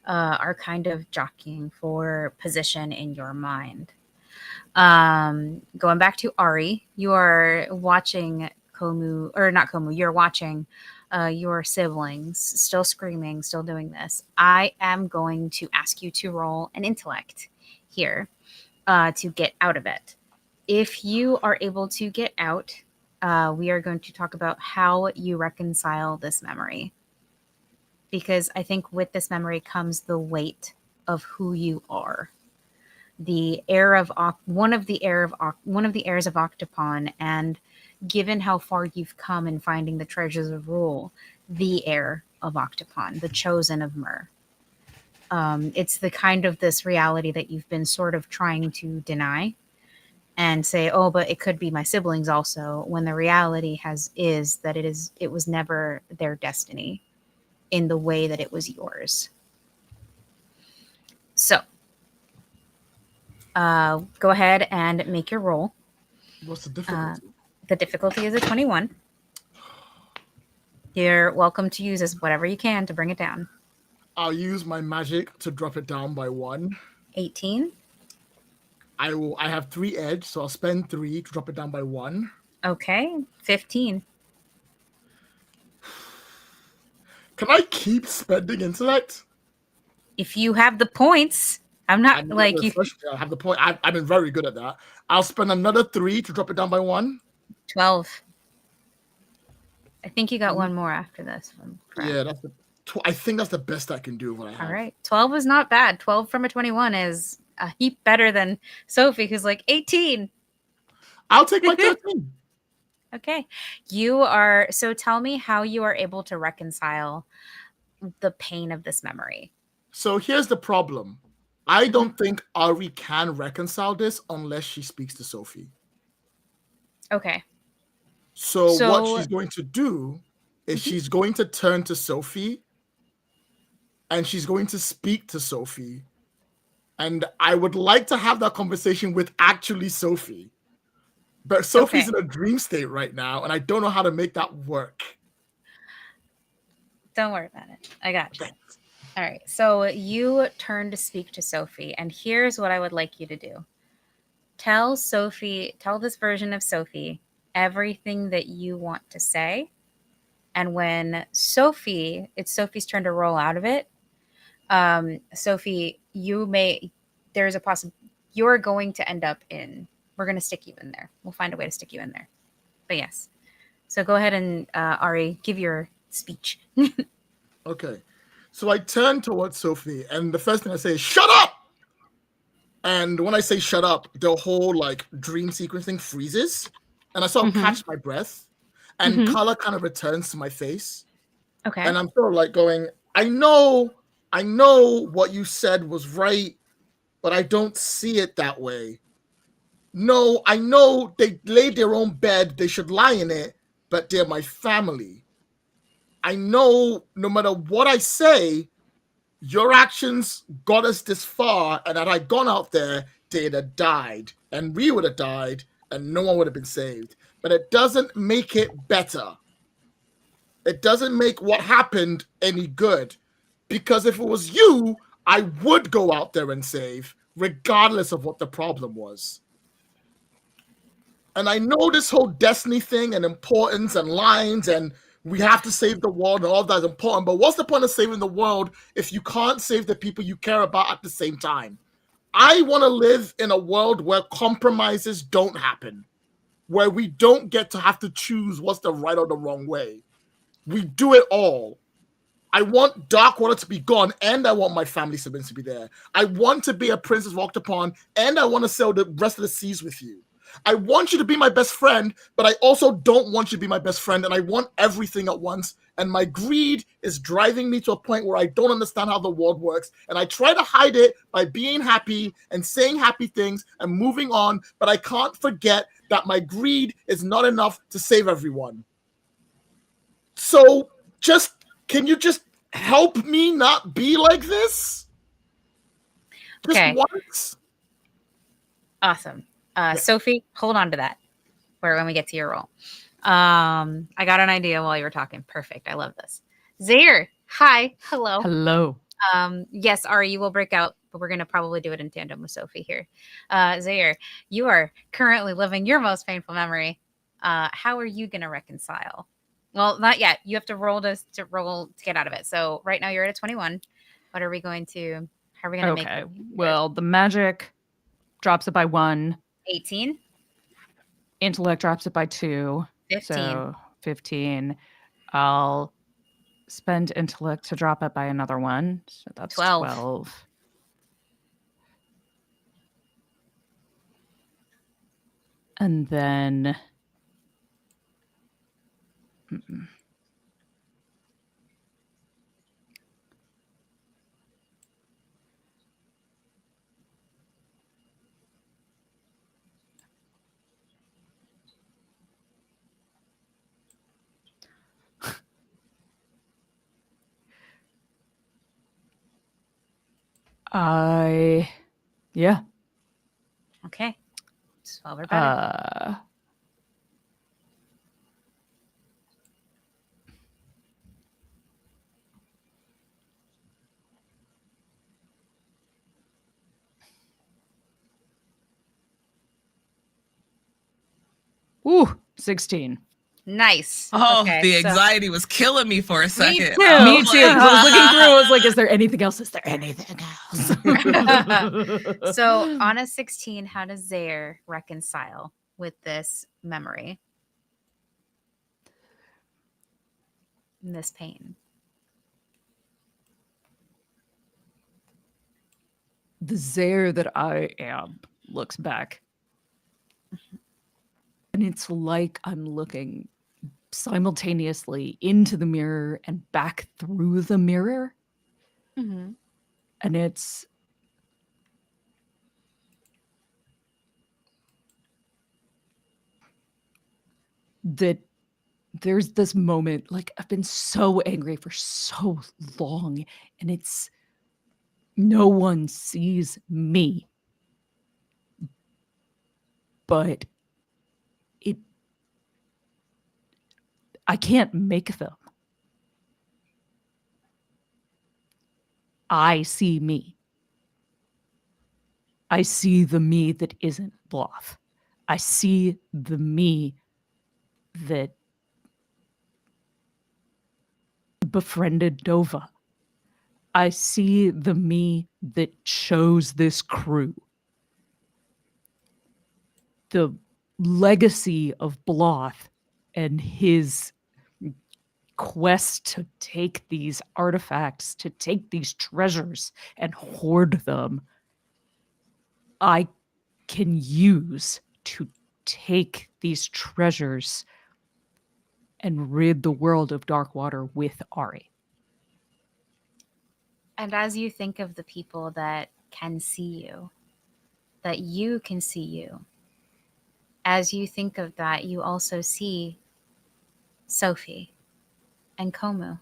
are kind of jockeying for position in your mind. Going back to Ari, you are watching Komu, or not Komu, you're watching your siblings still screaming, still doing this. I am going to ask you to roll an intellect here to get out of it. If you are able to get out, we are going to talk about how you reconcile this memory. Because I think with this memory comes the weight of who you are. The heir of one of the heirs of Octopon, and given how far you've come in finding the treasures of rule, the heir of Octopon, the chosen of Myr. It's the kind of this reality that you've been sort of trying to deny and say, oh, but it could be my siblings also, when the reality is that it was never their destiny in the way that it was yours. So go ahead and make your roll. What's the difficulty? The difficulty is a 21. You're welcome to use as whatever you can to bring it down. I'll use my magic to drop it down by 1. 18. I have 3 edge, so I'll spend 3 to drop it down by 1. Okay. 15. Can I keep spending intellect? If you have the points, I'm not like you. I have the point. I've been very good at that. I'll spend another 3 to drop it down by 1. 12. I think you got one more after this one. Yeah, I think that's the best I can do. What I have. All right. 12 is not bad. 12 from a 21 is a heap better than Sophie, who's like 18. I'll take my 13. Okay. So tell me how you are able to reconcile the pain of this memory. So here's the problem. I don't think Ari can reconcile this unless she speaks to Sophie. Okay. So what she's going to do is she's going to turn to Sophie and she's going to speak to Sophie. And I would like to have that conversation with actually Sophie. But Sophie's in a dream state right now, and I don't know how to make that work. Don't worry about it. I got you. All right. So you turn to speak to Sophie, and here's what I would like you to do. Tell this version of Sophie everything that you want to say. And when it's Sophie's turn to roll out of it, Sophie, you're going to end up in, we're going to stick you in there. We'll find a way to stick you in there. But yes. So go ahead and, Ari, give your speech. Okay. So I turn towards Sophie, and the first thing I say is, shut up! And when I say shut up, the whole dream sequence thing freezes, and I sort of catch my breath, and color kind of returns to my face. Okay. And I'm sort of going, I know what you said was right, but I don't see it that way. No, I know they laid their own bed, they should lie in it, but they're my family. I know no matter what I say, your actions got us this far, and had I gone out there, they'd have died, and we would have died, and no one would have been saved. But it doesn't make it better. It doesn't make what happened any good. Because if it was you, I would go out there and save, regardless of what the problem was. And I know this whole destiny thing and importance and lines and we have to save the world and all that is important. But what's the point of saving the world if you can't save the people you care about at the same time? I want to live in a world where compromises don't happen, where we don't get to have to choose what's the right or the wrong way. We do it all. I want Darkwater to be gone, and I want my family siblings to be there. I want to be a princess walked upon, and I want to sail the rest of the seas with you. I want you to be my best friend, but I also don't want you to be my best friend, and I want everything at once. And my greed is driving me to a point where I don't understand how the world works. And I try to hide it by being happy and saying happy things and moving on, but I can't forget that my greed is not enough to save everyone. So can you just help me not be like this? Just Okay. once? Awesome. Sophie, hold on to that for when we get to your role. I got an idea while you were talking. Perfect. I love this. Zaire, hi. Hello. Hello. Yes, Ari, you will break out, but we're going to probably do it in tandem with Sophie here. Zaire, you are currently living your most painful memory. How are you going to reconcile? Well, not yet. You have to roll to get out of it. So right now you're at a 21. What are we going to? How are we going to make it? Well, the magic drops it by 1. 18. Intellect drops it by 2. 15. So 15. I'll spend intellect to drop it by another 1. So that's 12. And then yeah. Okay. 12 or better. Ooh, 16. Nice. Oh, Okay, the so- anxiety was killing me for a second. too. Oh, Me too. 'Cause I was looking through. I was like, "Is there anything else? Is there anything else?" So on a 16, how does Zaire reconcile with this memory? And this pain. The Zaire that I am looks back. And it's like I'm looking simultaneously into the mirror and back through the mirror. Mm-hmm. And it's that there's this moment, like I've been so angry for so long, and it's no one sees me. But I can't make them. I see me. I see the me that isn't Bluff. I see the me that befriended Nova. I see the me that chose this crew. The legacy of Bloth and his quest to take these artifacts, to take these treasures and hoard them, I can use to take these treasures and rid the world of Darkwater with Ari. And as you think of the people that can see you, that you can see you, as you think of that, you also see Sophie and Komu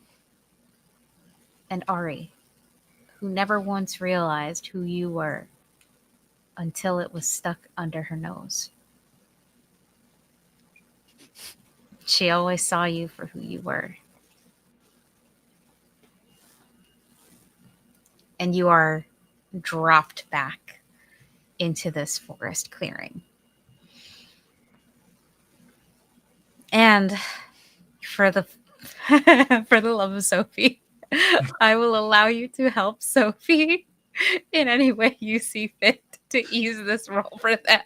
and Ari, who never once realized who you were until it was stuck under her nose. She always saw you for who you were. And you are dropped back into this forest clearing. And for the for the love of Sophie, I will allow you to help Sophie in any way you see fit to ease this role for them.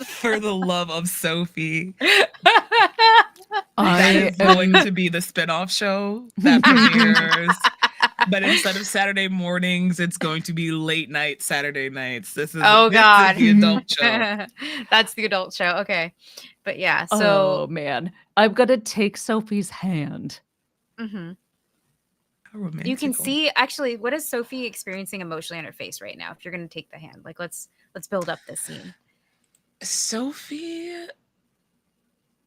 For the love of Sophie. I That is going to be the spinoff show that premieres But instead of Saturday mornings, it's going to be late night Saturday nights. This is the adult show. That's the adult show. Okay. But yeah, Oh so man, I'm gonna take Sophie's hand. mhm. How You can romantical. see actually what is Sophie experiencing emotionally on her face right now. If you're going to take the hand, like let's build up this scene. Sophie,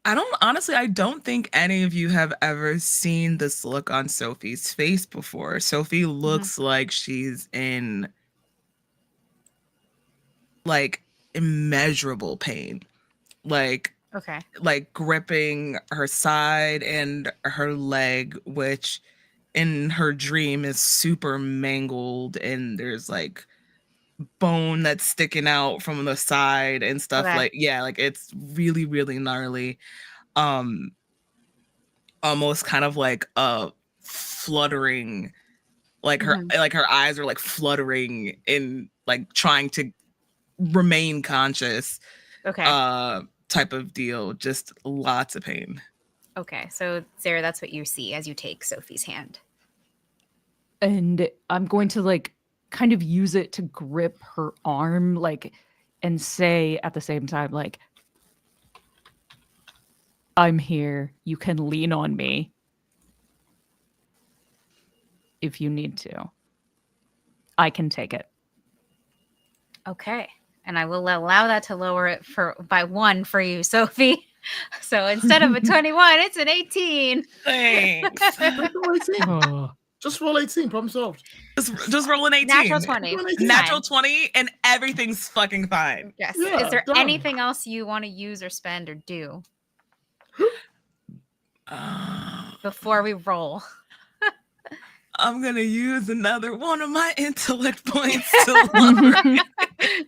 I don't think any of you have ever seen this look on Sophie's face before. Sophie looks like she's in like immeasurable pain. Like Okay. Gripping her side and her leg, which in her dream is super mangled, and there's like bone that's sticking out from the side and stuff. Okay. Like it's really, really gnarly. Almost kind of like a fluttering, like her eyes are like fluttering in like trying to remain conscious. Okay. Type of deal. Just lots of pain. Okay. So Sarah, that's what you see as you take Sophie's hand. And I'm going to like kind of use it to grip her arm, like, and say at the same time, like, I'm here. You can lean on me if you need to. I can take it. Okay. And I will allow that to lower it by 1 for you, Sophie. So instead of a 21, it's an 18. Thanks. Oh. Just roll 18. Problem solved. Just roll an 18. Natural 20. Natural 20, and everything's fucking fine. Yes. Yeah, Is there done. anything else you want to use or spend or do before we roll? I'm gonna use another one of my intellect points to lower it.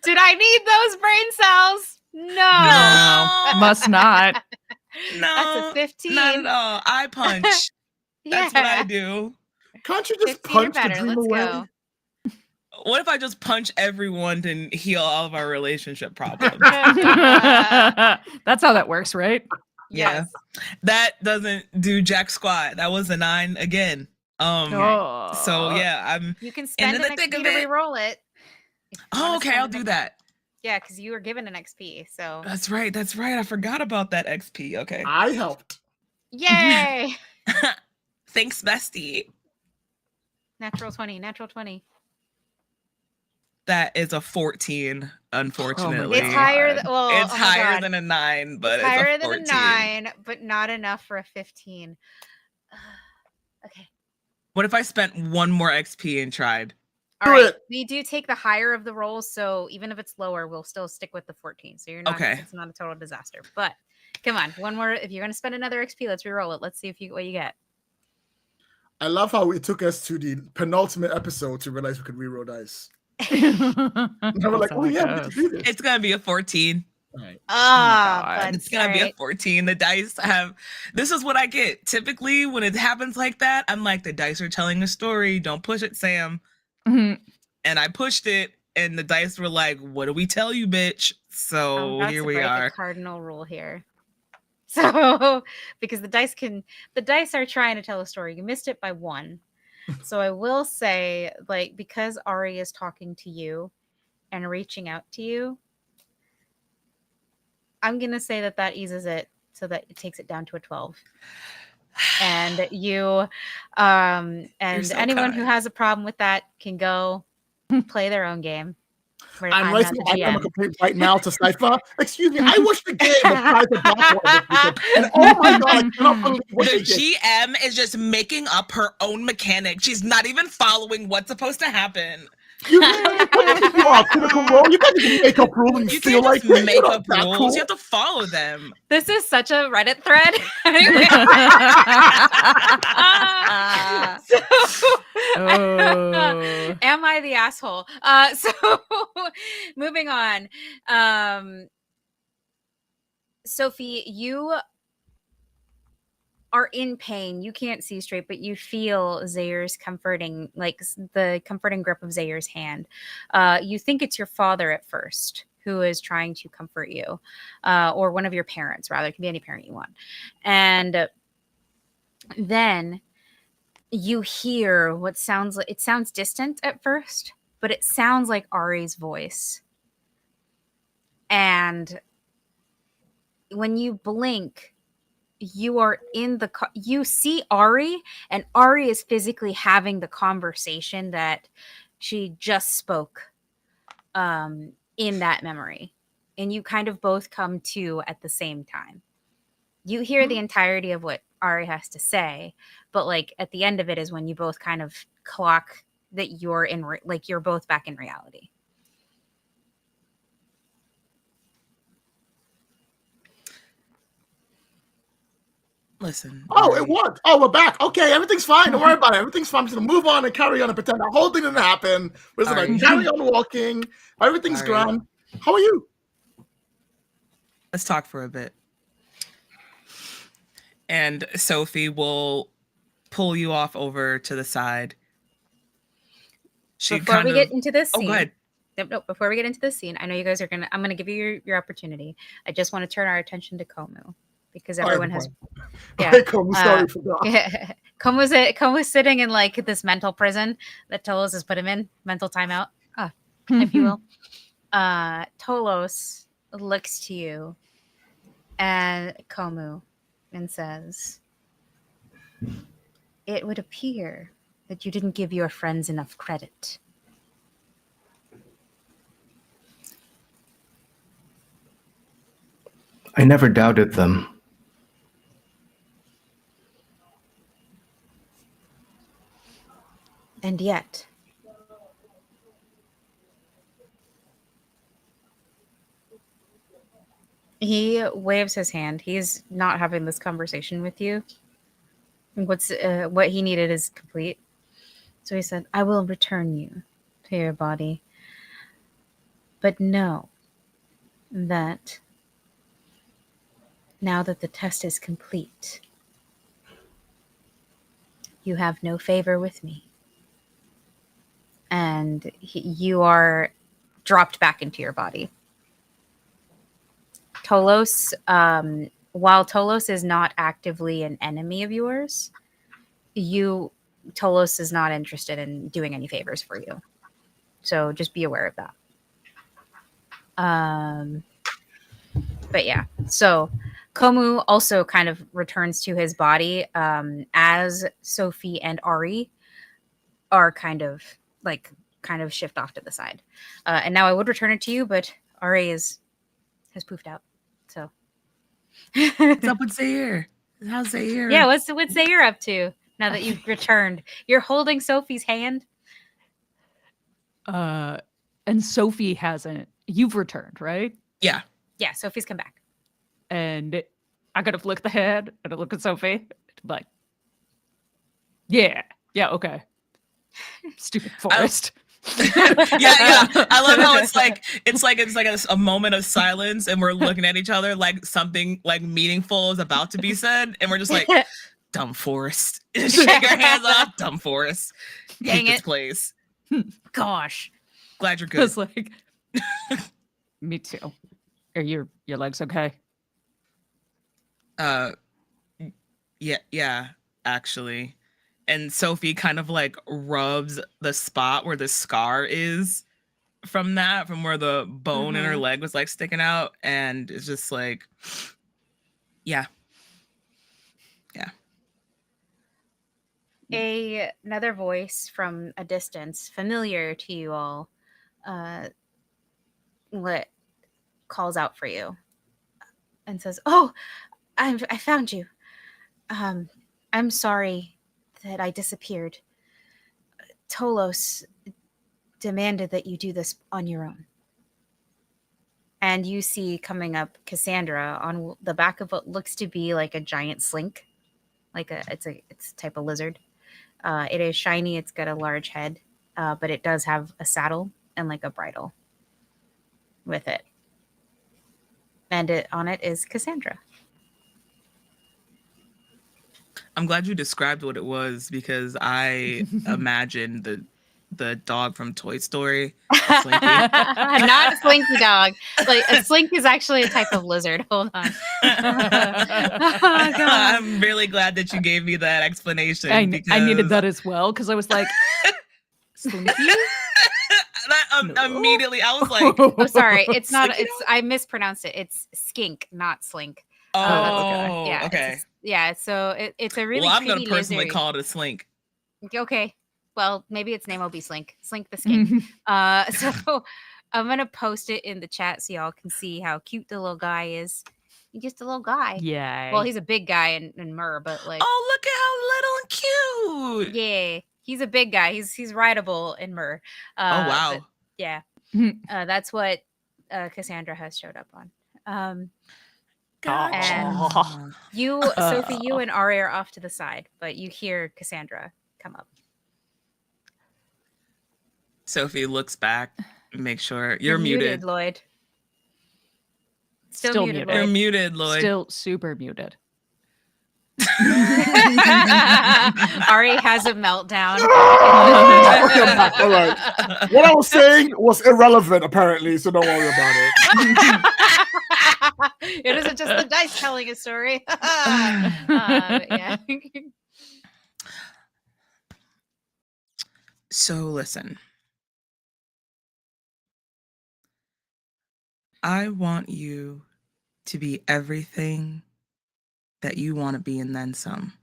Did I need those brain cells? No. Must not. No, That's a 15. not at all. I punch. That's what I do. Can't you just 15 or punch the better. dream Let's away? go. What if I just punch everyone to heal all of our relationship problems? That's how that works, right? Yeah. That doesn't do jack squat. That was a 9 again. So yeah, I'm You can spend an XP to re-roll it. Oh, okay, I'll do that. Yeah, because you were given an XP. So That's right. I forgot about that XP. Okay. I helped. yay! Thanks, bestie. Natural 20. That is a 14, unfortunately. It's higher than It's higher than a 9, but it's higher it's a 14. than a 9, but not enough for a 15. Okay. What if I spent 1 more XP and tried? All Do right. it. We do take the higher of the rolls, so even if it's lower, we'll still stick with the 14. So you're not Okay. It's not a total disaster. But come on, 1 more. If you're gonna spend another XP, let's re-roll it. Let's see what you get. I love how it took us to the penultimate episode to realize we could reroll dice. And we're like, oh yeah, we could do this. It's gonna be a 14. All right. But It's gonna be a 14. The dice this is what I get. Typically, when it happens like that, I'm like, the dice are telling a story. Don't push it, Sam. Mhm. And I pushed it, and the dice were like, what do we tell you, bitch? So here we are. A cardinal rule here. So because the dice are trying to tell a story. You missed it by 1. So I will say, like, because Ari is talking to you and reaching out to you, I'm gonna say that eases it so that it takes it down to a 12. And you and so anyone who kind. has a problem with that can go play their own game. I'm not writing the my GM. complaint right now to Cypher. Excuse me, I watched the game of Cypher this weekend, and oh my god, I cannot believe what The they did. GM is just making up her own mechanic. She's not even following what's supposed to happen. You are critical role. You can't just make up rules and You feel can't like just it. make You're not up that rules. cool. You have to follow them. This is such a Reddit thread. Anyway. Oh. Am I the asshole? So moving on. Sophie, you are in pain. You can't see straight, but you feel Zayr's comforting, like the comforting grip of Zayr's hand. You think it's your father at first who is trying to comfort you, or one of your parents, rather. It can be any parent you want. And then you hear what sounds like, it sounds distant at first, but it sounds like Ari's voice. And when you blink, you are in the you see Ari, and Ari is physically having the conversation that she just spoke in that memory, and you kind of both come to at the same time. You hear the entirety of what Ari has to say, but like at the end of it is when you both kind of clock that you're in like you're both back in reality. Listen. Oh, Ari, it worked. Oh, we're back. Okay, everything's fine. Don't worry about it. Everything's fine. I'm just gonna move on and carry on and pretend the whole thing didn't happen. We're just gonna Ari. carry on walking. Everything's Ari. grand. How are you? Let's talk for a bit. And Sophie will pull you off over to the side. Before we get into this scene, go ahead. No, before we get into this scene, I know you guys are I'm gonna give you your opportunity. I just want to turn our attention to Komu because everyone has. Yeah. Komu, sorry, forgot. Yeah. Komu's sitting in like this mental prison that Tolos has put him in, mental timeout, if you will. Tolos looks to you and Komu and says, "It would appear that you didn't give your friends enough credit." I never doubted them. And yet, he waves his hand. He's not having this conversation with you. What he needed is complete. So he said, "I will return you to your body. But know that now that the test is complete, you have no favor with me." And you are dropped back into your body. Tolos, while Tolos is not actively an enemy of yours, Tolos is not interested in doing any favors for you. So just be aware of that. But yeah, so Komu also kind of returns to his body as Sophie and Ari are kind of shift off to the side. And now I would return it to you, but Ari has poofed out. So what's up with Zaire? How's Zaire? Yeah, what's Zaire up to now that you've returned? You're holding Sophie's hand. And Sophie hasn't. You've returned, right? Yeah. Yeah, Sophie's come back. And I gotta flick the head and I look at Sophie. Like, yeah, okay. Stupid forest. yeah. I love how it's like a moment of silence, and we're looking at each other like something like meaningful is about to be said, and we're just like, dumb forest. Shake our hands off, dumb forest. Dang Hate it. this place. Gosh. Glad you're good. It's like, me too. Are your legs okay? Yeah, actually. And Sophie kind of like rubs the spot where the scar is from where the bone in her leg was like sticking out, and it's just like, yeah. Another voice from a distance, familiar to you all, calls out for you and says, "Oh, I found you. I'm sorry that I disappeared. Tolos demanded that you do this on your own." And you see coming up Cassandra on the back of what looks to be like a giant slink, it's a type of lizard. It is shiny. It's got a large head, but it does have a saddle and like a bridle with it. And on it is Cassandra. I'm glad you described what it was, because I imagined the the dog from Toy Story. Slinky. Not Slinky Dog. Like a slink is actually a type of lizard. Hold on. I'm really glad that you gave me that explanation. I because needed that as well because I was like, Slinky? Immediately, I was like, I'm sorry. It's not. Slinky It's I mispronounced it. It's skink, not slink. oh, Yeah. okay. Yeah. So it's a really. Well, I'm gonna pretty personally lizard. call it a slink. Okay. Well, maybe its name will be Slink. Slink the skink. So I'm gonna post it in the chat so y'all can see how cute the little guy is. He's just a little guy. Yeah. Well, he's a big guy in Myrrh, but like, Oh, look at how little and cute. yeah, he's a big guy. He's rideable in Myrrh. Oh wow. But yeah, that's what Cassandra has showed up on. And you, Sophie, you and Ari are off to the side, but you hear Cassandra come up. Sophie looks back, make sure you're muted. Lloyd. Still muted. You're Lloyd. muted, Lloyd. Still super muted. Ari has a meltdown. Okay, I'm back. All right. What I was saying was irrelevant, apparently, so don't worry about it. It isn't just the dice telling a story. Yeah. So listen. I want you to be everything that you want to be and then some,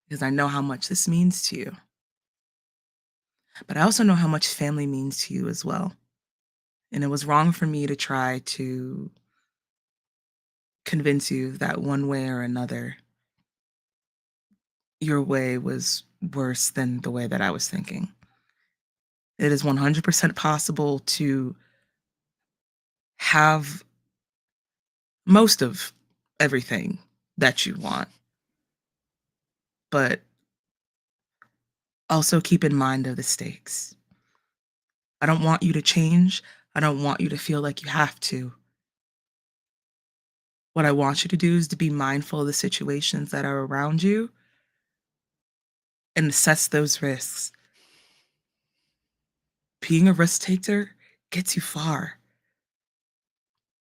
because I know how much this means to you. But I also know how much family means to you as well. And it was wrong for me to try to convince you that one way or another, your way was worse than the way that I was thinking. It is 100% possible to have most of everything that you want. But also keep in mind of the stakes. I don't want you to change. I don't want you to feel like you have to. What I want you to do is to be mindful of the situations that are around you and assess those risks. Being a risk taker gets you far.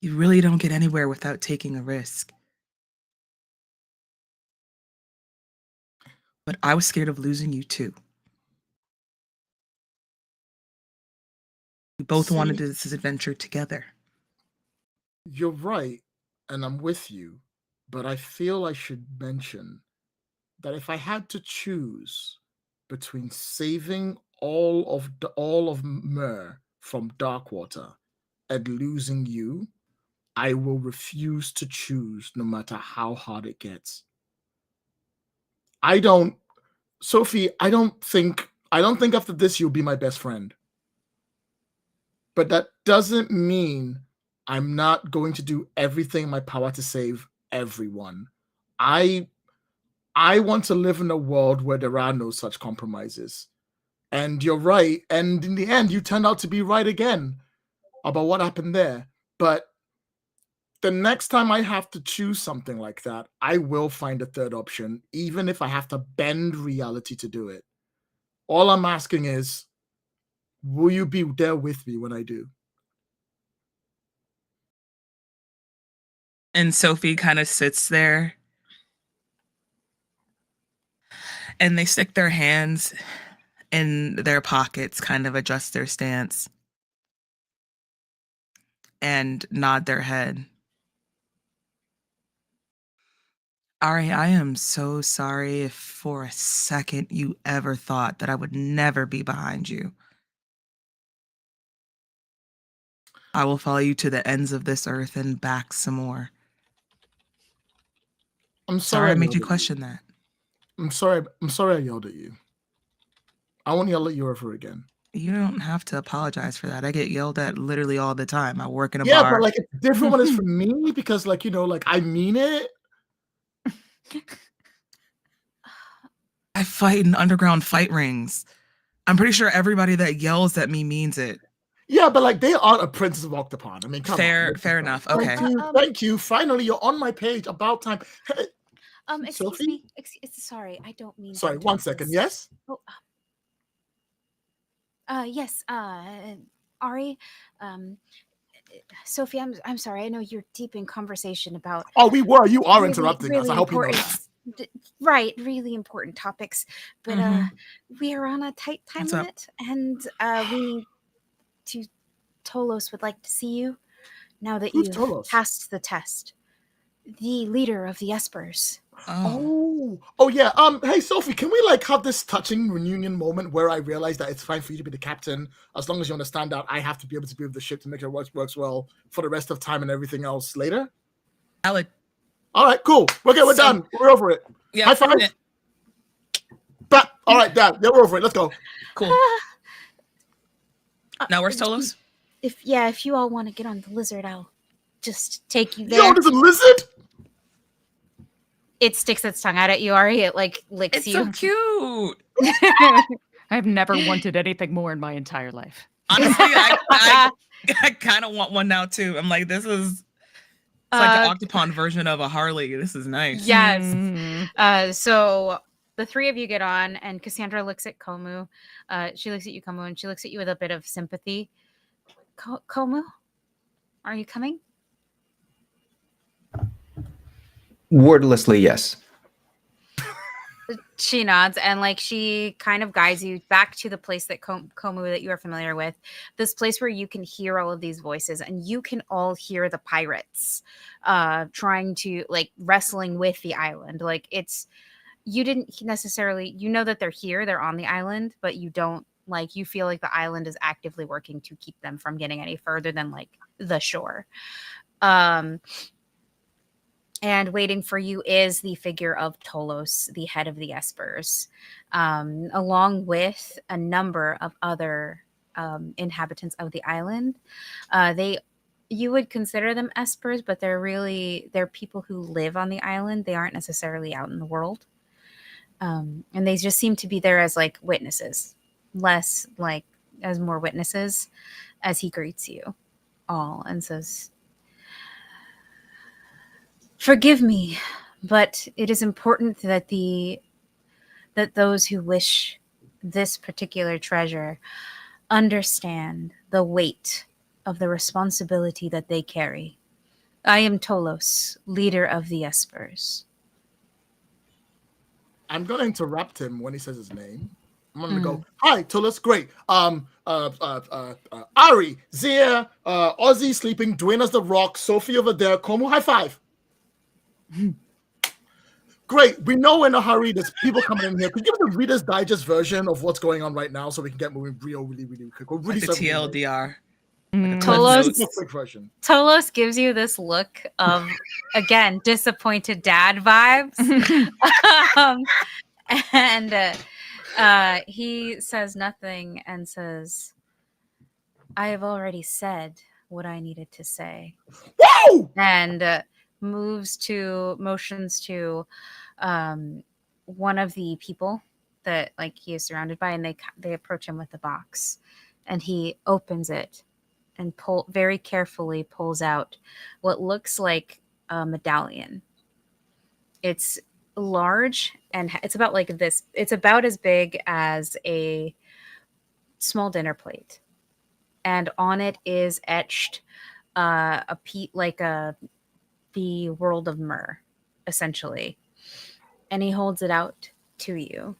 You really don't get anywhere without taking a risk. But I was scared of losing you too. We both wanted this adventure together. You're right, and I'm with you, but I feel I should mention that if I had to choose between saving all of Myrrh from Darkwater and losing you, I will refuse to choose no matter how hard it gets. Sophie, I don't think after this you'll be my best friend. But that doesn't mean I'm not going to do everything in my power to save everyone. I want to live in a world where there are no such compromises. And you're right. And in the end, you turned out to be right again about what happened there. But the next time I have to choose something like that, I will find a third option, even if I have to bend reality to do it. All I'm asking is, will you be there with me when I do? And Sophie kind of sits there and they stick their hands in their pockets, kind of adjust their stance and nod their head. Ari, I am so sorry if for a second you ever thought that I would never be behind you. I will follow you to the ends of this earth and back some more. I'm sorry I made you question that. I'm sorry I yelled at you. I won't yell at you ever again. You don't have to apologize for that. I get yelled at literally all the time. I work in a bar. Yeah, but like it's different when it's from me because like, I mean it. I fight in underground fight rings. I'm pretty sure everybody that yells at me means it. Yeah, but like they aren't a Princess of Octopan. I mean, come on. Fair enough. Okay. Thank you. Finally, you're on my page. About time. Hey, Excuse Sophie? me. Sorry, I don't mean. Sorry, 1 second. Yes. Oh, Yes, Ari, Sophie, I'm sorry. I know you're deep in conversation about Oh, we were. You are really, interrupting us. really I hope you know important, that. right? Really important topics, but Mhm. we are on a tight time What's up? limit, and we need to. Tolos would like to see you now that Who's you've Tolos? passed the test. The leader of the Espers. Oh yeah. Hey Sophie, can we like have this touching reunion moment where I realize that it's fine for you to be the captain as long as you understand that I have to be able to be with the ship to make sure it works well for the rest of time and everything else later? Alec. All right, cool. Okay, we're So- done. We're over it. Yeah. High five. All right, Dad. Yeah, we're over it. Let's go. Cool. Now where's Tolos? If you all want to get on the lizard, I'll just take you there. Yo, there's a lizard. It sticks its tongue out at you, Ari. It like licks It's you. so cute. I've never wanted anything more in my entire life. Honestly, I kind of want one now too. I'm like, this is it's like the Octopon version of a Harley. This is nice. Yes. Mm. So the three of you get on, and Cassandra looks at Komu. She looks at you, Komu, and she looks at you with a bit of sympathy. Komu, are you coming? Wordlessly, yes. She nods, and like she kind of guides you back to the place that Komu that you are familiar with. This place where you can hear all of these voices, and you can all hear the pirates trying to like wrestling with the island. Like you didn't necessarily, you know that they're here, they're on the island, but you don't like, you feel like the island is actively working to keep them from getting any further than like the shore. And waiting for you is the figure of Tolos, the head of the Espers, along with a number of other inhabitants of the island. You would consider them Espers, but they're people who live on the island. They aren't necessarily out in the world. And they just seem to be there as like witnesses, less like as more witnesses, as he greets you all and says, "Forgive me, but it is important that those who wish this particular treasure understand the weight of the responsibility that they carry. I am Tolos, leader of the Espers." I'm gonna interrupt him when he says his name. I'm gonna go, "Hi, Tolos, great. Ari, Zia, Ozzy sleeping, Dwayne as the rock, Sophie over there, Komu, high five." Great. We know we're in a hurry. There's people coming in here. Could you give the Reader's Digest version of what's going on right now so we can get moving really, really quick? We're really Like the TLDR. quick version. Tolos gives you this look of, again, disappointed dad vibes. And he says nothing and says, "I have already said what I needed to say." Whoa! And motions to one of the people that like he is surrounded by, and they approach him with the box, and he opens it and very carefully pulls out what looks like a medallion. It's large, and it's about like this. It's about as big as a small dinner plate, and on it is etched the world of Myr, essentially. And he holds it out to you.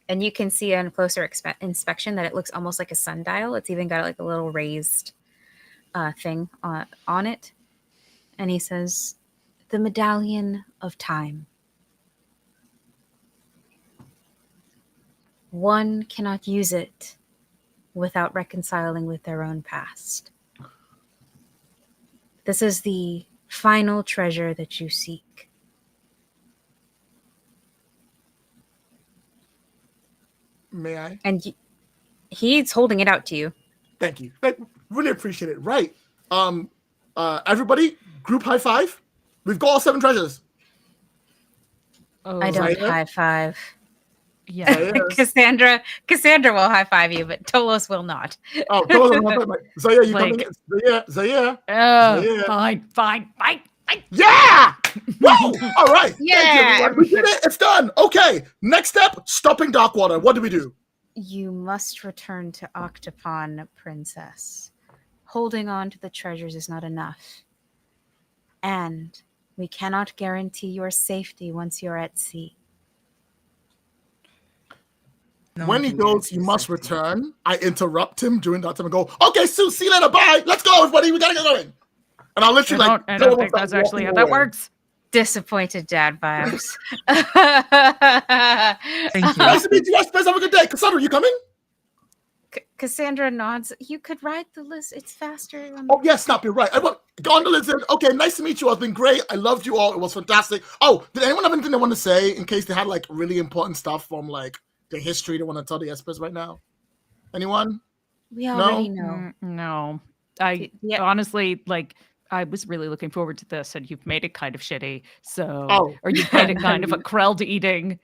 And you can see on closer inspection that it looks almost like a sundial. It's even got like a little raised thing on it. And he says, "The medallion of time. One cannot use it without reconciling with their own past. This is the final treasure that you seek." May I? And he's holding it out to you. Thank you. I really appreciate it. Right. Everybody, group high five. We've got all 7 treasures. Oh, I don't Zaya? high five. yeah. Zaya? Cassandra will high five you, but Tolos will not. Oh, Zaya, you Like- coming in? Zaya. Yeah. Fine. Yeah! Woo! All right. Yeah, Thank you, everyone. We did it. It's done. Okay. Next step, stopping Darkwater. What do we do? You must return to Octopon, Princess. Holding on to the treasures is not enough. And we cannot guarantee your safety once you're at sea. No When one he can goes, guarantee you must safety. return. I interrupt him during that time and go, okay, Sue, see you later, bye. Let's go, everybody. We gotta get going. And I'll literally I don't think that's actually how that works. Disappointed dad vibes. Thank you. Nice to meet you guys. Have a good day. Cassandra, you coming? Cassandra nods. You could ride the list. It's faster. Oh, yes, Snap, you're right. Gone to listen. Okay, nice to meet you all. It's been great. I loved you all. It was fantastic. Oh, did anyone have anything they want to say in case they had like really important stuff from like the history they want to tell the Espers right now? Anyone? We already know. No. I honestly, like, I was really looking forward to this, and you've made it kind of shitty. So, or you've made it kind of a Kreld eating.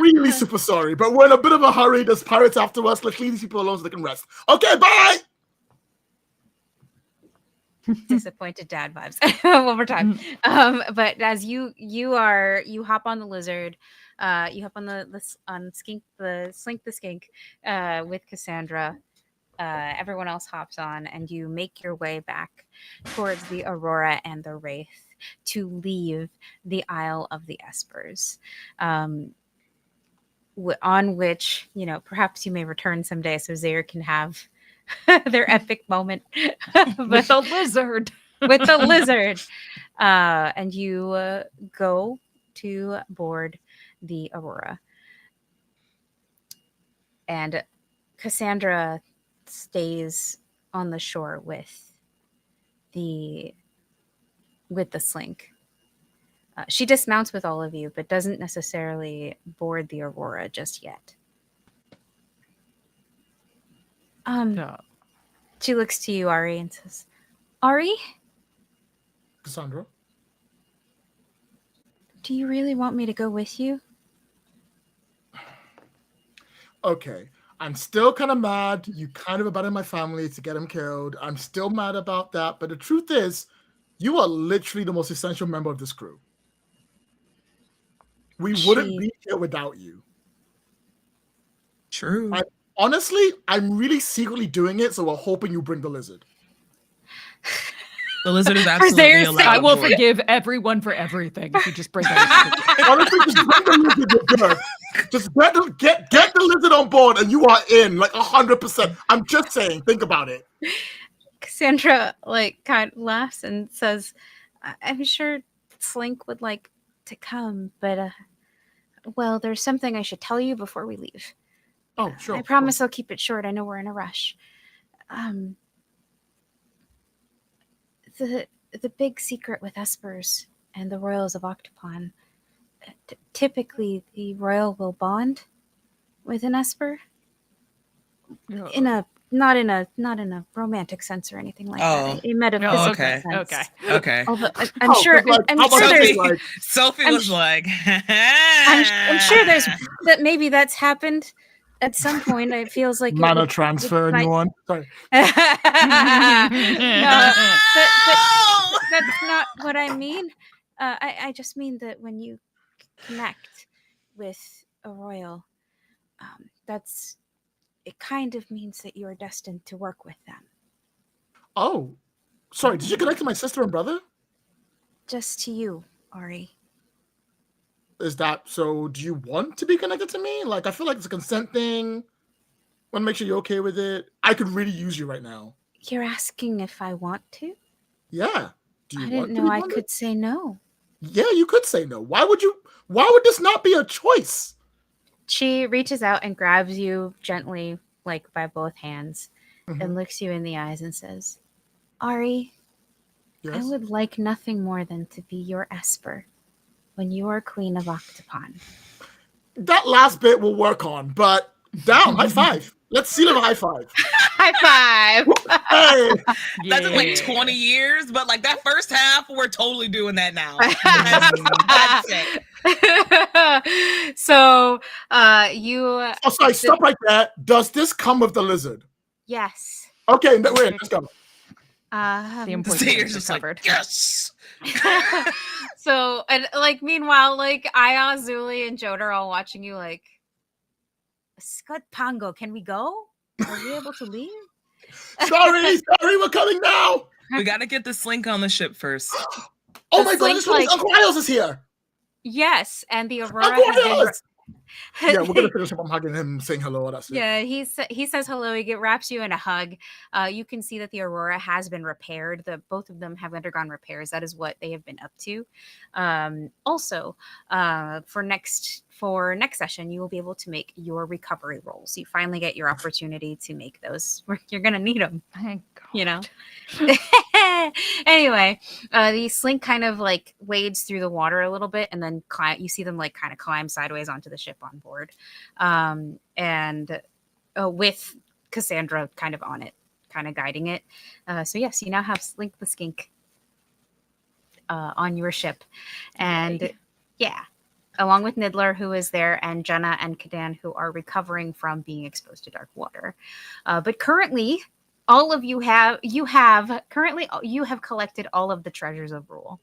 Really super sorry, but we're in a bit of a hurry. There's pirates after us. Let's leave these people alone so they can rest. Okay, bye. Disappointed dad vibes. One more time. But as you hop on the lizard, you hop on the skink, the slink the skink, with Cassandra. Everyone else hops on, and you make your way back towards the Aurora and the Wraith to leave the Isle of the Espers. On which, perhaps you may return someday so Zaire can have their epic moment with the lizard. With the lizard. And you go to board the Aurora. And Cassandra stays on the shore with the slink. She dismounts with all of you, but doesn't necessarily board the Aurora just yet. She looks to you, Ari, and says, Ari? Cassandra? Do you really want me to go with you? Okay. I'm still kind of mad. You kind of abandoned my family to get him killed. I'm still mad about that. But the truth is, you are literally the most essential member of this crew. We wouldn't be here without you. True. Honestly, I'm really secretly doing it, so we're hoping you bring the lizard. The lizard is absolutely allowed. I will forgive everyone for everything if you just bring the lizard. Honestly, just bring the lizard. You're good. Just get the lizard on board, and you are in like 100%. I'm just saying. Think about it. Cassandra kind of laughs and says, "I'm sure Slink would like to come, but well, there's something I should tell you before we leave." Oh, sure. I promise I'll keep it short. I know we're in a rush. The big secret with Espers and the royals of Octopon, typically the royal will bond with an Esper. Not in a romantic sense or anything like that. A metaphysical sense. Okay. Although I'm sure there's Sophie was like, I'm sure there's that maybe that's happened at some point. It feels like mana transfer. Anyone? Sorry. No, but that's not what I mean. I just mean that when you connect with a royal, it kind of means that you are destined to work with them. Oh, sorry. Did you connect to my sister and brother? Just to you, Ari. Is that so? Do you want to be connected to me? Like, I feel like it's a consent thing. Want to make sure you're okay with it. I could really use you right now. You're asking if I want to? Yeah. Do you I didn't know I could say no. Yeah, you could say no. Why would this not be a choice? She reaches out and grabs you gently, by both hands, and looks you in the eyes and says, Ari, yes? I would like nothing more than to be your Esper when you are Queen of Octopon. That last bit we'll work on, but down, high five. Let's seal a high five. High five. Hey. That's in 20 years, but that first half, we're totally doing that now. That's it. So you... Oh, sorry, stop right there. Does this come with the lizard? Yes. Okay, we're in. Let's go. The important Sayer's things are just like, covered. yes. So, and like, meanwhile, like Aya, Zuli, and Jode are all watching you like, Scott Pango, can we go? Are we able to leave? Sorry, we're coming now. We got to get the slink on the ship first. Oh The my slink, goodness, like, Uncle Miles is here. Yes, and the Aurora Uncle has been. Miles! Yeah, we're gonna finish up. I'm hugging him, saying hello. That's it. Yeah, he says hello. He wraps you in a hug. You can see that the Aurora has been repaired. Both of them have undergone repairs. That is what they have been up to. Also, for next session, you will be able to make your recovery rolls. You finally get your opportunity to make those. You're gonna need them. Thank God. You know. Anyway, the slink kind of like wades through the water a little bit, and then you see them like kind of climb sideways onto the ship on board, and with Cassandra kind of on it, kind of guiding it. So yes, you now have Slink the skink on your ship, and yeah, along with Niddler, who is there, and Jenna and Kadan, who are recovering from being exposed to dark water. But currently, all of you have collected all of the treasures of Rule,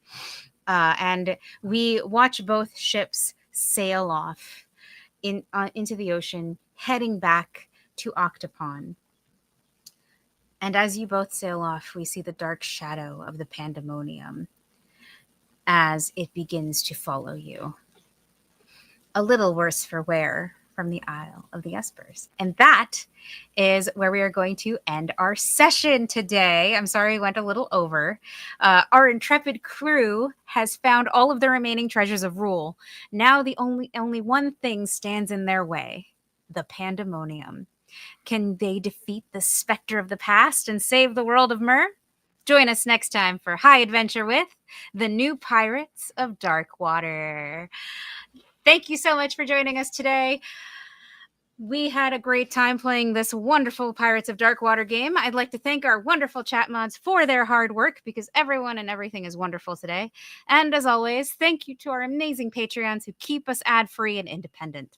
and we watch both ships sail off into the ocean, heading back to Octopon. And as you both sail off, we see the dark shadow of the pandemonium as it begins to follow you. A little worse for wear from the Isle of the Espers. And that is where we are going to end our session today. I'm sorry we went a little over. Our intrepid crew has found all of the remaining treasures of Rule. Now the only one thing stands in their way: the pandemonium. Can they defeat the specter of the past and save the world of Myr? Join us next time for High Adventure with the new Pirates of Darkwater. Thank you so much for joining us today. We had a great time playing this wonderful Pirates of Darkwater game. I'd like to thank our wonderful chat mods for their hard work, because everyone and everything is wonderful today. And as always, thank you to our amazing Patreons who keep us ad-free and independent.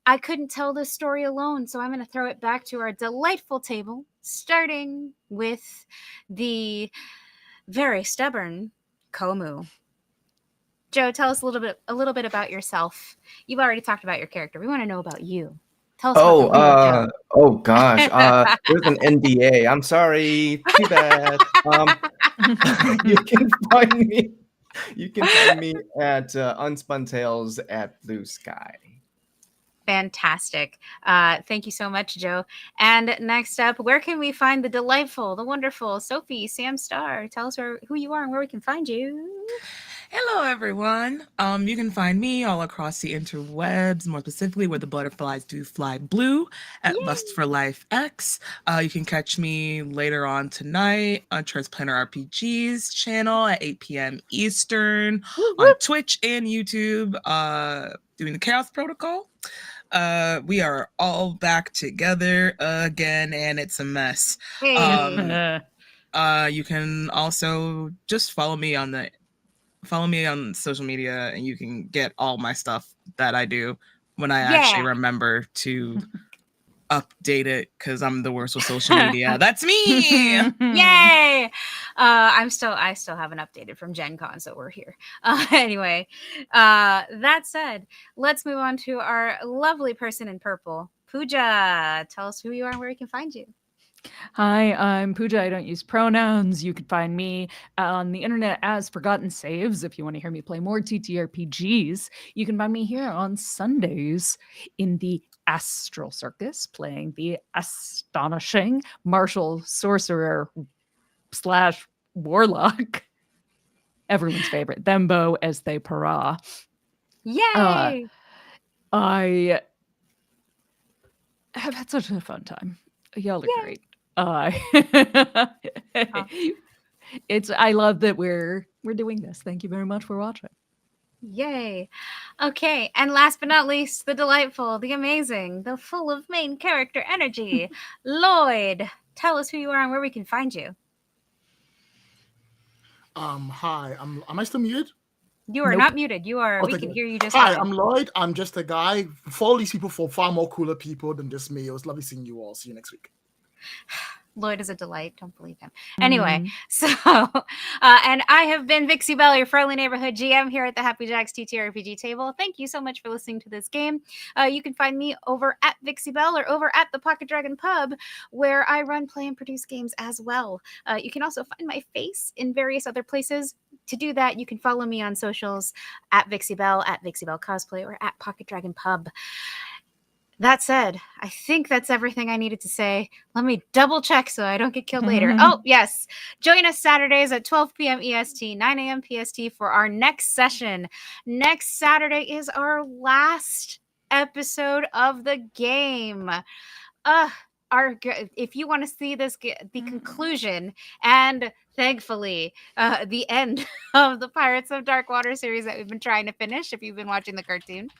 I couldn't tell this story alone, so I'm going to throw it back to our delightful table, starting with the very stubborn Komu. Joe, tell us a little bit about yourself. You've already talked about your character. We want to know about you. Tell us about the real Joe. Oh gosh, there's an NDA. I'm sorry. Too bad. You can find me. You can find me at Unspun Tales at Blue Sky. Fantastic. Thank you so much, Joe. And next up, where can we find the delightful, the wonderful Sophie Sam Star? Tell us who you are and where we can find you. Hello, everyone. You can find me all across the interwebs, more specifically where the butterflies do fly blue, at Lust for Life X. You can catch me later on tonight on Transplanter RPG's channel at 8 p.m. Eastern on Twitch and YouTube, doing the Chaos Protocol. We are all back together again, and it's a mess. Hey. You can also just follow me on social media, and you can get all my stuff that I do when I actually remember to update it, because I'm the worst with social media. That's me. Yay! I still haven't updated from Gen Con, so we're here. Anyway, that said, let's move on to our lovely person in purple. Pooja, tell us who you are and where we can find you. Hi, I'm Pooja. I don't use pronouns. You can find me on the internet as Forgotten Saves. If you want to hear me play more TTRPGs, you can find me here on Sundays in the Astral Circus, playing the astonishing martial sorcerer / warlock, everyone's favorite, Thembo as they para. Yay! I have had such a fun time. Y'all are great. I love that we're doing this. Thank you very much for watching. Yay. Okay, and last but not least, the delightful, the amazing, the full of main character energy, Lloyd. Tell us who you are and where we can find you. Hi. Am I still muted? You are not muted. You are. We can hear you just Hi, fine. I'm Lloyd. I'm just a guy. Follow these people for far more cooler people than just me. It was lovely seeing you all. See you next week. Lloyd is a delight. Don't believe him. Anyway, Mhm. so, and I have been Vixie Bell, your friendly neighborhood GM here at the Happy Jacks TTRPG table. Thank you so much for listening to this game. You can find me over at Vixie Bell or over at the Pocket Dragon Pub, where I run, play, and produce games as well. You can also find my face in various other places. To do that, you can follow me on socials at Vixie Bell Cosplay, or at Pocket Dragon Pub. That said, I think that's everything I needed to say. Let me double check so I don't get killed later. Oh, yes. Join us Saturdays at 12 p.m. EST, 9 a.m. PST for our next session. Next Saturday is our last episode of the game. If you want to see this, the conclusion and thankfully the end of the Pirates of Dark Water series that we've been trying to finish, if you've been watching the cartoon,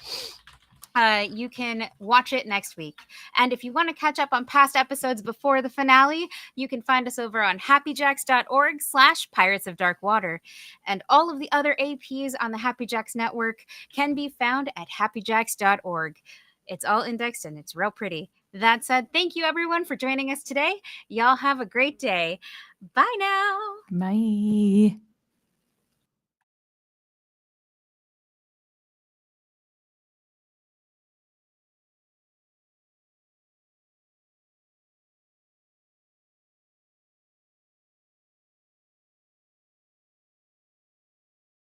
you can watch it next week. And if you want to catch up on past episodes before the finale, you can find us over on happyjacks.org/Pirates of Dark Water. And all of the other APs on the Happy Jacks network can be found at happyjacks.org. It's all indexed and it's real pretty. That said, thank you everyone for joining us today. Y'all have a great day. Bye now. Bye.